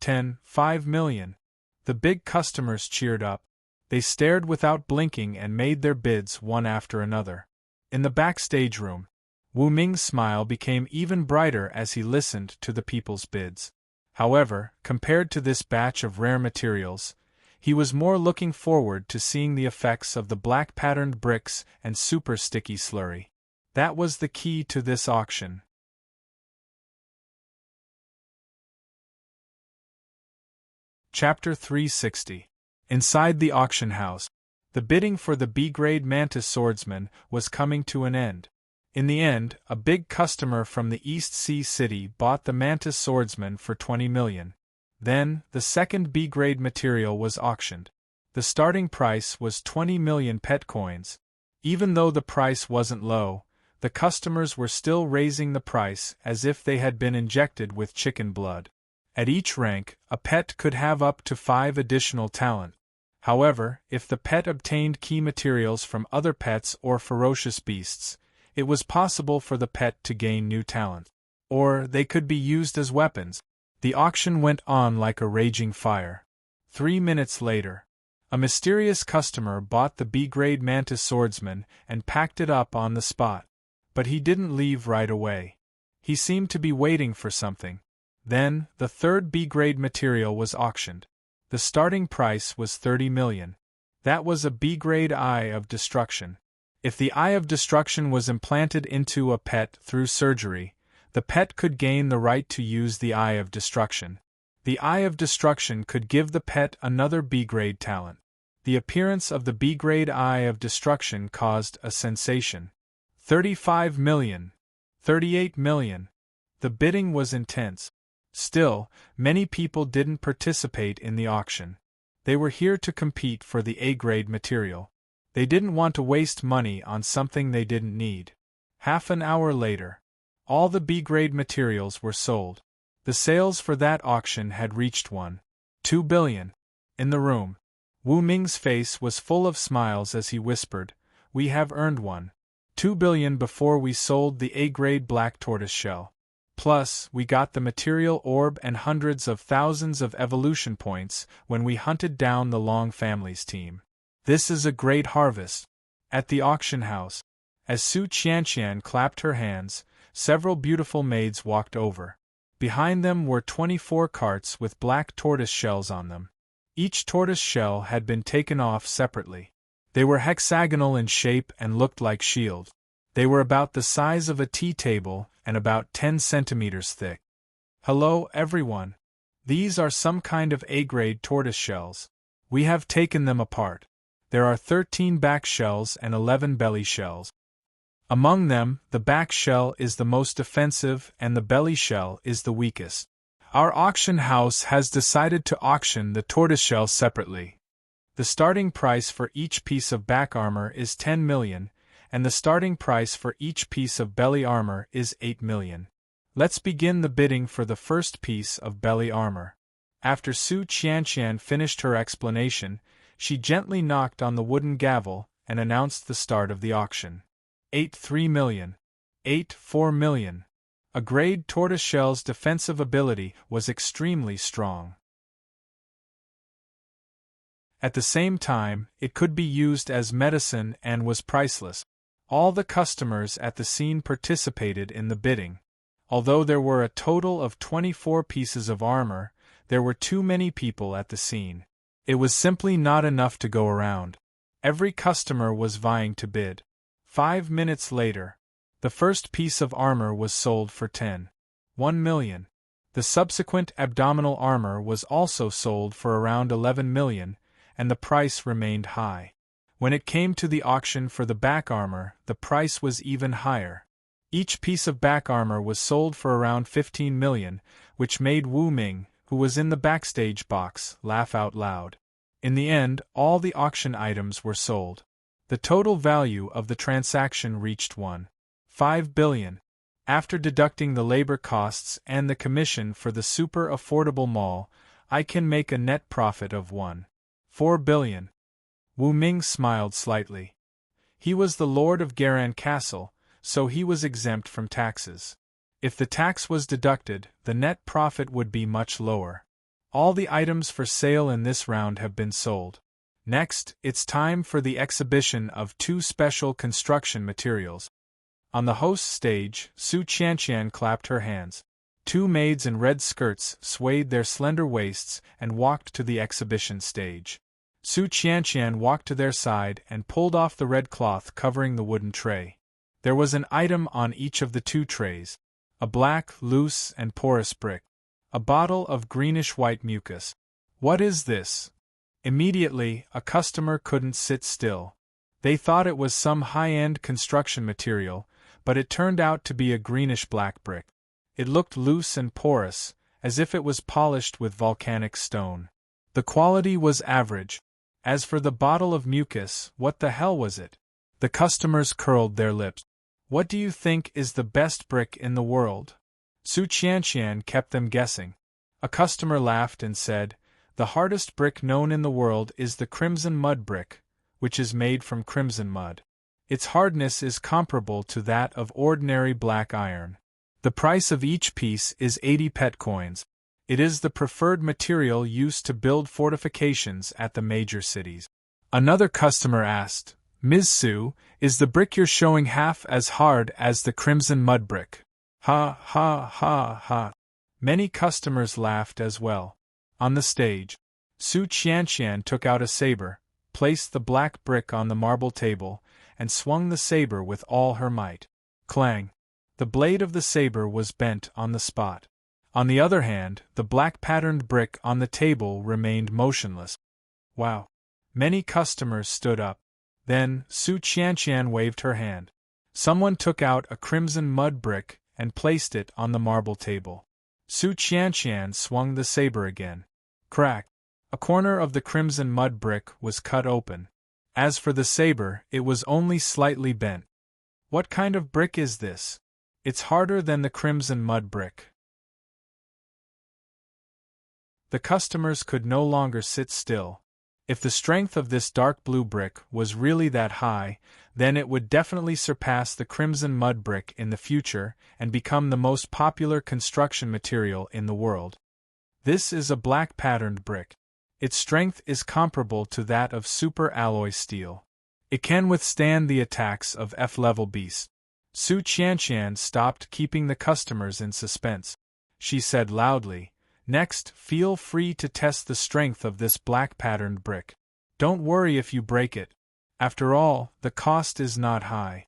10, 5 million. The big customers cheered up. They stared without blinking and made their bids one after another. In the backstage room, Wu Ming's smile became even brighter as he listened to the people's bids. However, compared to this batch of rare materials, he was more looking forward to seeing the effects of the black-patterned bricks and super sticky slurry. That was the key to this auction. Chapter 360. Inside the auction house, the bidding for the B-grade mantis swordsman was coming to an end. In the end, a big customer from the East Sea City bought the mantis swordsman for 20 million. Then, the second B-grade material was auctioned. The starting price was 20 million pet coins. Even though the price wasn't low, the customers were still raising the price as if they had been injected with chicken blood. At each rank, a pet could have up to 5 additional talent. However, if the pet obtained key materials from other pets or ferocious beasts, it was possible for the pet to gain new talent. Or they could be used as weapons. The auction went on like a raging fire. 3 minutes later, a mysterious customer bought the B-grade mantis swordsman and packed it up on the spot. But he didn't leave right away. He seemed to be waiting for something. Then, the third B-grade material was auctioned. The starting price was 30 million. That was a B-grade Eye of Destruction. If the Eye of Destruction was implanted into a pet through surgery, the pet could gain the right to use the Eye of Destruction. The Eye of Destruction could give the pet another B-grade talent. The appearance of the B-grade Eye of Destruction caused a sensation. 35 million. 38 million. The bidding was intense. Still, many people didn't participate in the auction. They were here to compete for the A-grade material. They didn't want to waste money on something they didn't need. Half an hour later, all the B-grade materials were sold. The sales for that auction had reached 1.2 billion. In the room, Wu Ming's face was full of smiles as he whispered, "We have earned 1.2 billion before we sold the A-grade black tortoise shell. Plus, we got the material orb and hundreds of thousands of evolution points when we hunted down the Long family's team. This is a great harvest." At the auction house, as Su Qianqian clapped her hands, several beautiful maids walked over. Behind them were 24 carts with black tortoise shells on them. Each tortoise shell had been taken off separately. They were hexagonal in shape and looked like shields. They were about the size of a tea table and about 10 centimeters thick. "Hello, everyone. These are some kind of A-grade tortoise shells. We have taken them apart. There are 13 back shells and 11 belly shells. Among them, the back shell is the most defensive and the belly shell is the weakest. Our auction house has decided to auction the tortoise shell separately. The starting price for each piece of back armor is 10 million, and the starting price for each piece of belly armor is 8 million. Let's begin the bidding for the first piece of belly armor." After Su Qianqian finished her explanation, she gently knocked on the wooden gavel and announced the start of the auction. 8.3 million. 8.4 million. A grade tortoiseshell's defensive ability was extremely strong. At the same time, it could be used as medicine and was priceless. All the customers at the scene participated in the bidding. Although there were a total of 24 pieces of armor, there were too many people at the scene. It was simply not enough to go around. Every customer was vying to bid. 5 minutes later, the first piece of armor was sold for 10.1 million. The subsequent abdominal armor was also sold for around 11 million, and the price remained high. When it came to the auction for the back armor, the price was even higher. Each piece of back armor was sold for around 15 million, which made Wu Ming, who was in the backstage box, laugh out loud. In the end, all the auction items were sold. The total value of the transaction reached 1.5 billion. After deducting the labor costs and the commission for the super affordable mall, I can make a net profit of 1.4 billion. Wu Ming smiled slightly. He was the lord of Garan Castle, so he was exempt from taxes. If the tax was deducted, the net profit would be much lower. All the items for sale in this round have been sold. Next, it's time for the exhibition of 2 special construction materials. On the host stage, Su Qianqian clapped her hands. 2 maids in red skirts swayed their slender waists and walked to the exhibition stage. Su Qianqian walked to their side and pulled off the red cloth covering the wooden tray. There was an item on each of the 2 trays: a black, loose, and porous brick, a bottle of greenish-white mucus. What is this? Immediately, a customer couldn't sit still. They thought it was some high-end construction material, but it turned out to be a greenish-black brick. It looked loose and porous, as if it was polished with volcanic stone. The quality was average. As for the bottle of mucus, what the hell was it? The customers curled their lips. What do you think is the best brick in the world? Su Qianqian kept them guessing. A customer laughed and said, "The hardest brick known in the world is the crimson mud brick, which is made from crimson mud. Its hardness is comparable to that of ordinary black iron. The price of each piece is 80 pet coins. It is the preferred material used to build fortifications at the major cities." Another customer asked, "Ms. Su, is the brick you're showing half as hard as the crimson mud brick?" Ha ha ha ha. Many customers laughed as well. On the stage, Su Qianqian took out a saber, placed the black brick on the marble table, and swung the saber with all her might. Clang! The blade of the saber was bent on the spot. On the other hand, the black patterned brick on the table remained motionless. Wow! Many customers stood up. Then, Su Qianqian waved her hand. Someone took out a crimson mud brick and placed it on the marble table. Su Qianqian swung the saber again. Crack! A corner of the crimson mud brick was cut open. As for the saber, it was only slightly bent. What kind of brick is this? It's harder than the crimson mud brick. The customers could no longer sit still. If the strength of this dark blue brick was really that high, then it would definitely surpass the crimson mud brick in the future and become the most popular construction material in the world. This is a black patterned brick. Its strength is comparable to that of super alloy steel. It can withstand the attacks of F-level beasts. Su Qianqian stopped keeping the customers in suspense. She said loudly, "Next, feel free to test the strength of this black patterned brick. Don't worry if you break it. After all, the cost is not high."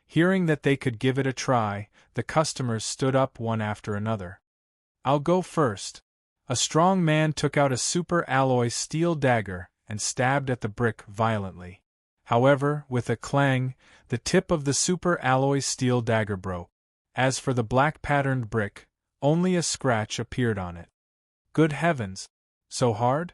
Hearing that they could give it a try, the customers stood up one after another. "I'll go first." A strong man took out a super alloy steel dagger and stabbed at the brick violently. However, with a clang, the tip of the super alloy steel dagger broke. As for the black patterned brick, only a scratch appeared on it. Good heavens! So hard?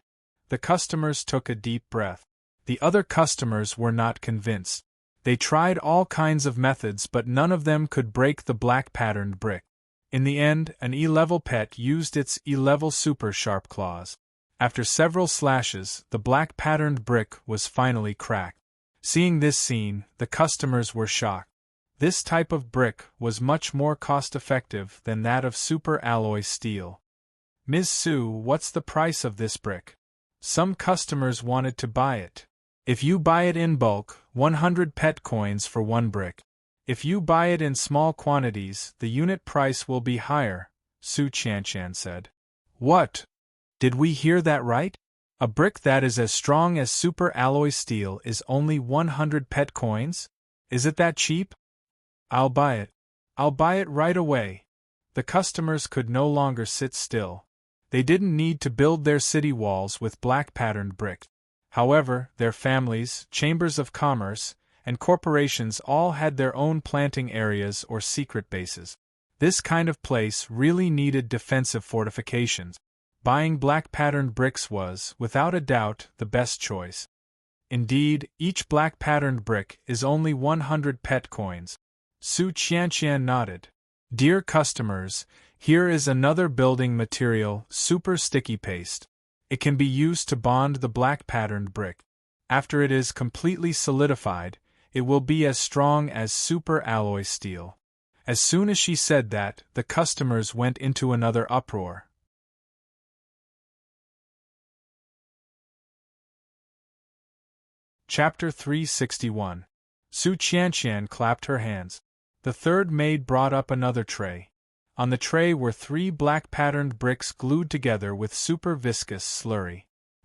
The customers took a deep breath. The other customers were not convinced. They tried all kinds of methods, but none of them could break the black patterned brick. In the end, an E-level pet used its E-level super sharp claws. After several slashes, the black patterned brick was finally cracked. Seeing this scene, the customers were shocked. This type of brick was much more cost-effective than that of super alloy steel. "Ms. Su, what's the price of this brick?" Some customers wanted to buy it. "If you buy it in bulk, 100 pet coins for one brick. If you buy it in small quantities, the unit price will be higher," Su Qianqian said. "What? Did we hear that right? A brick that is as strong as super alloy steel is only 100 pet coins? Is it that cheap? I'll buy it. I'll buy it right away." The customers could no longer sit still. They didn't need to build their city walls with black patterned brick. However, their families, chambers of commerce, and corporations all had their own planting areas or secret bases. This kind of place really needed defensive fortifications. Buying black patterned bricks was, without a doubt, the best choice. Indeed, each black patterned brick is only 100 pet coins. Su Qianqian nodded. Dear customers, here is another building material, super sticky paste. It can be used to bond the black patterned brick. After it is completely solidified, it will be as strong as super alloy steel. As soon as she said that, the customers went into another uproar. Chapter 361. Su Qianqian clapped her hands. The third maid brought up another tray. On the tray were 3 black-patterned bricks glued together with super viscous slurry.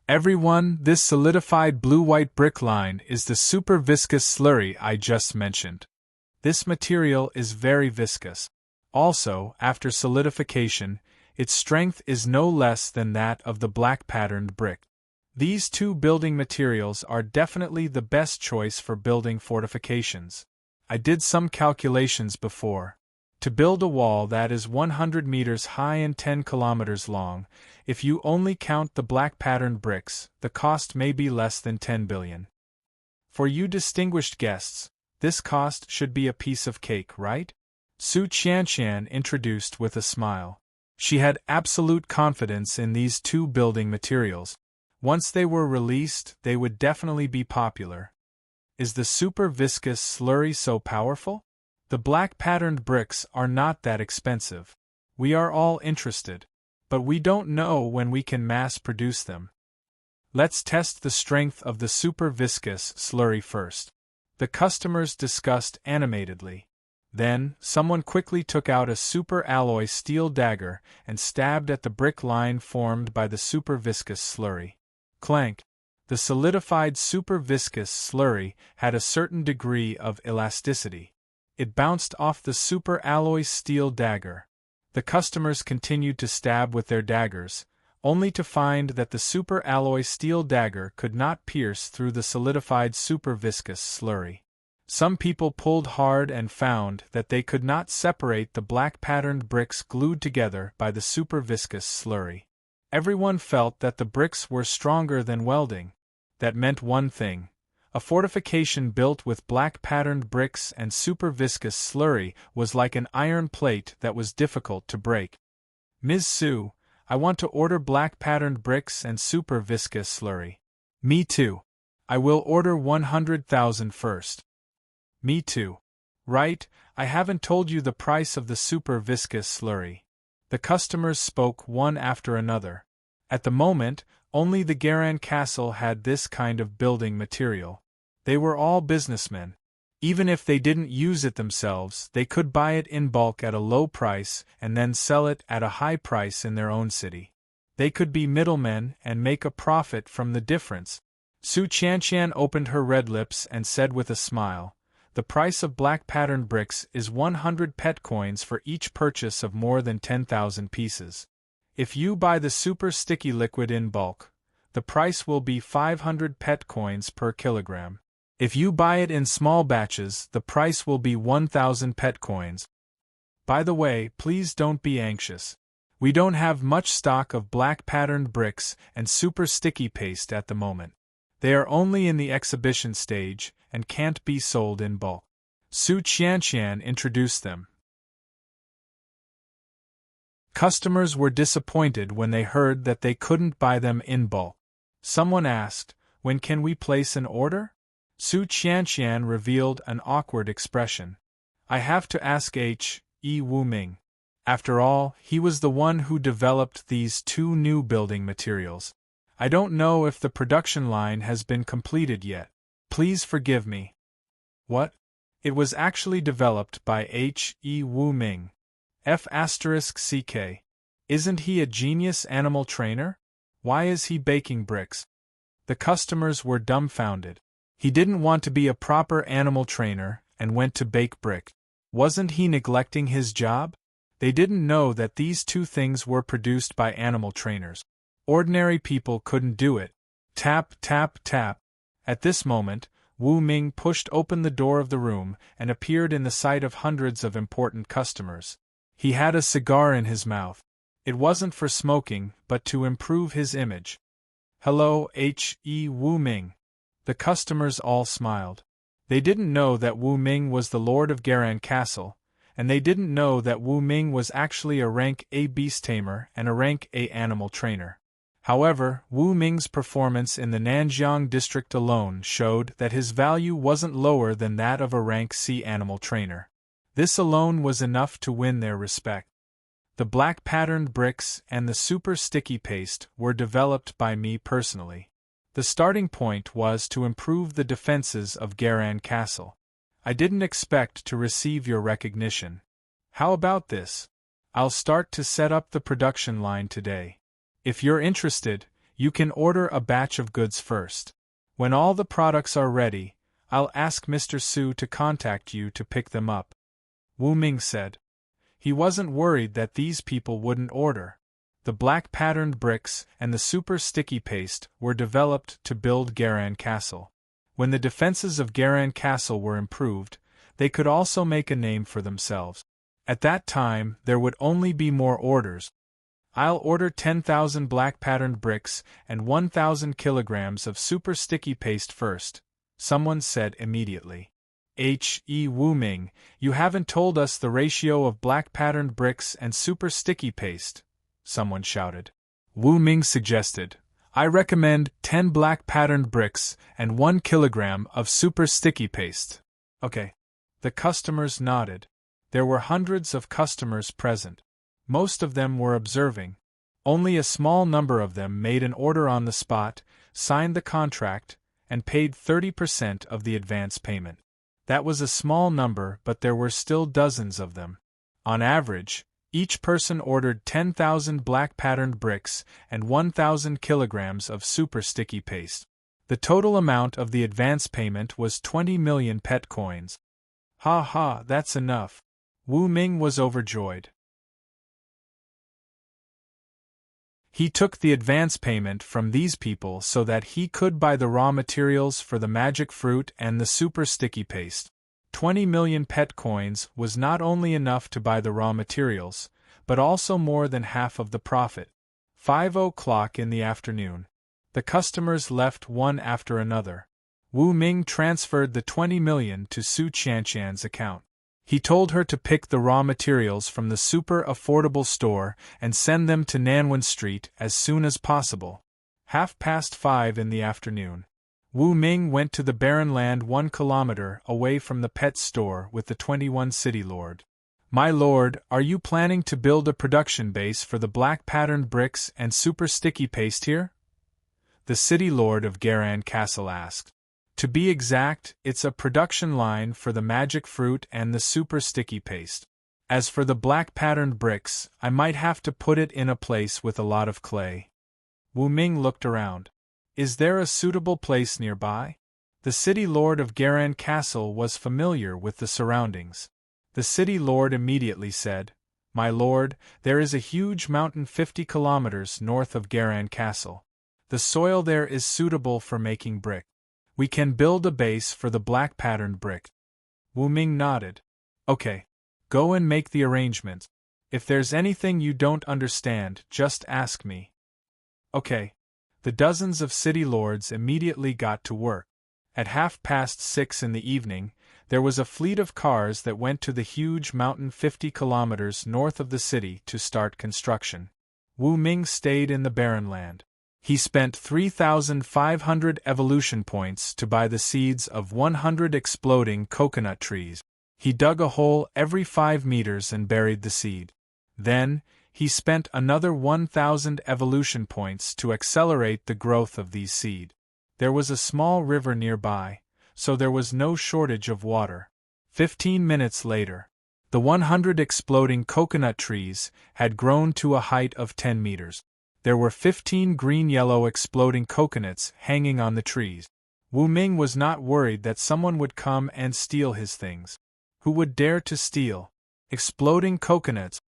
Everyone, this solidified blue-white brick line is the super viscous slurry I just mentioned. This material is very viscous. Also, after solidification, its strength is no less than that of the black-patterned brick. These 2 building materials are definitely the best choice for building fortifications. I did some calculations before. To build a wall that is 100 meters high and 10 kilometers long, if you only count the black patterned bricks, the cost may be less than 10 billion. For you distinguished guests, this cost should be a piece of cake, right? Su Qianqian introduced with a smile. She had absolute confidence in these 2 building materials. Once they were released, they would definitely be popular. Is the super viscous slurry so powerful? The black patterned bricks are not that expensive. We are all interested, but we don't know when we can mass produce them. Let's test the strength of the super viscous slurry first. The customers discussed animatedly. Then, someone quickly took out a super alloy steel dagger and stabbed at the brick line formed by the super viscous slurry. Clank! The solidified super viscous slurry had a certain degree of elasticity. It bounced off the super alloy steel dagger. The customers continued to stab with their daggers, only to find that the super alloy steel dagger could not pierce through the solidified super viscous slurry. Some people pulled hard and found that they could not separate the black patterned bricks glued together by the super viscous slurry. Everyone felt that the bricks were stronger than welding. That meant one thing. A fortification built with black patterned bricks and super viscous slurry was like an iron plate that was difficult to break. Ms. Su, I want to order black patterned bricks and super viscous slurry. Me too. I will order 100,000 first. Me too. Right, I haven't told you the price of the super viscous slurry. The customers spoke one after another. At the moment, only the Garan Castle had this kind of building material. They were all businessmen. Even if they didn't use it themselves, they could buy it in bulk at a low price and then sell it at a high price in their own city. They could be middlemen and make a profit from the difference. Su Qianqian opened her red lips and said with a smile, "The price of black patterned bricks is 100 pet coins for each purchase of more than 10,000 pieces. If you buy the super sticky liquid in bulk, the price will be 500 pet coins per kilogram. If you buy it in small batches, the price will be 1,000 pet coins. By the way, please don't be anxious. We don't have much stock of black patterned bricks and super sticky paste at the moment. They are only in the exhibition stage and can't be sold in bulk." Su Qianqian introduced them. Customers were disappointed when they heard that they couldn't buy them in bulk. Someone asked, "When can we place an order?" Su Qianqian revealed an awkward expression. "I have to ask H.E. Wu Ming. After all, he was the one who developed these 2 new building materials. I don't know if the production line has been completed yet. Please forgive me." "What? It was actually developed by H.E. Wu Ming. F***CK. Isn't he a genius animal trainer? Why is he baking bricks?" The customers were dumbfounded. He didn't want to be a proper animal trainer and went to bake brick. Wasn't he neglecting his job? They didn't know that these 2 things were produced by animal trainers. Ordinary people couldn't do it. Tap, tap, tap. At this moment, Wu Ming pushed open the door of the room and appeared in the sight of hundreds of important customers. He had a cigar in his mouth. It wasn't for smoking, but to improve his image. "Hello, H.E. Wu Ming." The customers all smiled. They didn't know that Wu Ming was the Lord of Garan Castle, and they didn't know that Wu Ming was actually a rank A beast tamer and a rank A animal trainer. However, Wu Ming's performance in the Nanjiang district alone showed that his value wasn't lower than that of a rank C animal trainer. This alone was enough to win their respect. The black patterned bricks and the super sticky paste were developed by me personally. The starting point was to improve the defenses of Garan Castle. I didn't expect to receive your recognition. How about this? I'll start to set up the production line today. If you're interested, you can order a batch of goods first. When all the products are ready, I'll ask Mr. Su to contact you to pick them up. Wu Ming said. He wasn't worried that these people wouldn't order. The black patterned bricks and the super sticky paste were developed to build Garan Castle. When the defenses of Garan Castle were improved, they could also make a name for themselves. At that time, there would only be more orders. I'll order 10,000 black patterned bricks and 1,000 kilograms of super sticky paste first, someone said immediately. Wu Ming, you haven't told us the ratio of black patterned bricks and super sticky paste, someone shouted. Wu Ming suggested, I recommend 10 black patterned bricks and 1 kilogram of super sticky paste. Okay. The customers nodded. There were hundreds of customers present. Most of them were observing. Only a small number of them made an order on the spot, signed the contract, and paid 30% of the advance payment. That was a small number, but there were still dozens of them. On average, each person ordered 10,000 black patterned bricks and 1,000 kilograms of super sticky paste. The total amount of the advance payment was 20 million pet coins. Ha ha, that's enough. Wu Ming was overjoyed. He took the advance payment from these people so that he could buy the raw materials for the magic fruit and the super sticky paste. 20 million pet coins was not only enough to buy the raw materials, but also more than half of the profit. 5:00 in the afternoon. The customers left one after another. Wu Ming transferred the 20 million to Su Qianshan's account. He told her to pick the raw materials from the super affordable store and send them to Nanwen Street as soon as possible. 5:30 in the afternoon. Wu Ming went to the barren land 1 kilometer away from the pet store with the 21 city lord. My lord, are you planning to build a production base for the black patterned bricks and super sticky paste here? The city lord of Garan Castle asked. To be exact, it's a production line for the magic fruit and the super sticky paste. As for the black patterned bricks, I might have to put it in a place with a lot of clay. Wu Ming looked around. Is there a suitable place nearby? The city lord of Garan Castle was familiar with the surroundings. The city lord immediately said, My lord, there is a huge mountain 50 kilometers north of Garan Castle. The soil there is suitable for making brick. We can build a base for the black patterned brick. Wu Ming nodded. Okay. Go and make the arrangements. If there's anything you don't understand, just ask me. Okay. The dozens of city lords immediately got to work. At 6:30 in the evening, there was a fleet of cars that went to the huge mountain 50 kilometers north of the city to start construction. Wu Ming stayed in the barren land. He spent 3,500 evolution points to buy the seeds of 100 exploding coconut trees. He dug a hole every 5 meters and buried the seed. Then, he spent another 1,000 evolution points to accelerate the growth of these seed. There was a small river nearby, so there was no shortage of water. 15 minutes later, the 100 exploding coconut trees had grown to a height of 10 meters. There were 15 green-yellow exploding coconuts hanging on the trees. Wu Ming was not worried that someone would come and steal his things. Who would dare to steal exploding coconuts?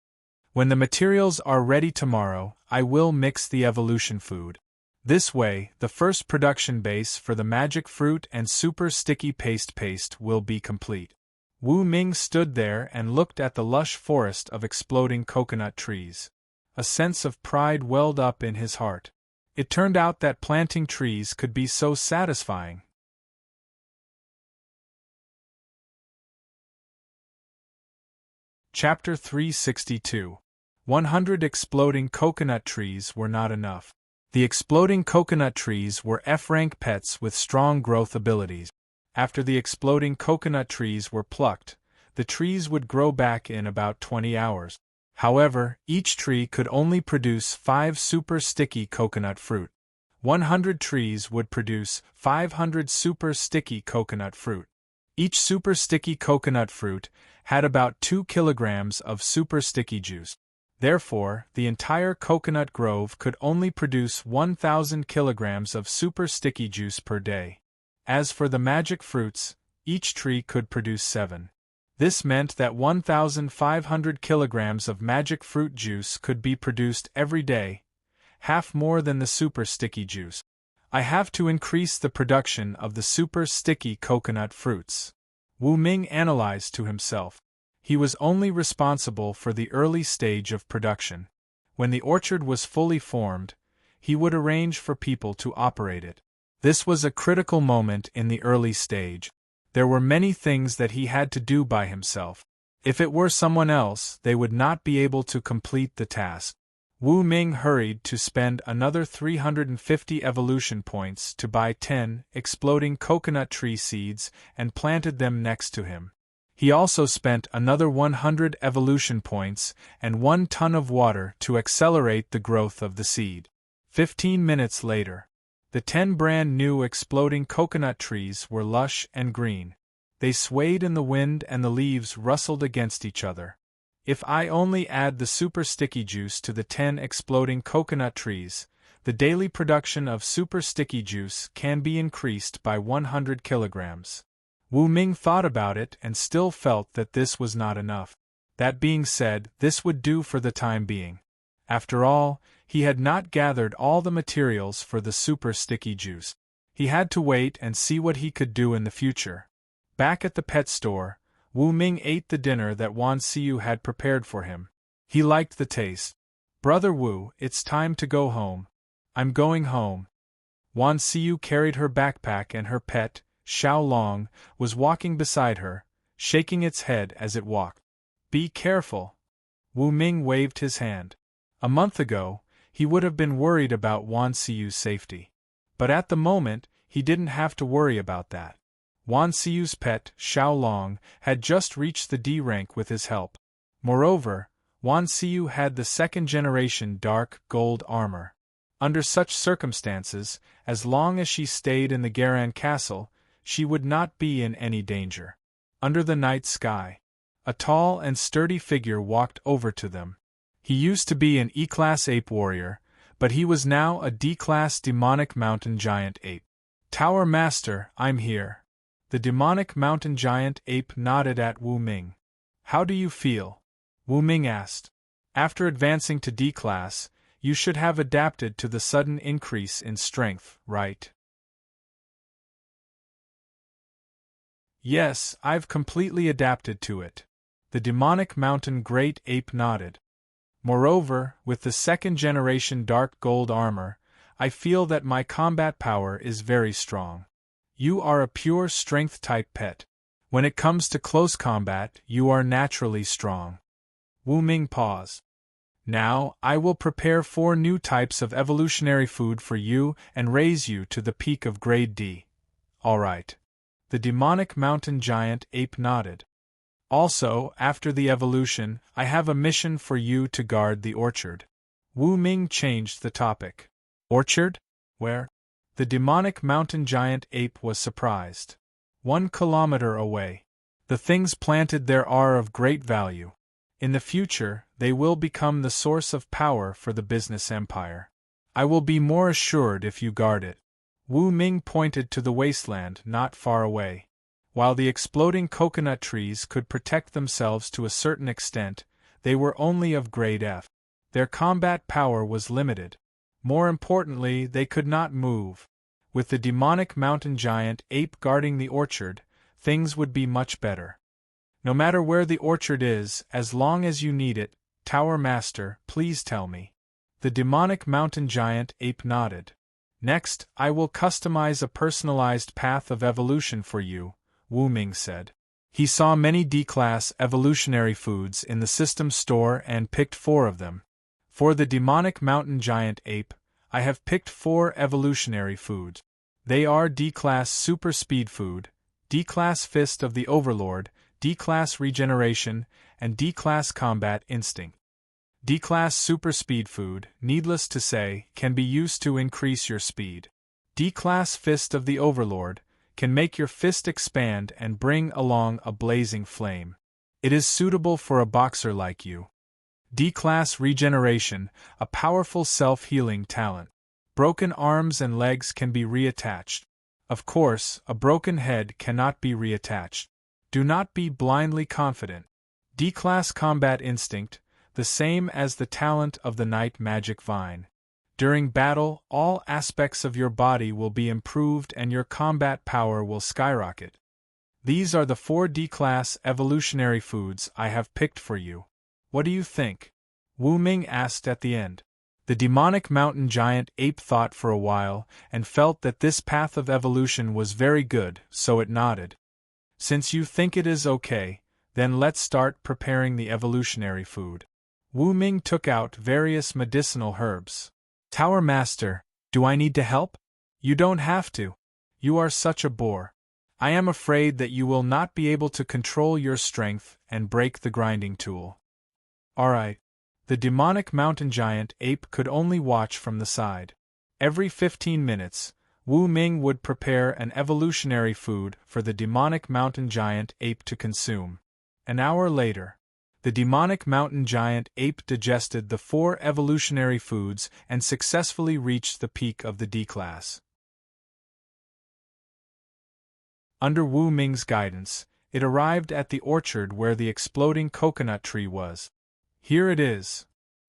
When the materials are ready tomorrow, I will mix the evolution food. This way, the first production base for the magic fruit and super sticky paste will be complete. Wu Ming stood there and looked at the lush forest of exploding coconut trees. A sense of pride welled up in his heart. It turned out that planting trees could be so satisfying. Chapter 362. 100 exploding coconut trees were not enough. The exploding coconut trees were F-rank pets with strong growth abilities. After the exploding coconut trees were plucked, the trees would grow back in about 20 hours. However, each tree could only produce 5 super sticky coconut fruit. 100 trees would produce 500 super sticky coconut fruit. Each super sticky coconut fruit had about 2 kilograms of super sticky juice. Therefore, the entire coconut grove could only produce 1,000 kilograms of super sticky juice per day. As for the magic fruits, each tree could produce 7. This meant that 1,500 kilograms of magic fruit juice could be produced every day, half more than the super sticky juice. I have to increase the production of the super sticky coconut fruits. Wu Ming analyzed to himself. He was only responsible for the early stage of production. When the orchard was fully formed, he would arrange for people to operate it. This was a critical moment in the early stage. There were many things that he had to do by himself. If it were someone else, they would not be able to complete the task. Wu Ming hurried to spend another 350 evolution points to buy 10 exploding coconut tree seeds and planted them next to him. He also spent another 100 evolution points and 1 ton of water to accelerate the growth of the seed. 15 minutes later, the 10 brand new exploding coconut trees were lush and green. They swayed in the wind and the leaves rustled against each other. If I only add the super sticky juice to the 10 exploding coconut trees, the daily production of super sticky juice can be increased by 100 kilograms. Wu Ming thought about it and still felt that this was not enough. That being said, this would do for the time being. After all, he had not gathered all the materials for the super sticky juice. He had to wait and see what he could do in the future. Back at the pet store, Wu Ming ate the dinner that Wan Xiu had prepared for him. He liked the taste. "Brother Wu, it's time to go home." "I'm going home." Wan Xiu carried her backpack and her pet, Xiao Long, was walking beside her, shaking its head as it walked. "Be careful." Wu Ming waved his hand. A month ago, he would have been worried about Wan Xiu's safety. But at the moment, he didn't have to worry about that. Wan Xiu's pet, Xiao Long, had just reached the D rank with his help. Moreover, Wan Xiu had the second-generation dark gold armor. Under such circumstances, as long as she stayed in the Garan castle, she would not be in any danger. Under the night sky, a tall and sturdy figure walked over to them. He used to be an E-class ape warrior, but he was now a D-class demonic mountain giant ape. "Tower Master, I'm here." The demonic mountain giant ape nodded at Wu Ming. "How do you feel?" Wu Ming asked. "After advancing to D-class, you should have adapted to the sudden increase in strength, right?" "Yes, I've completely adapted to it." The demonic mountain great ape nodded. "Moreover, with the second-generation dark gold armor, I feel that my combat power is very strong. You are a pure strength-type pet. When it comes to close combat, you are naturally strong." Wu Ming paused. "Now, I will prepare 4 new types of evolutionary food for you and raise you to the peak of grade D. All right." The demonic mountain giant ape nodded. "Also, after the evolution, I have a mission for you to guard the orchard." Wu Ming changed the topic. "Orchard? Where?" The demonic mountain giant ape was surprised. 1 kilometer away. The things planted there are of great value. In the future, they will become the source of power for the business empire. I will be more assured if you guard it." Wu Ming pointed to the wasteland not far away. While the exploding coconut trees could protect themselves to a certain extent, they were only of grade F. Their combat power was limited. More importantly, they could not move. With the demonic mountain giant ape guarding the orchard, things would be much better. "No matter where the orchard is, as long as you need it, Tower Master, please tell me." The demonic mountain giant ape nodded. "Next, I will customize a personalized path of evolution for you," Wu Ming said. He saw many D-class evolutionary foods in the system store and picked 4 of them. For the demonic mountain giant ape, I have picked 4 evolutionary foods. They are D-class super speed food, D-class fist of the overlord, D-class regeneration, and D-class combat instinct. D-class super speed food, needless to say, can be used to increase your speed. D-class fist of the overlord can make your fist expand and bring along a blazing flame. It is suitable for a boxer like you. D-class regeneration, a powerful self-healing talent. Broken arms and legs can be reattached. Of course, a broken head cannot be reattached. Do not be blindly confident. D-class combat instinct, the same as the talent of the night magic vine. During battle, all aspects of your body will be improved and your combat power will skyrocket. These are the 4 D-class evolutionary foods I have picked for you. What do you think? Wu Ming asked at the end. The demonic mountain giant ape thought for a while and felt that this path of evolution was very good, so it nodded. Since you think it is okay, then let's start preparing the evolutionary food. Wu Ming took out various medicinal herbs. Tower Master, do I need to help? You don't have to. You are such a bore. I am afraid that you will not be able to control your strength and break the grinding tool. Alright. The demonic mountain giant ape could only watch from the side. Every 15 minutes, Wu Ming would prepare an evolutionary food for the demonic mountain giant ape to consume. An hour later, the demonic mountain giant ape digested the 4 evolutionary foods and successfully reached the peak of the D-class. Under Wu Ming's guidance, it arrived at the orchard where the exploding coconut tree was. Here it is.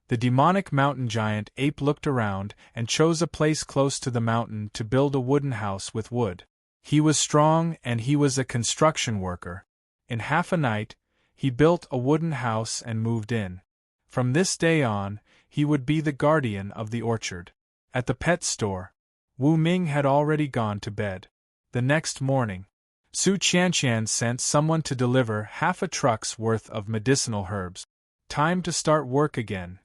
The demonic mountain giant ape looked around and chose a place close to the mountain to build a wooden house with wood. He was strong and he was a construction worker. In half a night, he built a wooden house and moved in. From this day on, he would be the guardian of the orchard. At the pet store, Wu Ming had already gone to bed. The next morning, Su Qianqian sent someone to deliver half a truck's worth of medicinal herbs. Time to start work again.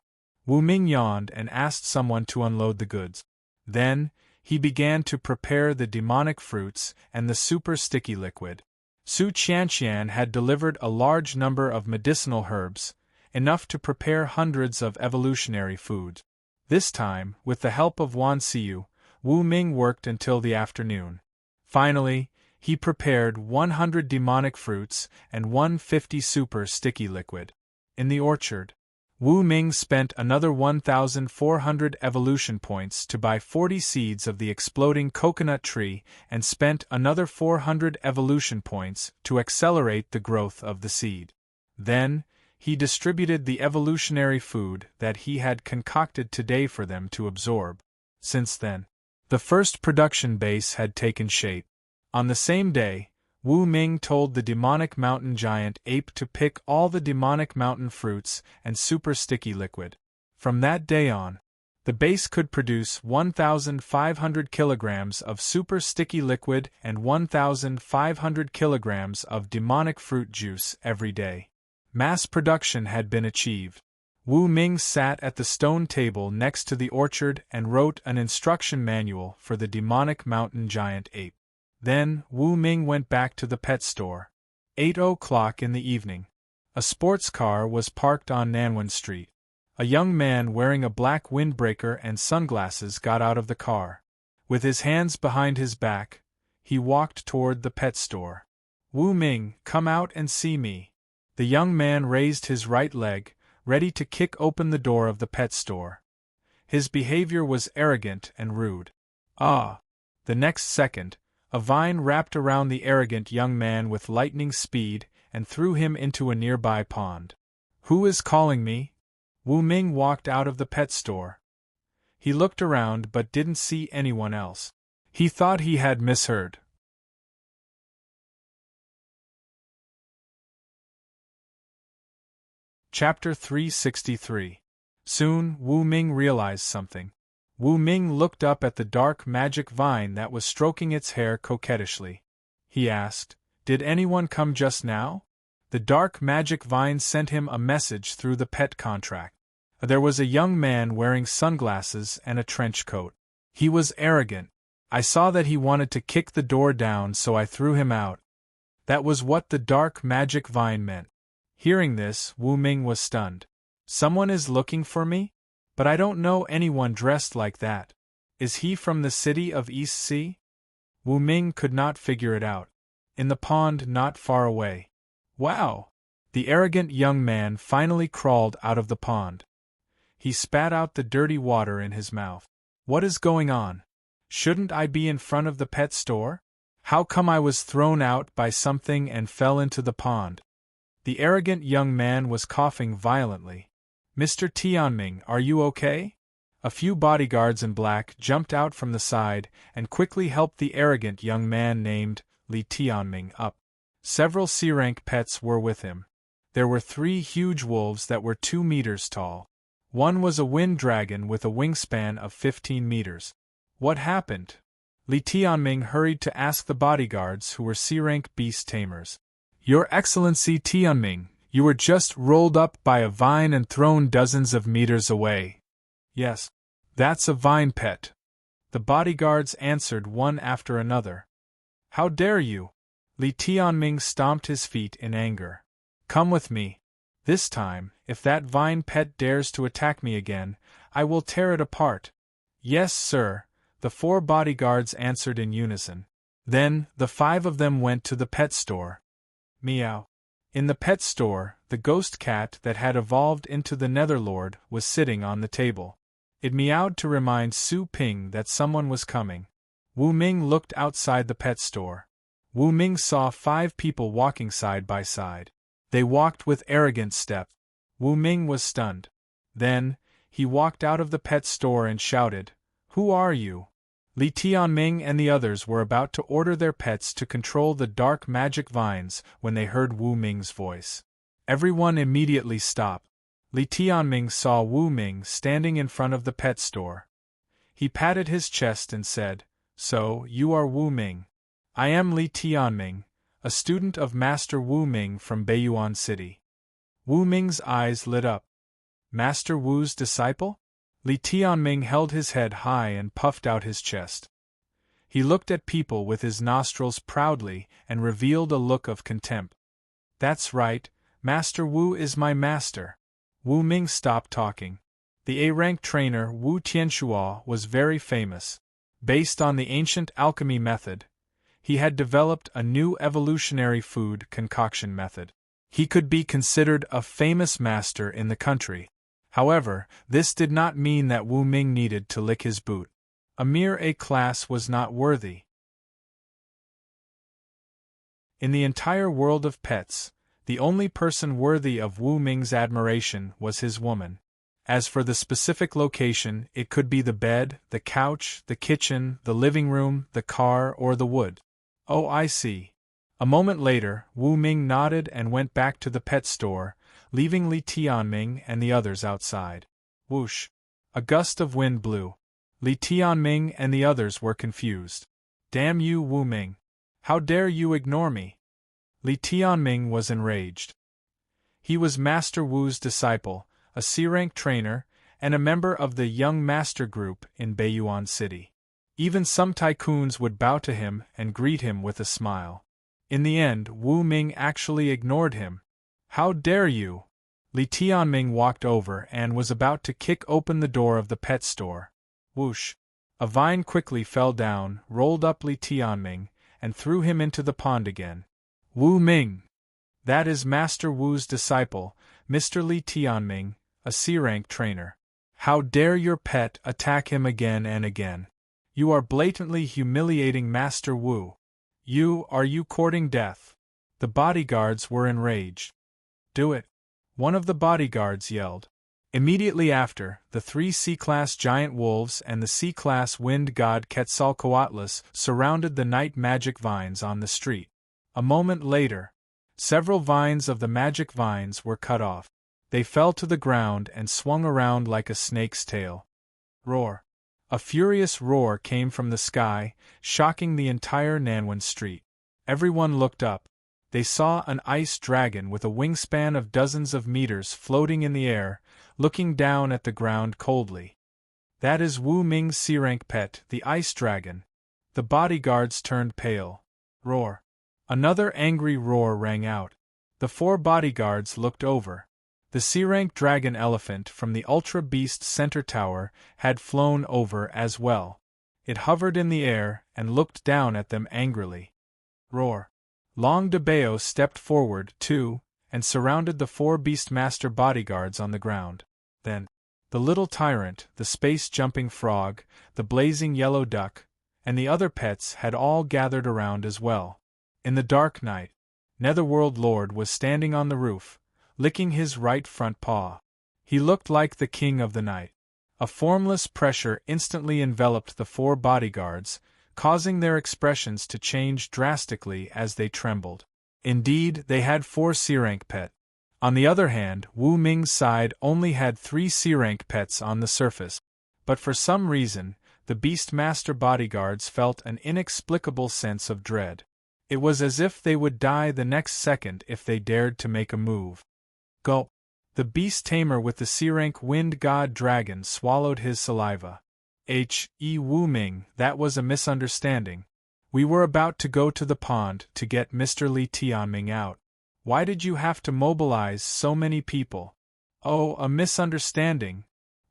Wu Ming yawned and asked someone to unload the goods. Then, he began to prepare the demonic fruits and the super sticky liquid. Su Qianqian had delivered a large number of medicinal herbs, enough to prepare hundreds of evolutionary foods. This time, with the help of Wan Xiu, Wu Ming worked until the afternoon. Finally, he prepared 100 demonic fruits and 150 super sticky liquid. In the orchard, Wu Ming spent another 1,400 evolution points to buy 40 seeds of the exploding coconut tree and spent another 400 evolution points to accelerate the growth of the seed. Then, he distributed the evolutionary food that he had concocted today for them to absorb. Since then, the first production base had taken shape. On the same day, Wu Ming told the demonic mountain giant ape to pick all the demonic mountain fruits and super sticky liquid. From that day on, the base could produce 1,500 kilograms of super sticky liquid and 1,500 kilograms of demonic fruit juice every day. Mass production had been achieved. Wu Ming sat at the stone table next to the orchard and wrote an instruction manual for the demonic mountain giant ape. Then, Wu Ming went back to the pet store. 8 o'clock in the evening. A sports car was parked on Nanwan Street. A young man wearing a black windbreaker and sunglasses got out of the car. With his hands behind his back, he walked toward the pet store. Wu Ming, come out and see me. The young man raised his right leg, ready to kick open the door of the pet store. His behavior was arrogant and rude. Ah! The next second, a vine wrapped around the arrogant young man with lightning speed and threw him into a nearby pond. Who is calling me? Wu Ming walked out of the pet store. He looked around but didn't see anyone else. He thought he had misheard. Chapter 363. Soon, Wu Ming realized something. Wu Ming looked up at the dark magic vine that was stroking its hair coquettishly. He asked, Did anyone come just now? The dark magic vine sent him a message through the pet contract. There was a young man wearing sunglasses and a trench coat. He was arrogant. I saw that he wanted to kick the door down, so I threw him out. That was what the dark magic vine meant. Hearing this, Wu Ming was stunned. Someone is looking for me? But I don't know anyone dressed like that. Is he from the city of East Sea? Wu Ming could not figure it out. In the pond not far away. Wow! The arrogant young man finally crawled out of the pond. He spat out the dirty water in his mouth. What is going on? Shouldn't I be in front of the pet store? How come I was thrown out by something and fell into the pond? The arrogant young man was coughing violently. Mr. Tianming, are you okay? A few bodyguards in black jumped out from the side and quickly helped the arrogant young man named Li Tianming up. Several C-rank pets were with him. There were 3 huge wolves that were 2 meters tall. One was a wind dragon with a wingspan of 15 meters. What happened? Li Tianming hurried to ask the bodyguards who were C-rank beast tamers. Your Excellency Tianming, you were just rolled up by a vine and thrown dozens of meters away. Yes, that's a vine pet. The bodyguards answered one after another. How dare you? Li Tianming stomped his feet in anger. Come with me. This time, if that vine pet dares to attack me again, I will tear it apart. Yes, sir, the 4 bodyguards answered in unison. Then, the 5 of them went to the pet store. Meow. In the pet store, the ghost cat that had evolved into the Netherlord was sitting on the table. It meowed to remind Su Ping that someone was coming. Wu Ming looked outside the pet store. Wu Ming saw 5 people walking side by side. They walked with arrogant step. Wu Ming was stunned. Then, he walked out of the pet store and shouted, Who are you? Li Tianming and the others were about to order their pets to control the dark magic vines when they heard Wu Ming's voice. Everyone immediately stopped. Li Tianming saw Wu Ming standing in front of the pet store. He patted his chest and said, So, you are Wu Ming. I am Li Tianming, a student of Master Wu Ming from Beiyuan City. Wu Ming's eyes lit up. Master Wu's disciple? Li Tianming held his head high and puffed out his chest. He looked at people with his nostrils proudly and revealed a look of contempt. That's right, Master Wu is my master. Wu Ming stopped talking. The A-rank trainer Wu Tianxuo was very famous. Based on the ancient alchemy method, he had developed a new evolutionary food concoction method. He could be considered a famous master in the country. However, this did not mean that Wu Ming needed to lick his boot. A mere A-class was not worthy. In the entire world of pets, the only person worthy of Wu Ming's admiration was his woman. As for the specific location, it could be the bed, the couch, the kitchen, the living room, the car, or the wood. Oh, I see. A moment later, Wu Ming nodded and went back to the pet store, leaving Li Tianming and the others outside. Whoosh! A gust of wind blew. Li Tianming and the others were confused. Damn you, Wu Ming! How dare you ignore me? Li Tianming was enraged. He was Master Wu's disciple, a C-rank trainer, and a member of the Young Master Group in Beiyuan City. Even some tycoons would bow to him and greet him with a smile. In the end, Wu Ming actually ignored him. How dare you! Li Tianming walked over and was about to kick open the door of the pet store. Whoosh! A vine quickly fell down, rolled up Li Tianming, and threw him into the pond again. Wu Ming! That is Master Wu's disciple, Mr. Li Tianming, a C-rank trainer. How dare your pet attack him again and again? You are blatantly humiliating Master Wu. Are you courting death? The bodyguards were enraged. Do it! One of the bodyguards yelled. Immediately after, the 3 C-class giant wolves and the C-class wind god Quetzalcoatlus surrounded the night magic vines on the street. A moment later, several vines of the magic vines were cut off. They fell to the ground and swung around like a snake's tail. Roar! A furious roar came from the sky, shocking the entire Nanwan street. Everyone looked up. they saw an ice dragon with a wingspan of dozens of meters floating in the air, looking down at the ground coldly. "That is Wu Ming's C-rank pet, the ice dragon." The bodyguards turned pale. Roar. Another angry roar rang out. The 4 bodyguards looked over. The C-rank dragon elephant from the Ultra Beast Center Tower had flown over as well. It hovered in the air and looked down at them angrily. Roar. Long de Bao stepped forward, too, and surrounded the 4 Beastmaster bodyguards on the ground. Then, the little tyrant, the space-jumping frog, the blazing yellow duck, and the other pets had all gathered around as well. In the dark night, Netherworld Lord was standing on the roof, licking his right front paw. He looked like the king of the night. A formless pressure instantly enveloped the 4 bodyguards, causing their expressions to change drastically as they trembled. Indeed, they had 4 C-rank pets. On the other hand, Wu Ming's side only had 3 C-rank pets on the surface. But for some reason, the Beastmaster bodyguards felt an inexplicable sense of dread. It was as if they would die the next second if they dared to make a move. Gulp. The beast tamer with the C-rank wind god dragon swallowed his saliva. Wu Ming, that was a misunderstanding. We were about to go to the pond to get Mr. Li Tianming out. Why did you have to mobilize so many people? Oh, a misunderstanding.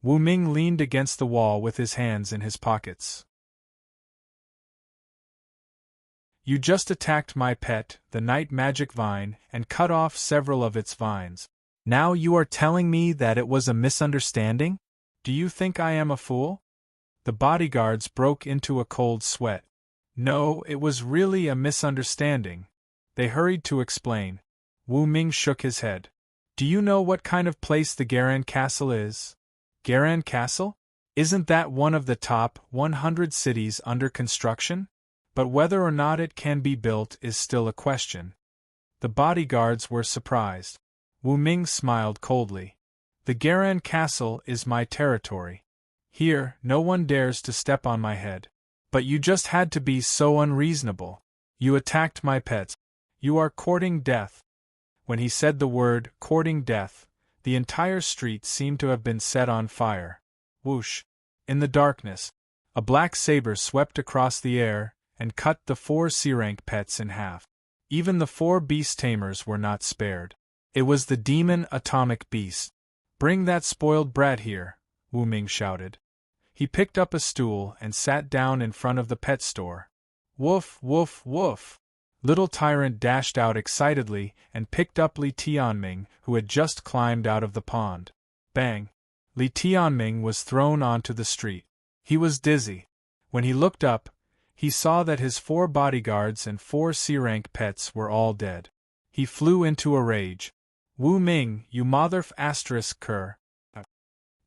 Wu Ming leaned against the wall with his hands in his pockets. You just attacked my pet, the night magic vine, and cut off several of its vines. Now you are telling me that it was a misunderstanding? Do you think I am a fool? The bodyguards broke into a cold sweat. No, it was really a misunderstanding. They hurried to explain. Wu Ming shook his head. Do you know what kind of place the Garan Castle is? Garan Castle? Isn't that one of the top 100 cities under construction? But whether or not it can be built is still a question. The bodyguards were surprised. Wu Ming smiled coldly. The Garan Castle is my territory. Here, no one dares to step on my head. But you just had to be so unreasonable. You attacked my pets. You are courting death. When he said the word, courting death, the entire street seemed to have been set on fire. Whoosh! In the darkness, a black saber swept across the air and cut the 4 C-rank pets in half. Even the 4 beast tamers were not spared. It was the demon atomic beast. Bring that spoiled brat here, Wu Ming shouted. He picked up a stool and sat down in front of the pet store. Woof, woof, woof! Little Tyrant dashed out excitedly and picked up Li Tianming, who had just climbed out of the pond. Bang! Li Tianming was thrown onto the street. He was dizzy. When he looked up, he saw that his 4 bodyguards and 4 C-rank pets were all dead. He flew into a rage. Wu Ming, you motherf asterisk cur.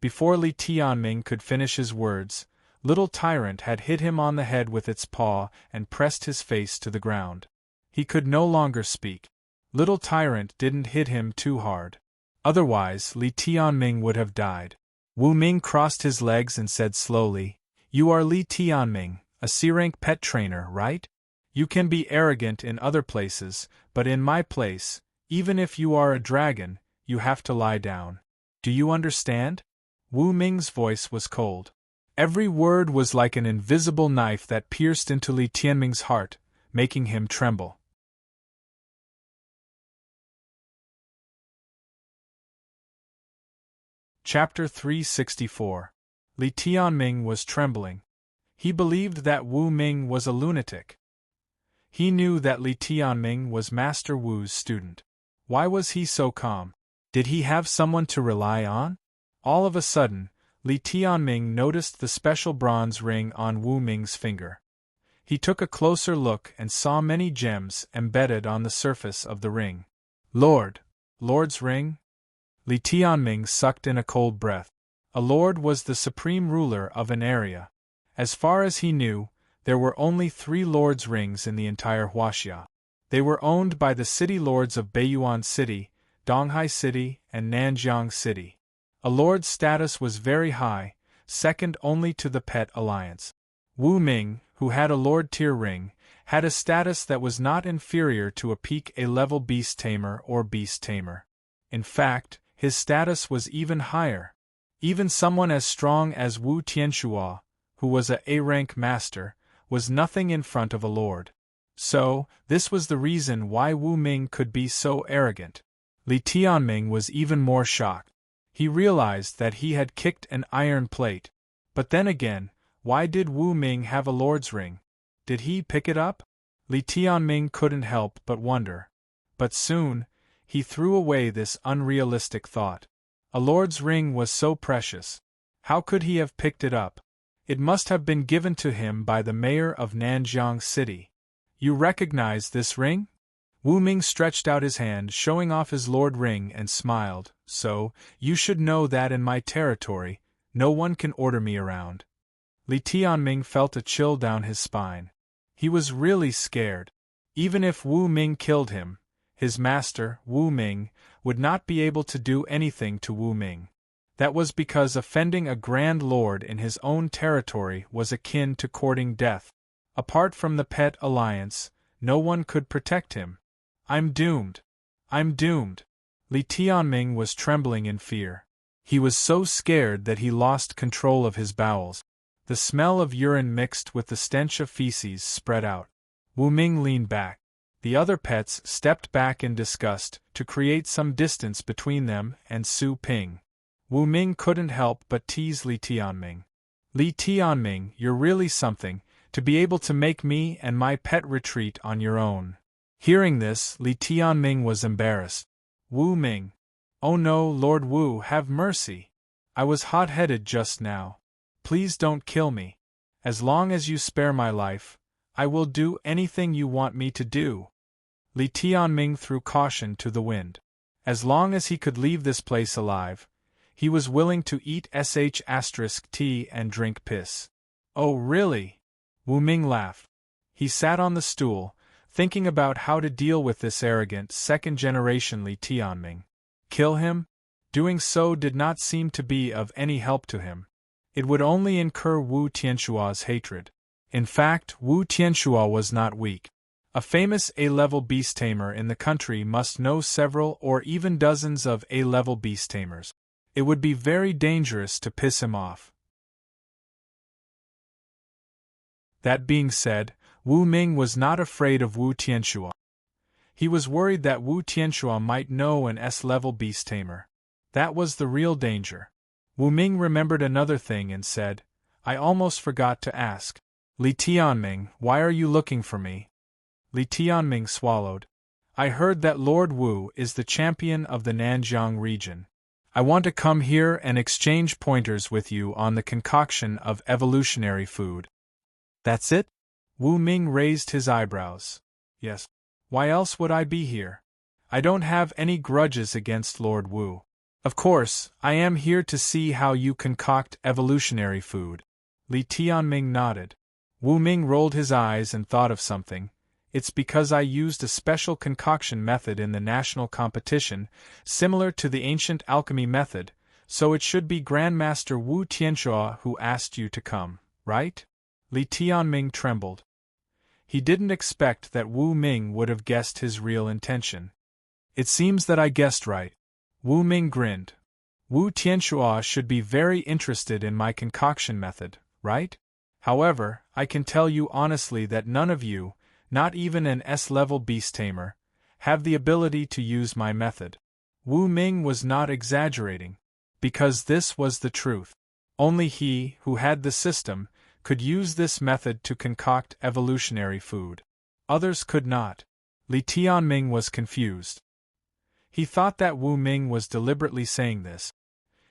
Before Li Tianming could finish his words, Little Tyrant had hit him on the head with its paw and pressed his face to the ground. He could no longer speak. Little Tyrant didn't hit him too hard. Otherwise, Li Tianming would have died. Wu Ming crossed his legs and said slowly, You are Li Tianming, a C-rank pet trainer, right? You can be arrogant in other places, but in my place, even if you are a dragon, you have to lie down. Do you understand? Wu Ming's voice was cold. Every word was like an invisible knife that pierced into Li Tianming's heart, making him tremble. Chapter 364. Li Tianming was trembling. He believed that Wu Ming was a lunatic. He knew that Li Tianming was Master Wu's student. Why was he so calm? Did he have someone to rely on? All of a sudden, Li Tianming noticed the special bronze ring on Wu Ming's finger. He took a closer look and saw many gems embedded on the surface of the ring. Lord's ring? Li Tianming sucked in a cold breath. A lord was the supreme ruler of an area. As far as he knew, there were only 3 lords' rings in the entire Huaxia. They were owned by the city lords of Beiyuan City, Donghai City, and Nanjiang City. A lord's status was very high, second only to the Pet Alliance. Wu Ming, who had a Lord tier ring, had a status that was not inferior to a peak A-level beast tamer or beast tamer. In fact, his status was even higher. Even someone as strong as Wu Tianxua, who was a A-rank master, was nothing in front of a lord. So, this was the reason why Wu Ming could be so arrogant. Li Tianming was even more shocked. He realized that he had kicked an iron plate. But then again, why did Wu Ming have a lord's ring? Did he pick it up? Li Tianming couldn't help but wonder. But soon, he threw away this unrealistic thought. A lord's ring was so precious. How could he have picked it up? It must have been given to him by the mayor of Nanjiang City. You recognize this ring? Wu Ming stretched out his hand, showing off his lord ring, and smiled. So, you should know that in my territory, no one can order me around. Li Tianming felt a chill down his spine. He was really scared. Even if Wu Ming killed him, his master, Wu Ming, would not be able to do anything to Wu Ming. That was because offending a grand lord in his own territory was akin to courting death. Apart from the pet alliance, no one could protect him. I'm doomed. I'm doomed. Li Tianming was trembling in fear. He was so scared that he lost control of his bowels. The smell of urine mixed with the stench of feces spread out. Wu Ming leaned back. The other pets stepped back in disgust to create some distance between them and Su Ping. Wu Ming couldn't help but tease Li Tianming. Li Tianming, you're really something, to be able to make me and my pet retreat on your own. Hearing this, Li Tianming was embarrassed. Wu Ming. Oh no, Lord Wu, have mercy. I was hot-headed just now. Please don't kill me. As long as you spare my life, I will do anything you want me to do. Li Tianming threw caution to the wind. As long as he could leave this place alive, he was willing to eat **tea and drink piss. Oh really? Wu Ming laughed. He sat on the stool, thinking about how to deal with this arrogant second-generation Li Tianming. Kill him? Doing so did not seem to be of any help to him. It would only incur Wu Tianxua's hatred. In fact, Wu Tianxua was not weak. A famous A-level beast tamer in the country must know several or even dozens of A-level beast tamers. It would be very dangerous to piss him off. That being said, Wu Ming was not afraid of Wu Tianxua. He was worried that Wu Tianxua might know an S-level beast tamer. That was the real danger. Wu Ming remembered another thing and said, I almost forgot to ask. Li Tianming, why are you looking for me? Li Tianming swallowed. I heard that Lord Wu is the champion of the Nanjiang region. I want to come here and exchange pointers with you on the concoction of evolutionary food. That's it? Wu Ming raised his eyebrows. Yes. Why else would I be here? I don't have any grudges against Lord Wu. Of course, I am here to see how you concoct evolutionary food. Li Tianming nodded. Wu Ming rolled his eyes and thought of something. It's because I used a special concoction method in the national competition, similar to the ancient alchemy method, so it should be Grandmaster Wu Tianxua who asked you to come, right? Li Tianming trembled. He didn't expect that Wu Ming would have guessed his real intention. It seems that I guessed right. Wu Ming grinned. Wu Tianxua should be very interested in my concoction method, right? However, I can tell you honestly that none of you, not even an S-level beast tamer, have the ability to use my method. Wu Ming was not exaggerating, because this was the truth. Only he, who had the system, could use this method to concoct evolutionary food. Others could not. Li Tianming was confused. He thought that Wu Ming was deliberately saying this.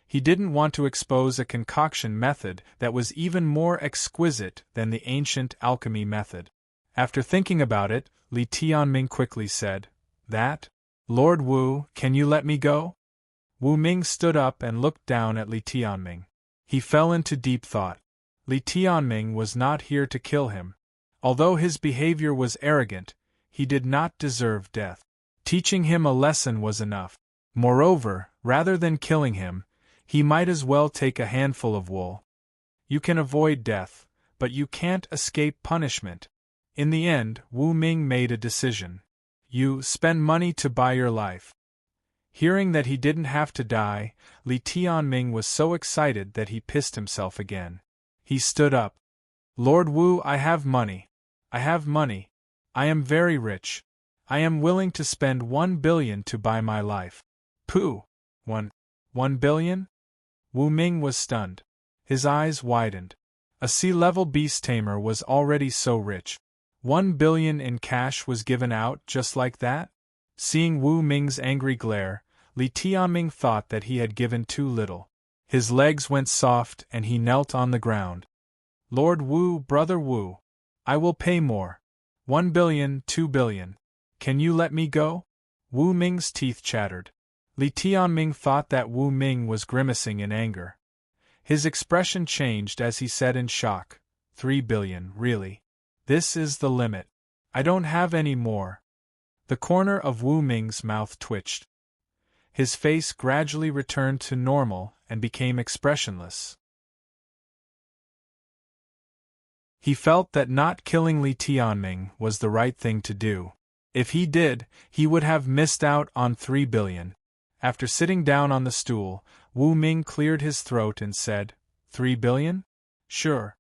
He didn't want to expose a concoction method that was even more exquisite than the ancient alchemy method. After thinking about it, Li Tianming quickly said, That? Lord Wu, can you let me go? Wu Ming stood up and looked down at Li Tianming. He fell into deep thought. Li Tianming was not here to kill him. Although his behavior was arrogant, he did not deserve death. Teaching him a lesson was enough. Moreover, rather than killing him, he might as well take a handful of wool. You can avoid death, but you can't escape punishment. In the end, Wu Ming made a decision. You spend money to buy your life. Hearing that he didn't have to die, Li Tianming was so excited that he pissed himself again. He stood up. Lord Wu, I have money. I have money. I am very rich. I am willing to spend 1 billion to buy my life. Pooh! 1 billion? Wu Ming was stunned. His eyes widened. A sea-level beast tamer was already so rich. 1 billion in cash was given out just like that? Seeing Wu Ming's angry glare, Li Tianming thought that he had given too little. His legs went soft and he knelt on the ground. Lord Wu, Brother Wu, I will pay more. 1 billion, 2 billion. Can you let me go? Wu Ming's teeth chattered. Li Tianming thought that Wu Ming was grimacing in anger. His expression changed as he said in shock, 3 billion, really? This is the limit. I don't have any more. The corner of Wu Ming's mouth twitched. His face gradually returned to normal and became expressionless. He felt that not killing Li Tianming was the right thing to do. If he did, he would have missed out on 3 billion. After sitting down on the stool, Wu Ming cleared his throat and said, 3 billion? Sure.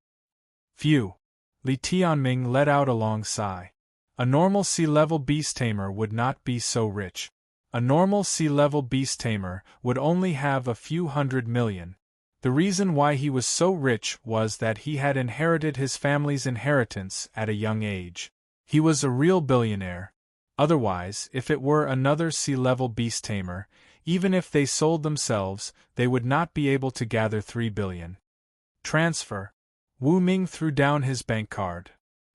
Phew. Li Tianming let out a long sigh. A normal sea-level beast tamer would not be so rich. A normal sea-level beast tamer would only have a few 100 million. The reason why he was so rich was that he had inherited his family's inheritance at a young age. He was a real billionaire. Otherwise, if it were another sea-level beast tamer, even if they sold themselves, they would not be able to gather 3 billion. Transfer. Wu Ming threw down his bank card.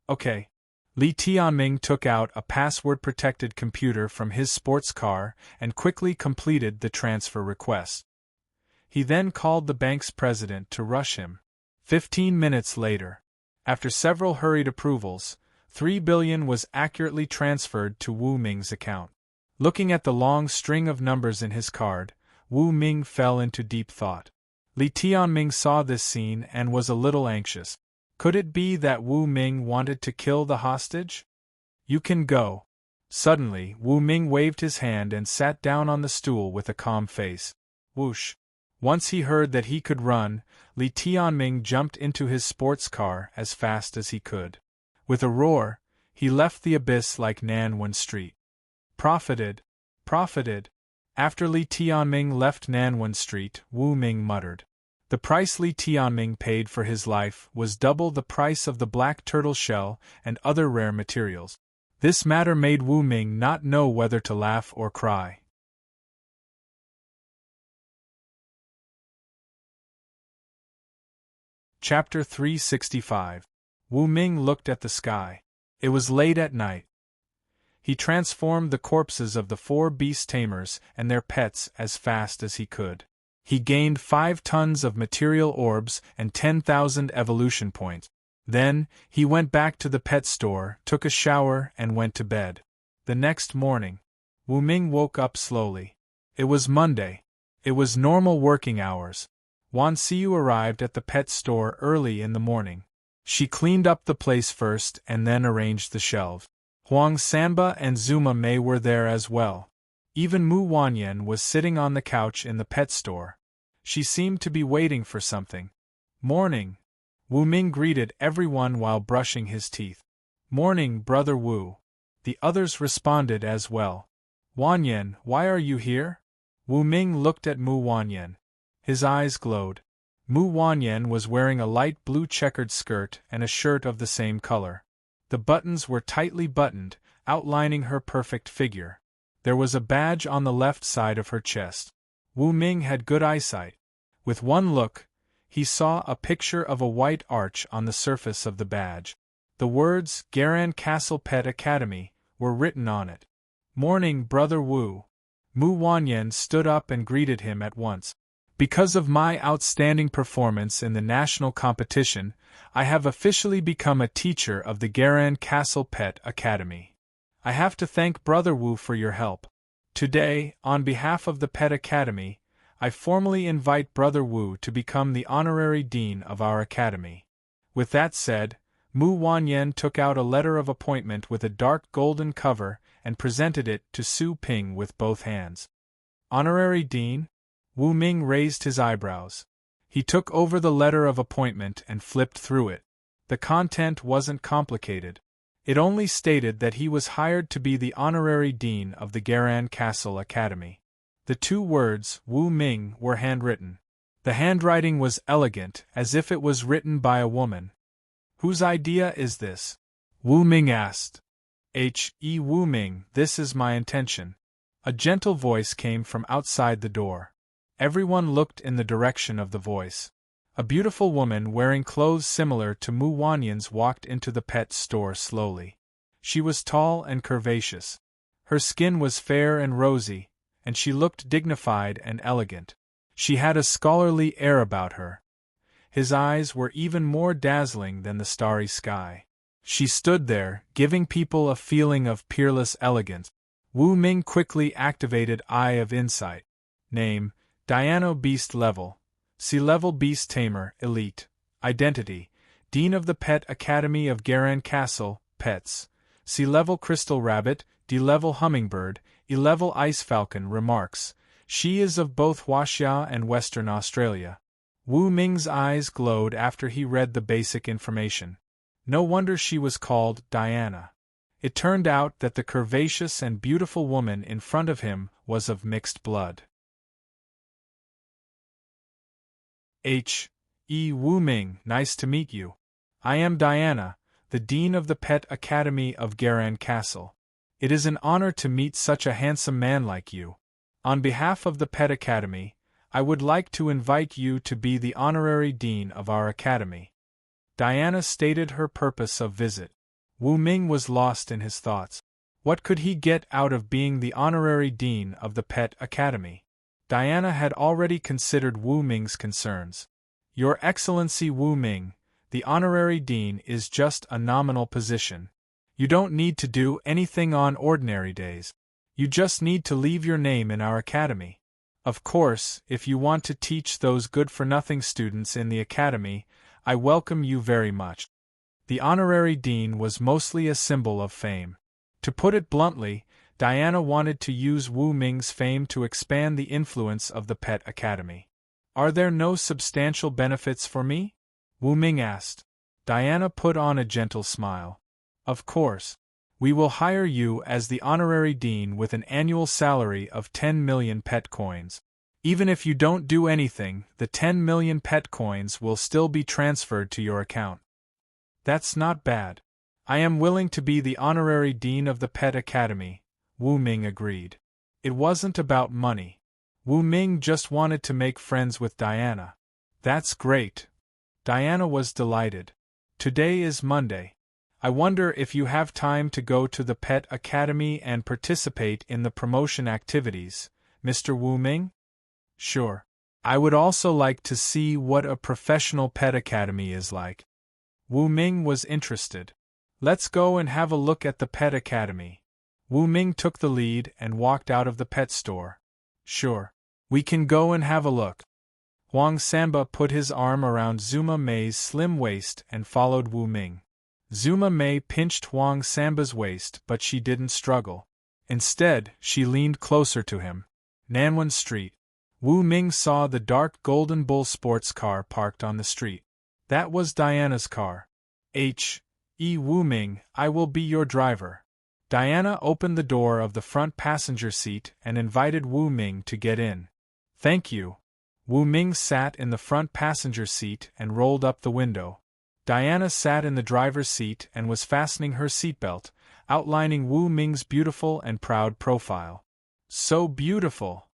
Okay. Li Tianming took out a password-protected computer from his sports car and quickly completed the transfer request. He then called the bank's president to rush him. 15 minutes later, after several hurried approvals, 3 billion was accurately transferred to Wu Ming's account. Looking at the long string of numbers in his card, Wu Ming fell into deep thought. Li Tianming saw this scene and was a little anxious. Could it be that Wu Ming wanted to kill the hostage? You can go. Suddenly, Wu Ming waved his hand and sat down on the stool with a calm face. Whoosh. Once he heard that he could run, Li Tianming jumped into his sports car as fast as he could. With a roar, he left the abyss like Nanwen Street. Profited. After Li Tianming left Nanwen Street, Wu Ming muttered. The price Li Tianming paid for his life was double the price of the black turtle shell and other rare materials. This matter made Wu Ming not know whether to laugh or cry. Chapter 365. Wu Ming looked at the sky. It was late at night. He transformed the corpses of the 4 beast tamers and their pets as fast as he could. He gained 5 tons of material orbs and 10,000 evolution points. Then, he went back to the pet store, took a shower, and went to bed. The next morning, Wu Ming woke up slowly. It was Monday. It was normal working hours. Wan Xiu arrived at the pet store early in the morning. She cleaned up the place first and then arranged the shelves. Huang Sanba and Zuma Mei were there as well. Even Mu Wanyan was sitting on the couch in the pet store. She seemed to be waiting for something. Morning. Wu Ming greeted everyone while brushing his teeth. Morning, Brother Wu. The others responded as well. Wanyan, why are you here? Wu Ming looked at Mu Wanyan. His eyes glowed. Mu Wanyan was wearing a light blue checkered skirt and a shirt of the same color. The buttons were tightly buttoned, outlining her perfect figure. There was a badge on the left side of her chest. Wu Ming had good eyesight. With one look, he saw a picture of a white arch on the surface of the badge. The words, Garan Castle Pet Academy, were written on it. Morning, Brother Wu. Mu Wanyan stood up and greeted him at once. Because of my outstanding performance in the national competition, I have officially become a teacher of the Garan Castle Pet Academy. I have to thank Brother Wu for your help. Today, on behalf of the Pet Academy, I formally invite Brother Wu to become the honorary dean of our academy. With that said, Mu Wanyan took out a letter of appointment with a dark golden cover and presented it to Su Ping with both hands. Honorary Dean? Wu Ming raised his eyebrows. He took over the letter of appointment and flipped through it. The content wasn't complicated. It only stated that he was hired to be the honorary dean of the Garan Castle Academy. The two words, Wu Ming, were handwritten. The handwriting was elegant, as if it was written by a woman. Whose idea is this? Wu Ming asked. Wu Ming, this is my intention. A gentle voice came from outside the door. Everyone looked in the direction of the voice. A beautiful woman wearing clothes similar to Mu Wanyan's walked into the pet store slowly. She was tall and curvaceous. Her skin was fair and rosy, and she looked dignified and elegant. She had a scholarly air about her. His eyes were even more dazzling than the starry sky. She stood there, giving people a feeling of peerless elegance. Wu Ming quickly activated Eye of Insight. Name, Diana Beast Level. C-Level Beast Tamer, Elite. Identity, Dean of the Pet Academy of Garan Castle, Pets. C-Level Crystal Rabbit, D-Level Hummingbird, E-Level Ice Falcon. Remarks, she is of both Huaxia and Western Australia. Wu Ming's eyes glowed after he read the basic information. No wonder she was called Diana. It turned out that the curvaceous and beautiful woman in front of him was of mixed blood. Wu Ming, nice to meet you. I am Diana, the Dean of the Pet Academy of Garan Castle. It is an honor to meet such a handsome man like you. On behalf of the Pet Academy, I would like to invite you to be the honorary dean of our academy. Diana stated her purpose of visit. Wu Ming was lost in his thoughts. What could he get out of being the honorary dean of the Pet Academy? Diana had already considered Wu Ming's concerns. Your Excellency Wu Ming, the honorary dean is just a nominal position. You don't need to do anything on ordinary days. You just need to leave your name in our academy. Of course, if you want to teach those good-for-nothing students in the academy, I welcome you very much. The honorary dean was mostly a symbol of fame. To put it bluntly, Diana wanted to use Wu Ming's fame to expand the influence of the Pet Academy. Are there no substantial benefits for me? Wu Ming asked. Diana put on a gentle smile. Of course. We will hire you as the honorary dean with an annual salary of 10 million pet coins. Even if you don't do anything, the 10 million pet coins will still be transferred to your account. That's not bad. I am willing to be the honorary dean of the Pet Academy, Wu Ming agreed. It wasn't about money. Wu Ming just wanted to make friends with Diana. That's great. Diana was delighted. Today is Monday. I wonder if you have time to go to the Pet Academy and participate in the promotion activities, Mr. Wu Ming? Sure. I would also like to see what a professional pet academy is like. Wu Ming was interested. Let's go and have a look at the Pet Academy. Wu Ming took the lead and walked out of the pet store. Sure. We can go and have a look. Huang Samba put his arm around Zuma Mei's slim waist and followed Wu Ming. Zuma Mei pinched Huang Samba's waist, but she didn't struggle. Instead, she leaned closer to him. Nanwan Street. Wu Ming saw the dark Golden Bull sports car parked on the street. That was Diana's car. Wu Ming, I will be your driver. Diana opened the door of the front passenger seat and invited Wu Ming to get in. Thank you. Wu Ming sat in the front passenger seat and rolled up the window. Diana sat in the driver's seat and was fastening her seatbelt, outlining Wu Ming's beautiful and proud profile. So beautiful!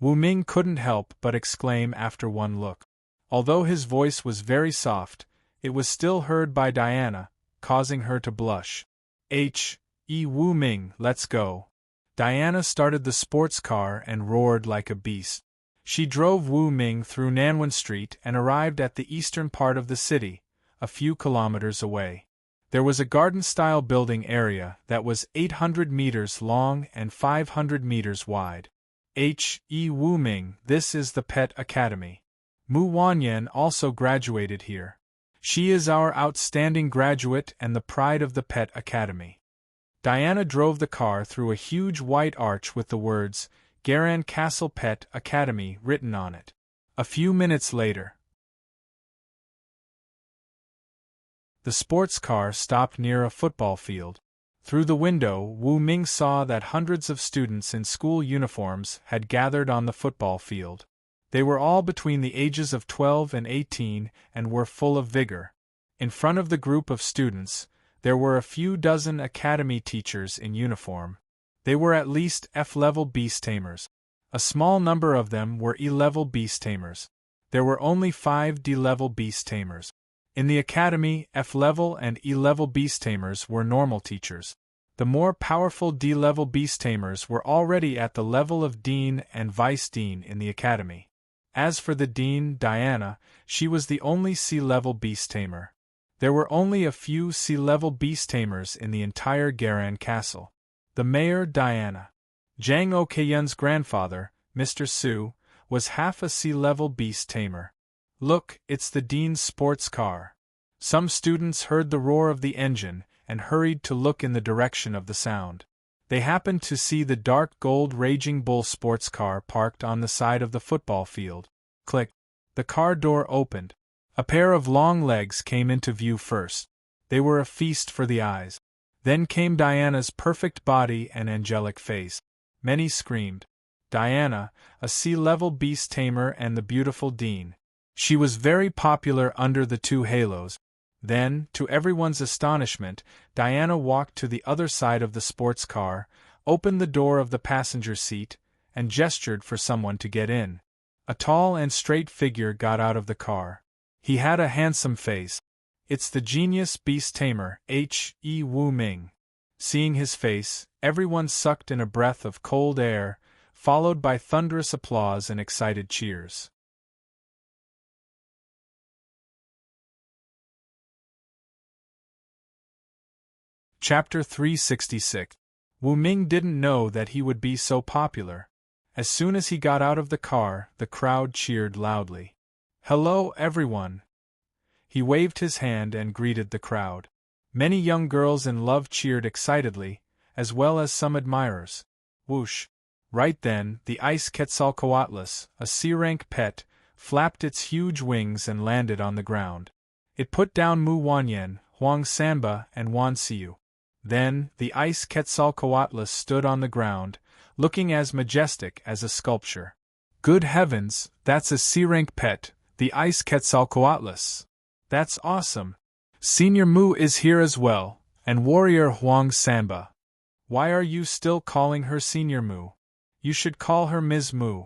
Wu Ming couldn't help but exclaim after one look. Although his voice was very soft, it was still heard by Diana, causing her to blush. Wu Ming, let's go. Diana started the sports car and roared like a beast. She drove Wu Ming through Nanwan Street and arrived at the eastern part of the city, a few kilometers away. There was a garden-style building area that was 800 meters long and 500 meters wide. Wu Ming, this is the Pet Academy. Mu Wanyan also graduated here. She is our outstanding graduate and the pride of the Pet Academy. Diana drove the car through a huge white arch with the words, Garan Castle Pet Academy written on it. A few minutes later, the sports car stopped near a football field. Through the window, Wu Ming saw that hundreds of students in school uniforms had gathered on the football field. They were all between the ages of 12 and 18 and were full of vigor. In front of the group of students, there were a few dozen academy teachers in uniform. They were at least F-level beast tamers. A small number of them were E-level beast tamers. There were only 5 D-level beast tamers. In the academy, F-level and E-level beast tamers were normal teachers. The more powerful D-level beast tamers were already at the level of dean and vice dean in the academy. As for the dean, Diana, she was the only C-level beast tamer. There were only a few C-level beast tamers in the entire Garan Castle. The mayor, Diana, Zhang Okayun's grandfather, Mr. Su, was half a C-level beast tamer. Look, it's the dean's sports car. Some students heard the roar of the engine and hurried to look in the direction of the sound. They happened to see the dark gold Raging Bull sports car parked on the side of the football field. Click. The car door opened. A pair of long legs came into view first. They were a feast for the eyes. Then came Diana's perfect body and angelic face. Many screamed. Diana, a C-level beast tamer and the beautiful dean. She was very popular under the 2 halos. Then, to everyone's astonishment, Diana walked to the other side of the sports car, opened the door of the passenger seat, and gestured for someone to get in. A tall and straight figure got out of the car. He had a handsome face. It's the genius beast tamer, H.E. Wu Ming. Seeing his face, everyone sucked in a breath of cold air, followed by thunderous applause and excited cheers. Chapter 366. Wu Ming didn't know that he would be so popular. As soon as he got out of the car, the crowd cheered loudly. Hello, everyone! He waved his hand and greeted the crowd. Many young girls in love cheered excitedly, as well as some admirers. Whoosh! Right then, the ice Quetzalcoatlus, a C-rank pet, flapped its huge wings and landed on the ground. It put down Mu Wanyan, Huang Sanba, and Wan Xiu. Then, the ice Quetzalcoatlus stood on the ground, looking as majestic as a sculpture. Good heavens, that's a C-rank pet, the ice Quetzalcoatlus. That's awesome. Senior Mu is here as well, and warrior Huang Sanba. Why are you still calling her Senior Mu? You should call her Ms. Mu.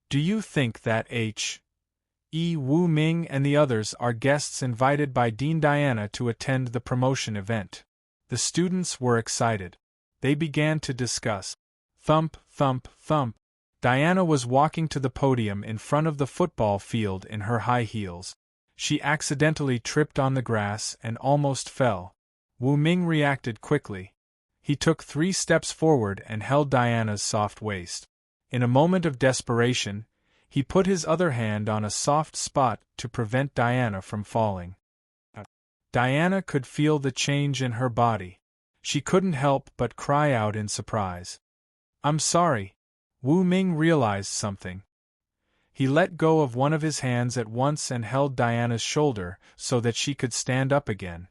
Do you think that H.E. Wu Ming and the others are guests invited by Dean Diana to attend the promotion event? The students were excited. They began to discuss. Thump, thump, thump. Diana was walking to the podium in front of the football field in her high heels. She accidentally tripped on the grass and almost fell. Wu Ming reacted quickly. He took 3 steps forward and held Diana's soft waist. In a moment of desperation, he put his other hand on a soft spot to prevent Diana from falling. Diana could feel the change in her body. She couldn't help but cry out in surprise. I'm sorry. Wu Ming realized something. He let go of one of his hands at once and held Diana's shoulder so that she could stand up again.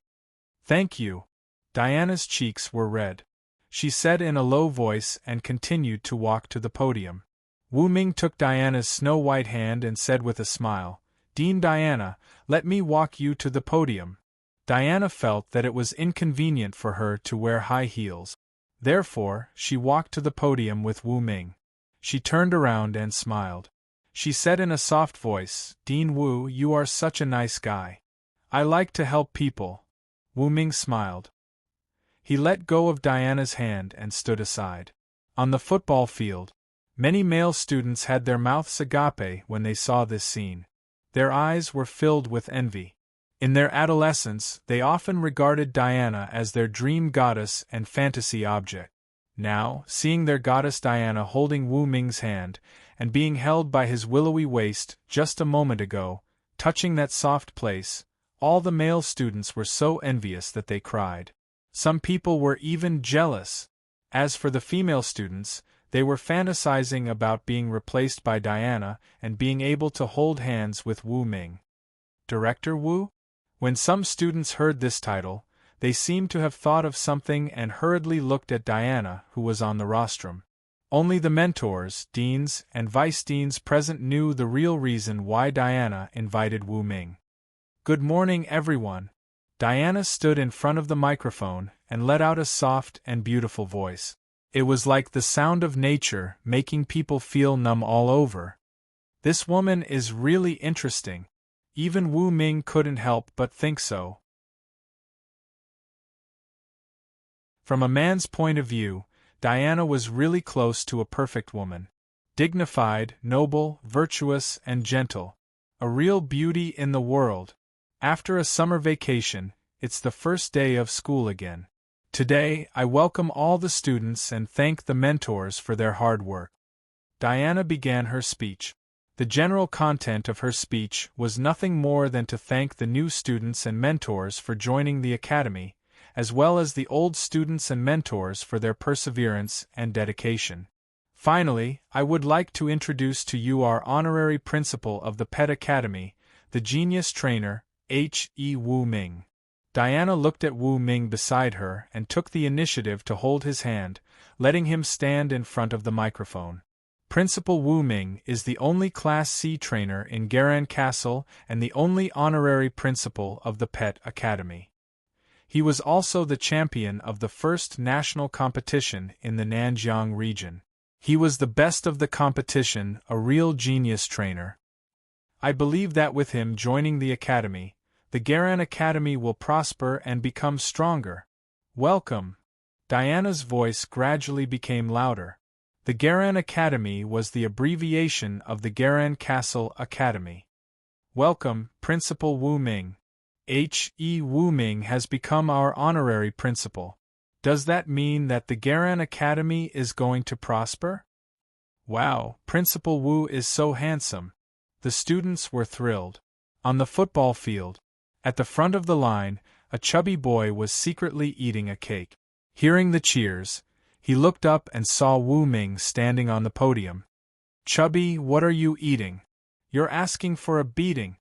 Thank you. Diana's cheeks were red. She said in a low voice and continued to walk to the podium. Wu Ming took Diana's snow-white hand and said with a smile, Dean Diana, let me walk you to the podium. Diana felt that it was inconvenient for her to wear high heels. Therefore, she walked to the podium with Wu Ming. She turned around and smiled. She said in a soft voice, Dean Wu, you are such a nice guy. I like to help people. Wu Ming smiled. He let go of Diana's hand and stood aside. On the football field, many male students had their mouths agape when they saw this scene. Their eyes were filled with envy. In their adolescence, they often regarded Diana as their dream goddess and fantasy object. Now, seeing their goddess Diana holding Wu Ming's hand, and being held by his willowy waist just a moment ago, touching that soft place, All the male students were so envious that they cried. Some people were even jealous. As for the female students, they were fantasizing about being replaced by Diana and being able to hold hands with Wu Ming. Director Wu? When some students heard this title, they seemed to have thought of something and hurriedly looked at Diana, who was on the rostrum. Only the mentors, deans, and vice-deans present knew the real reason why Diana invited Wu Ming. "Good morning, everyone." Diana stood in front of the microphone and let out a soft and beautiful voice. It was like the sound of nature, making people feel numb all over. This woman is really interesting. Even Wu Ming couldn't help but think so. From a man's point of view, Diana was really close to a perfect woman. Dignified, noble, virtuous, and gentle. A real beauty in the world. After a summer vacation, it's the first day of school again. Today, I welcome all the students and thank the mentors for their hard work. Diana began her speech. The general content of her speech was nothing more than to thank the new students and mentors for joining the academy, as well as the old students and mentors for their perseverance and dedication. Finally, I would like to introduce to you our honorary principal of the Pet Academy, the genius trainer, H.E. Wu Ming. Diana looked at Wu Ming beside her and took the initiative to hold his hand, letting him stand in front of the microphone. Principal Wu Ming is the only Class C trainer in Garan Castle and the only honorary principal of the Pet Academy. He was also the champion of the first national competition in the Nanjiang region. He was the best of the competition, a real genius trainer. I believe that with him joining the academy, the Garan Academy will prosper and become stronger. Welcome. Diana's voice gradually became louder. The Garan Academy was the abbreviation of the Garan Castle Academy. Welcome, Principal Wu Ming. H.E. Wu Ming has become our honorary principal. Does that mean that the Garan Academy is going to prosper? Wow, Principal Wu is so handsome. The students were thrilled. On the football field, at the front of the line, a chubby boy was secretly eating a cake. Hearing the cheers, he looked up and saw Wu Ming standing on the podium. "Chubby, what are you eating? You're asking for a beating."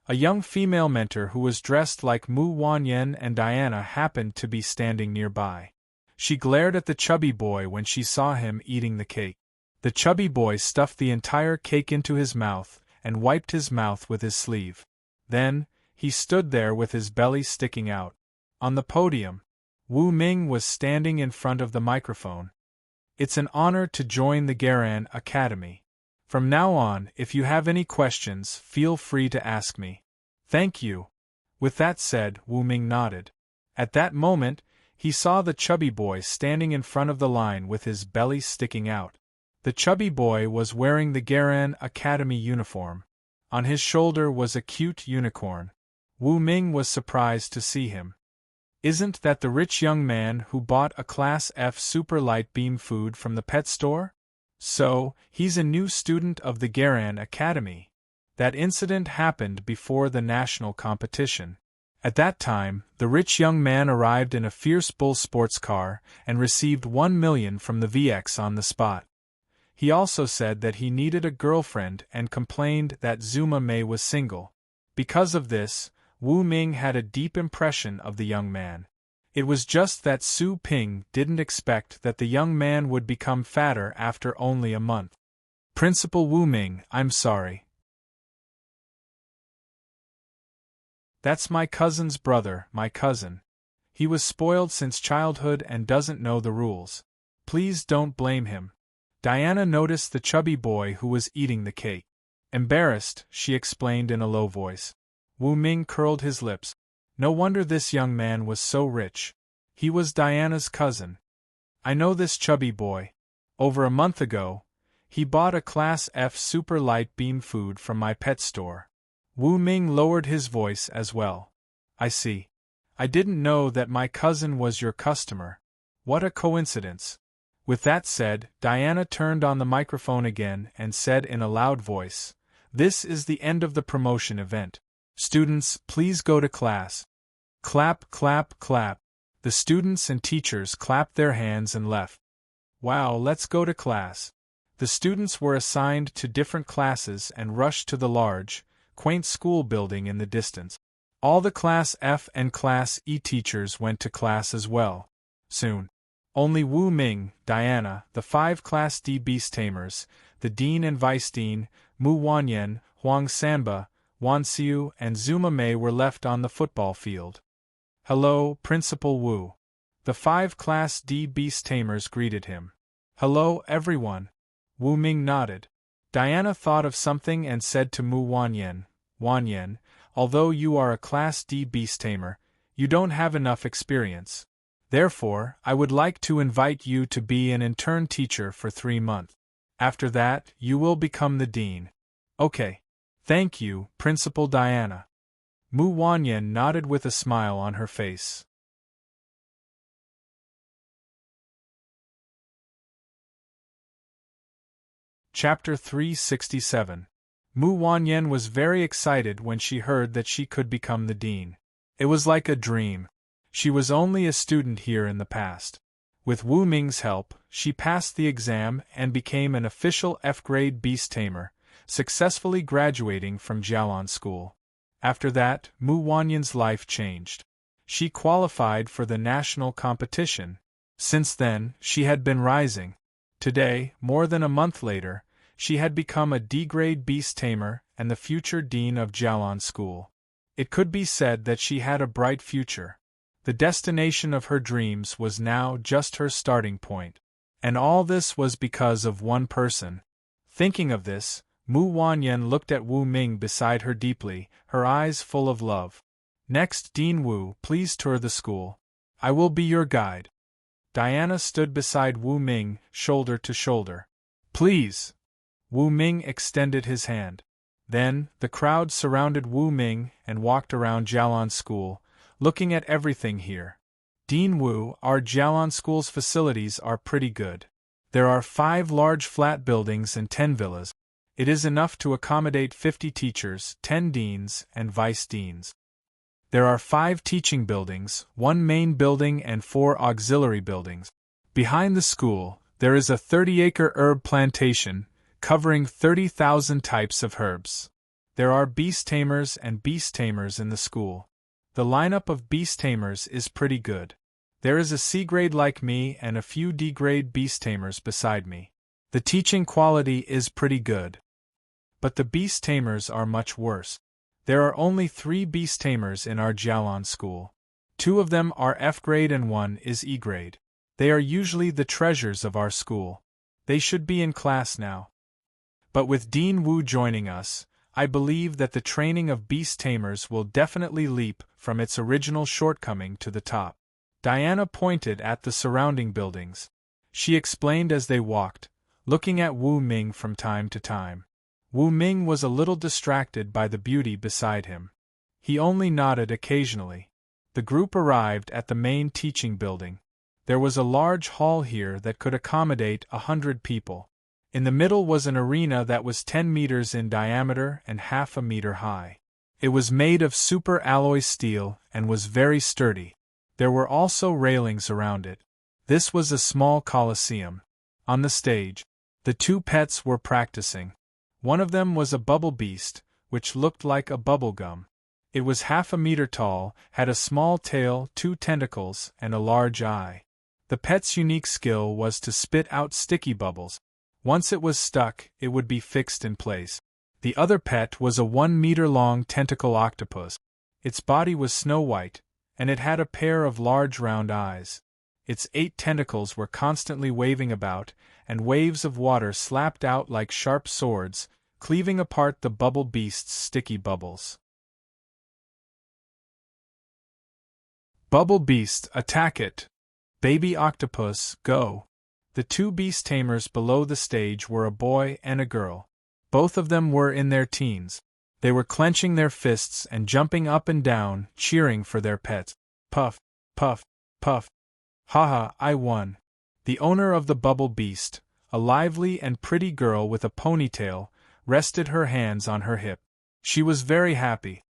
A young female mentor who was dressed like Mu Wanyan and Diana happened to be standing nearby. She glared at the chubby boy when she saw him eating the cake. The chubby boy stuffed the entire cake into his mouth and wiped his mouth with his sleeve. Then, he stood there with his belly sticking out. On the podium, Wu Ming was standing in front of the microphone. "It's an honor to join the Garan Academy. From now on, if you have any questions, feel free to ask me." "Thank you." With that said, Wu Ming nodded. At that moment, he saw the chubby boy standing in front of the line with his belly sticking out. The chubby boy was wearing the Garan Academy uniform. On his shoulder was a cute unicorn. Wu Ming was surprised to see him. "Isn't that the rich young man who bought a Class F super light beam food from the pet store? So, he's a new student of the Garan Academy." That incident happened before the national competition. At that time, the rich young man arrived in a fierce bull sports car and received 1 million from the VX on the spot. He also said that he needed a girlfriend and complained that Zuma Mei was single. Because of this, Wu Ming had a deep impression of the young man. It was just that Su Ping didn't expect that the young man would become fatter after only a month. "Principal Wu Ming, I'm sorry. That's my cousin's brother, my cousin. He was spoiled since childhood and doesn't know the rules. Please don't blame him." Diana noticed the chubby boy who was eating the cake. Embarrassed, she explained in a low voice. Wu Ming curled his lips. No wonder this young man was so rich. He was Diana's cousin. "I know this chubby boy. Over a month ago, he bought a Class F super light beam food from my pet store." Wu Ming lowered his voice as well. "I see. I didn't know that my cousin was your customer. What a coincidence." With that said, Diana turned on the microphone again and said in a loud voice, "This is the end of the promotion event. Students, please go to class. Clap, clap, clap. The students and teachers clapped their hands and left. Wow, let's go to class. The students were assigned to different classes and rushed to the large, quaint school building in the distance. All the Class F and Class E teachers went to class as well. Soon. Only Wu Ming, Diana, the 5 Class D beast tamers, the dean and vice dean, Mu Wanyan, Huang Sanba, Wan Xiu, and Zuma Mei were left on the football field. Hello, Principal Wu. The 5 Class D beast tamers greeted him. Hello, everyone. Wu Ming nodded. Diana thought of something and said to Mu Wanyan, Wanyan, although you are a Class D beast tamer, you don't have enough experience. Therefore, I would like to invite you to be an intern teacher for 3 months. After that, you will become the dean. Okay. Thank you, Principal Diana. Mu Wanyan nodded with a smile on her face. Chapter 367. Mu Wanyan was very excited when she heard that she could become the dean. It was like a dream. She was only a student here in the past. With Wu Ming's help, she passed the exam and became an official F-grade beast tamer, successfully graduating from Jialan School. After that, Mu Wanyan's life changed. She qualified for the national competition. Since then, she had been rising. Today, more than a month later, she had become a D-grade beast tamer and the future dean of Jialan School. It could be said that she had a bright future. The destination of her dreams was now just her starting point. And all this was because of one person. Thinking of this, Mu Wanyan looked at Wu Ming beside her deeply, her eyes full of love. Next, Dean Wu, please tour the school. I will be your guide. Diana stood beside Wu Ming, shoulder to shoulder. Please. Wu Ming extended his hand. Then, the crowd surrounded Wu Ming and walked around Jialan School, looking at everything here. Dean Wu, our Jialan School's facilities are pretty good. There are 5 large flat buildings and 10 villas. It is enough to accommodate 50 teachers, 10 deans, and vice deans. There are 5 teaching buildings, 1 main building and 4 auxiliary buildings. Behind the school, there is a 30-acre herb plantation, covering 30,000 types of herbs. There are beast tamers and beast tamers in the school. The lineup of beast tamers is pretty good. There is a C-grade like me and a few D-grade beast tamers beside me. The teaching quality is pretty good. But the beast tamers are much worse. There are only 3 beast tamers in our Jialan School. 2 of them are F-grade and 1 is E-grade. They are usually the treasures of our school. They should be in class now. But with Dean Wu joining us, I believe that the training of beast tamers will definitely leap from its original shortcoming to the top. Diana pointed at the surrounding buildings. She explained as they walked, looking at Wu Ming from time to time. Wu Ming was a little distracted by the beauty beside him. He only nodded occasionally. The group arrived at the main teaching building. There was a large hall here that could accommodate 100 people. In the middle was an arena that was 10 meters in diameter and half a meter high. It was made of super alloy steel and was very sturdy. There were also railings around it. This was a small coliseum. On the stage, the 2 pets were practicing. One of them was a bubble beast, which looked like a bubble gum. It was half a meter tall, had a small tail, 2 tentacles, and a large eye. The pet's unique skill was to spit out sticky bubbles. Once it was stuck, it would be fixed in place. The other pet was a 1-meter-long tentacle octopus. Its body was snow-white, and it had a pair of large round eyes. Its 8 tentacles were constantly waving about, and waves of water slapped out like sharp swords, cleaving apart the bubble beast's sticky bubbles. Bubble beast, attack it! Baby octopus, go! The 2 beast tamers below the stage were a boy and a girl. Both of them were in their teens. They were clenching their fists and jumping up and down, cheering for their pets. Puff, puff, puff. Haha, I won. The owner of the bubble beast, a lively and pretty girl with a ponytail, rested her hands on her hip. She was very happy.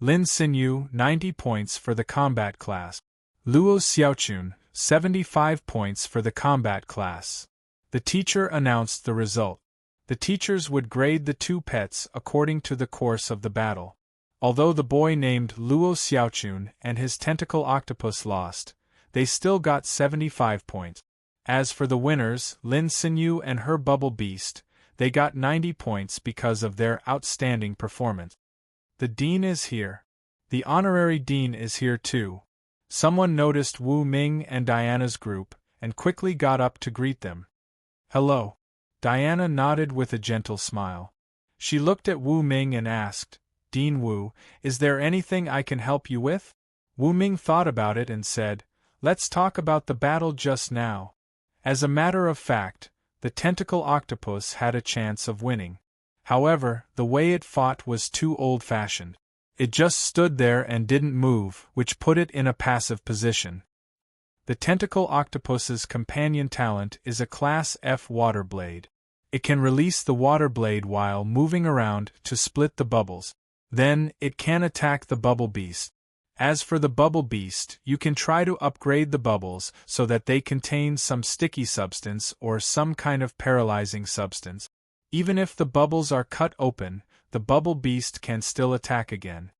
Lin Xinyu, 90 points for the combat class. Luo Xiaochun, 75 points for the combat class. The teacher announced the result. The teachers would grade the two pets according to the course of the battle. Although the boy named Luo Xiaochun and his tentacle octopus lost, they still got 75 points. As for the winners, Lin Xinyu and her bubble beast, they got 90 points because of their outstanding performance. The dean is here. The honorary dean is here too. Someone noticed Wu Ming and Diana's group, and quickly got up to greet them. Hello. Diana nodded with a gentle smile. She looked at Wu Ming and asked, Dean Wu, is there anything I can help you with? Wu Ming thought about it and said, Let's talk about the battle just now. As a matter of fact, the tentacle octopus had a chance of winning. However, the way it fought was too old-fashioned. It just stood there and didn't move, which put it in a passive position. The tentacle octopus's companion talent is a Class F water blade. It can release the water blade while moving around to split the bubbles. Then, it can attack the bubble beast. As for the bubble beast, you can try to upgrade the bubbles so that they contain some sticky substance or some kind of paralyzing substance. Even if the bubbles are cut open, the bubble beast can still attack again.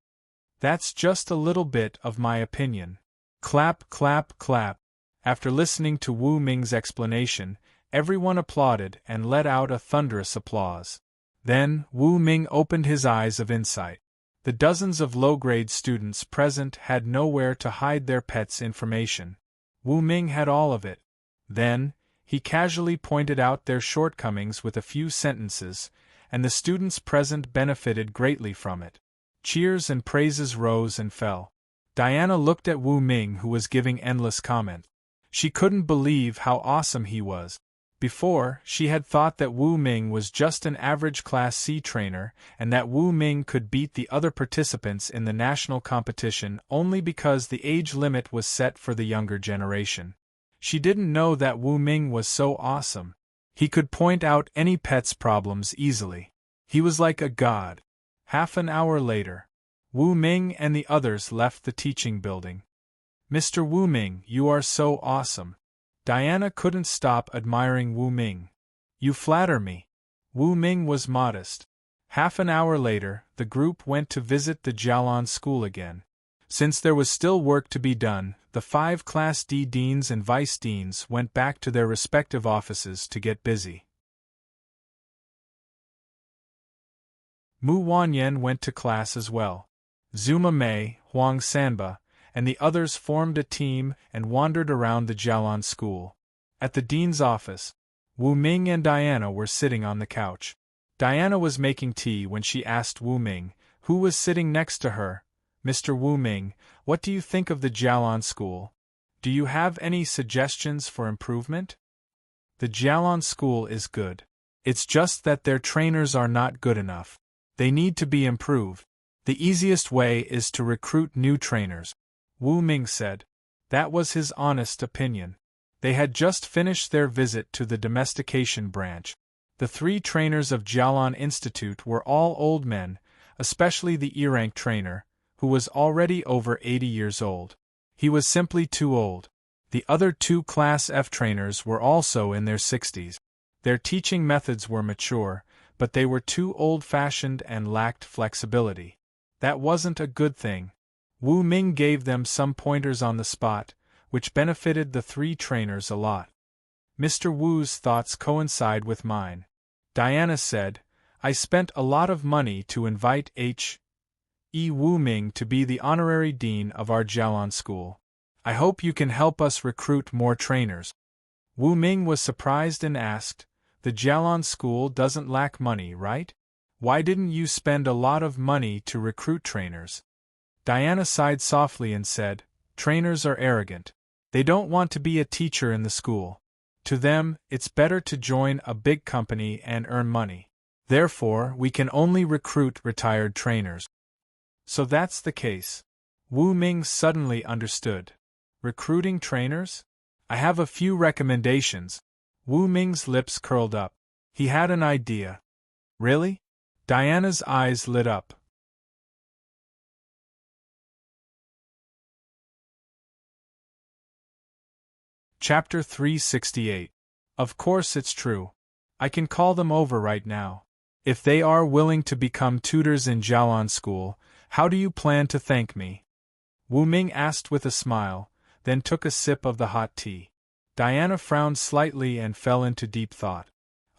That's just a little bit of my opinion. Clap, clap, clap. After listening to Wu Ming's explanation, everyone applauded and let out a thunderous applause. Then, Wu Ming opened his eyes of insight. The dozens of low-grade students present had nowhere to hide their pets' information. Wu Ming had all of it. Then, he casually pointed out their shortcomings with a few sentences, and the students present benefited greatly from it. Cheers and praises rose and fell. Diana looked at Wu Ming, who was giving endless comment. She couldn't believe how awesome he was. Before, she had thought that Wu Ming was just an average Class C trainer, and that Wu Ming could beat the other participants in the national competition only because the age limit was set for the younger generation. She didn't know that Wu Ming was so awesome. He could point out any pet's problems easily. He was like a god. Half an hour later, Wu Ming and the others left the teaching building. Mr. Wu Ming, you are so awesome. Diana couldn't stop admiring Wu Ming. You flatter me. Wu Ming was modest. Half an hour later, the group went to visit the Jialan school again. Since there was still work to be done, the 5 Class D deans and vice deans went back to their respective offices to get busy. Mu Wanyan went to class as well. Zuma Mei, Huang Sanba, and the others formed a team and wandered around the Jialan school. At the dean's office, Wu Ming and Diana were sitting on the couch. Diana was making tea when she asked Wu Ming, who was sitting next to her, Mr. Wu Ming, what do you think of the Jialan school? Do you have any suggestions for improvement? The Jialan school is good. It's just that their trainers are not good enough. They need to be improved. The easiest way is to recruit new trainers. Wu Ming said. That was his honest opinion. They had just finished their visit to the domestication branch. The 3 trainers of Jialan Institute were all old men, especially the E-rank trainer, who was already over 80 years old. He was simply too old. The other 2 Class F trainers were also in their 60s. Their teaching methods were mature, but they were too old-fashioned and lacked flexibility. That wasn't a good thing. Wu Ming gave them some pointers on the spot, which benefited the 3 trainers a lot. Mr. Wu's thoughts coincide with mine. Diana said, I spent a lot of money to invite H.E. Wu Ming to be the honorary dean of our Jialan school. I hope you can help us recruit more trainers. Wu Ming was surprised and asked, the Jialan school doesn't lack money, right? Why didn't you spend a lot of money to recruit trainers? Diana sighed softly and said, trainers are arrogant. They don't want to be a teacher in the school. To them, it's better to join a big company and earn money. Therefore, we can only recruit retired trainers. So that's the case. Wu Ming suddenly understood. Recruiting trainers? I have a few recommendations. Wu Ming's lips curled up. He had an idea. Really? Diana's eyes lit up. Chapter 368. Of course it's true. I can call them over right now. If they are willing to become tutors in Jialan school, how do you plan to thank me? Wu Ming asked with a smile, then took a sip of the hot tea. Diana frowned slightly and fell into deep thought.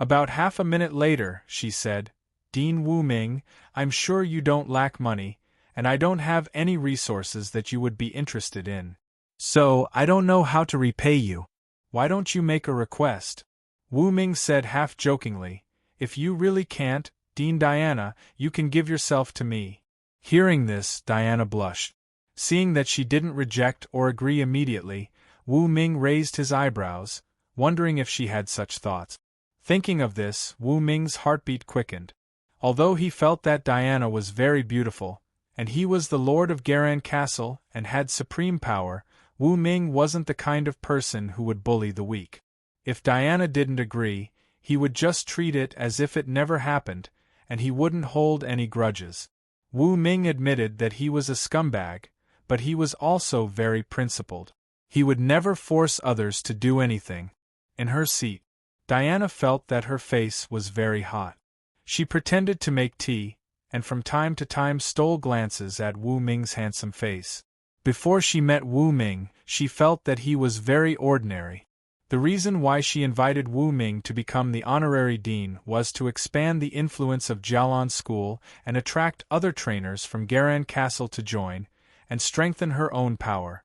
About half a minute later, she said, Dean Wu Ming, I'm sure you don't lack money, and I don't have any resources that you would be interested in. So, I don't know how to repay you. Why don't you make a request? Wu Ming said half-jokingly, If you really can't, Dean Diana, you can give yourself to me. Hearing this, Diana blushed. Seeing that she didn't reject or agree immediately, Wu Ming raised his eyebrows, wondering if she had such thoughts. Thinking of this, Wu Ming's heartbeat quickened. Although he felt that Diana was very beautiful, and he was the lord of Garan Castle and had supreme power, Wu Ming wasn't the kind of person who would bully the weak. If Diana didn't agree, he would just treat it as if it never happened, and he wouldn't hold any grudges. Wu Ming admitted that he was a scumbag, but he was also very principled. He would never force others to do anything. In her seat, Diana felt that her face was very hot. She pretended to make tea, and from time to time stole glances at Wu Ming's handsome face. Before she met Wu Ming, she felt that he was very ordinary. The reason why she invited Wu Ming to become the honorary dean was to expand the influence of Jialan School and attract other trainers from Garan Castle to join, and strengthen her own power.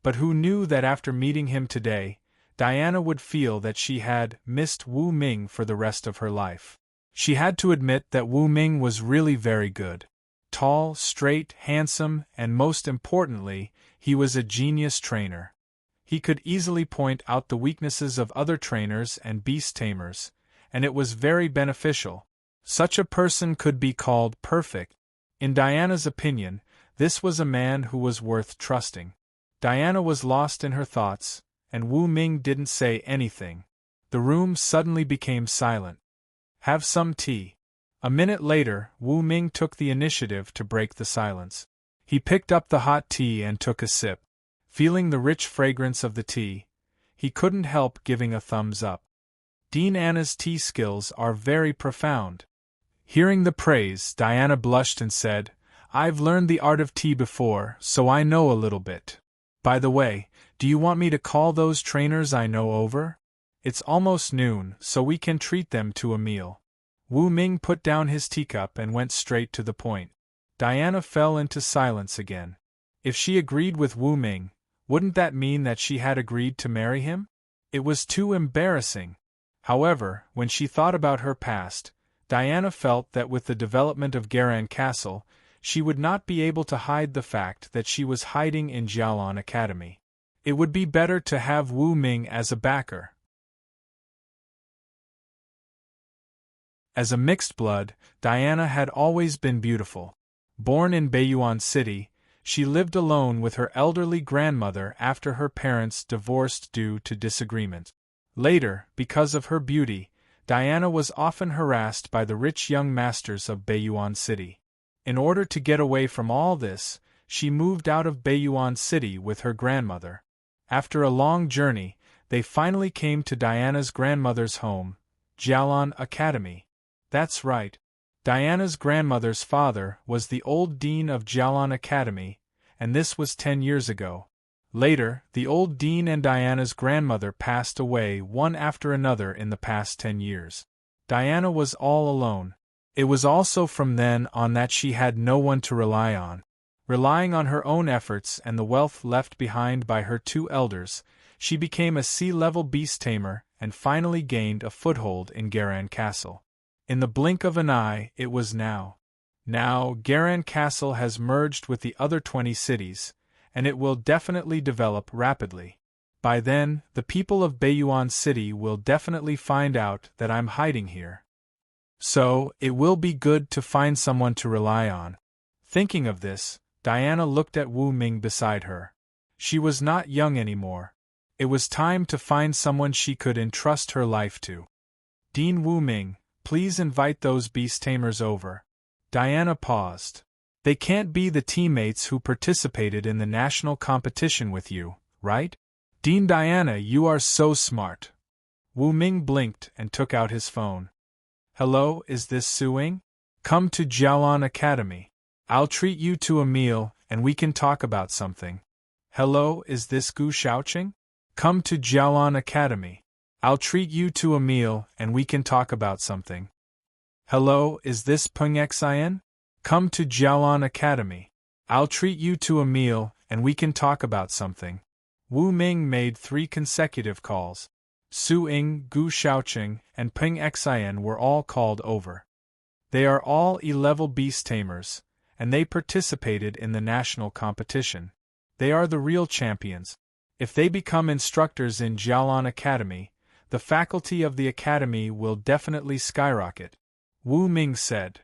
But who knew that after meeting him today, Diana would feel that she had missed Wu Ming for the rest of her life. She had to admit that Wu Ming was really very good. Tall, straight, handsome, and most importantly, he was a genius trainer. He could easily point out the weaknesses of other trainers and beast tamers, and it was very beneficial. Such a person could be called perfect. In Diana's opinion, this was a man who was worth trusting. Diana was lost in her thoughts, and Wu Ming didn't say anything. The room suddenly became silent. Have some tea. A minute later, Wu Ming took the initiative to break the silence. He picked up the hot tea and took a sip. Feeling the rich fragrance of the tea, he couldn't help giving a thumbs up. Dean Anna's tea skills are very profound. Hearing the praise, Diana blushed and said, I've learned the art of tea before, so I know a little bit. By the way, do you want me to call those trainers I know over? It's almost noon, so we can treat them to a meal. Wu Ming put down his teacup and went straight to the point. Diana fell into silence again. If she agreed with Wu Ming, wouldn't that mean that she had agreed to marry him? It was too embarrassing. However, when she thought about her past, Diana felt that with the development of Garan Castle, she would not be able to hide the fact that she was hiding in Jialan Academy. It would be better to have Wu Ming as a backer. As a mixed blood, Diana had always been beautiful. Born in Beiyuan City, she lived alone with her elderly grandmother after her parents divorced due to disagreement. Later, because of her beauty, Diana was often harassed by the rich young masters of Beiyuan City. In order to get away from all this, she moved out of Beiyuan City with her grandmother. After a long journey, they finally came to Diana's grandmother's home, Jialan Academy. That's right. Diana's grandmother's father was the old dean of Jialan Academy, and this was 10 years ago. Later, the old dean and Diana's grandmother passed away one after another in the past 10 years. Diana was all alone. It was also from then on that she had no one to rely on. Relying on her own efforts and the wealth left behind by her two elders, she became a sea-level beast tamer and finally gained a foothold in Garan Castle. In the blink of an eye, it was now. Now, Garan Castle has merged with the other 20 cities, and it will definitely develop rapidly. By then, the people of Beiyuan City will definitely find out that I'm hiding here. So, it will be good to find someone to rely on. Thinking of this, Diana looked at Wu Ming beside her. She was not young anymore. It was time to find someone she could entrust her life to. Dean Wu Ming, please invite those beast tamers over. Diana paused. They can't be the teammates who participated in the national competition with you, right? Dean Diana, you are so smart. Wu Ming blinked and took out his phone. Hello, is this Suing? Come to Jiaolan Academy. I'll treat you to a meal, and we can talk about something. Hello, is this Gu Shaoqing? Come to Jiaolan Academy. I'll treat you to a meal, and we can talk about something. Hello, is this Peng Xian? Come to Jiaolan Academy. I'll treat you to a meal, and we can talk about something. Wu Ming made 3 consecutive calls. Su Ying, Gu Shaoqing, and Peng Xian were all called over. They are all E-level beast tamers, and they participated in the national competition. They are the real champions. If they become instructors in Jiaolan Academy, the faculty of the academy will definitely skyrocket. Wu Ming said.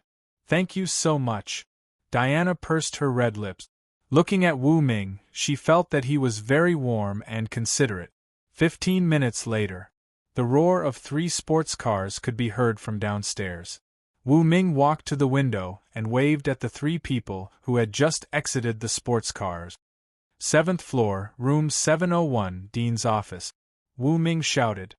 Thank you so much. Diana pursed her red lips. Looking at Wu Ming, she felt that he was very warm and considerate. 15 minutes later, the roar of 3 sports cars could be heard from downstairs. Wu Ming walked to the window and waved at the 3 people who had just exited the sports cars. 7th floor, room 701, Dean's office. Wu Ming shouted.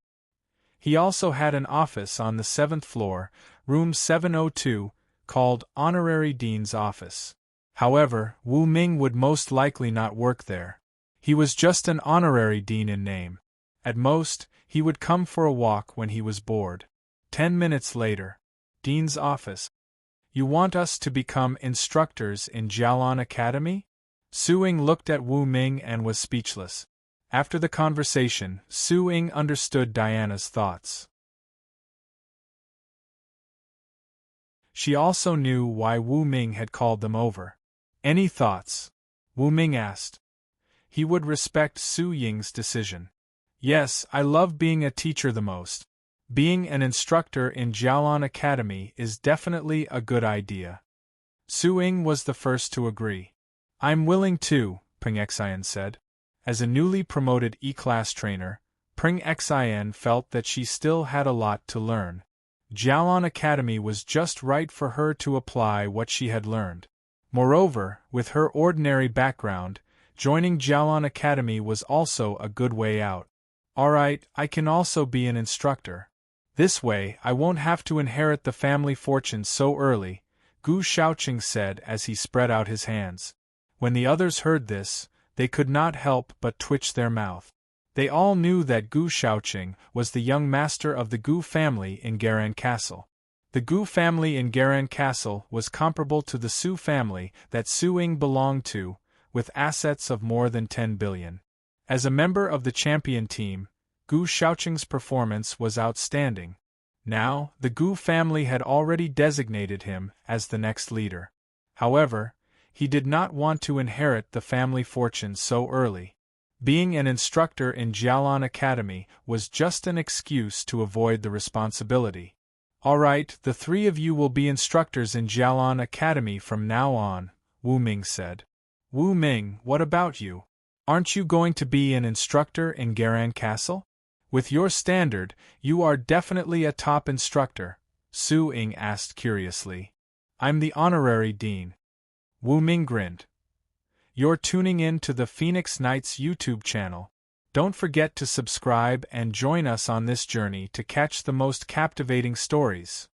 He also had an office on the 7th floor, room 702, called Honorary Dean's Office. However, Wu Ming would most likely not work there. He was just an honorary dean in name. At most, he would come for a walk when he was bored. 10 minutes later. Dean's office. You want us to become instructors in Jiaolan Academy? Su Ying looked at Wu Ming and was speechless. After the conversation, Su Ying understood Diana's thoughts. She also knew why Wu Ming had called them over. Any thoughts? Wu Ming asked. He would respect Su Ying's decision. Yes, I love being a teacher the most. Being an instructor in Jiaolan Academy is definitely a good idea. Su Ying was the first to agree. I'm willing to, Peng Xian said. As a newly promoted E-class trainer, Peng Xian felt that she still had a lot to learn. Jiaolan Academy was just right for her to apply what she had learned. Moreover, with her ordinary background, joining Jiaolan Academy was also a good way out. Alright, I can also be an instructor. This way, I won't have to inherit the family fortune so early, Gu Shaoqing said as he spread out his hands. When the others heard this, they could not help but twitch their mouth. They all knew that Gu Shaoqing was the young master of the Gu family in Garan Castle. The Gu family in Garan Castle was comparable to the Su family that Su Ying belonged to, with assets of more than 10 billion. As a member of the champion team, Gu Shaoqing's performance was outstanding. Now, the Gu family had already designated him as the next leader. However, he did not want to inherit the family fortune so early. Being an instructor in Jiaolan Academy was just an excuse to avoid the responsibility. Alright, the 3 of you will be instructors in Jiaolan Academy from now on, Wu Ming said. Wu Ming, what about you? Aren't you going to be an instructor in Garan Castle? With your standard, you are definitely a top instructor, Su Ying asked curiously. I'm the honorary dean. Wu Ming grinned. You're tuning in to the Phoenix Knights YouTube channel. Don't forget to subscribe and join us on this journey to catch the most captivating stories.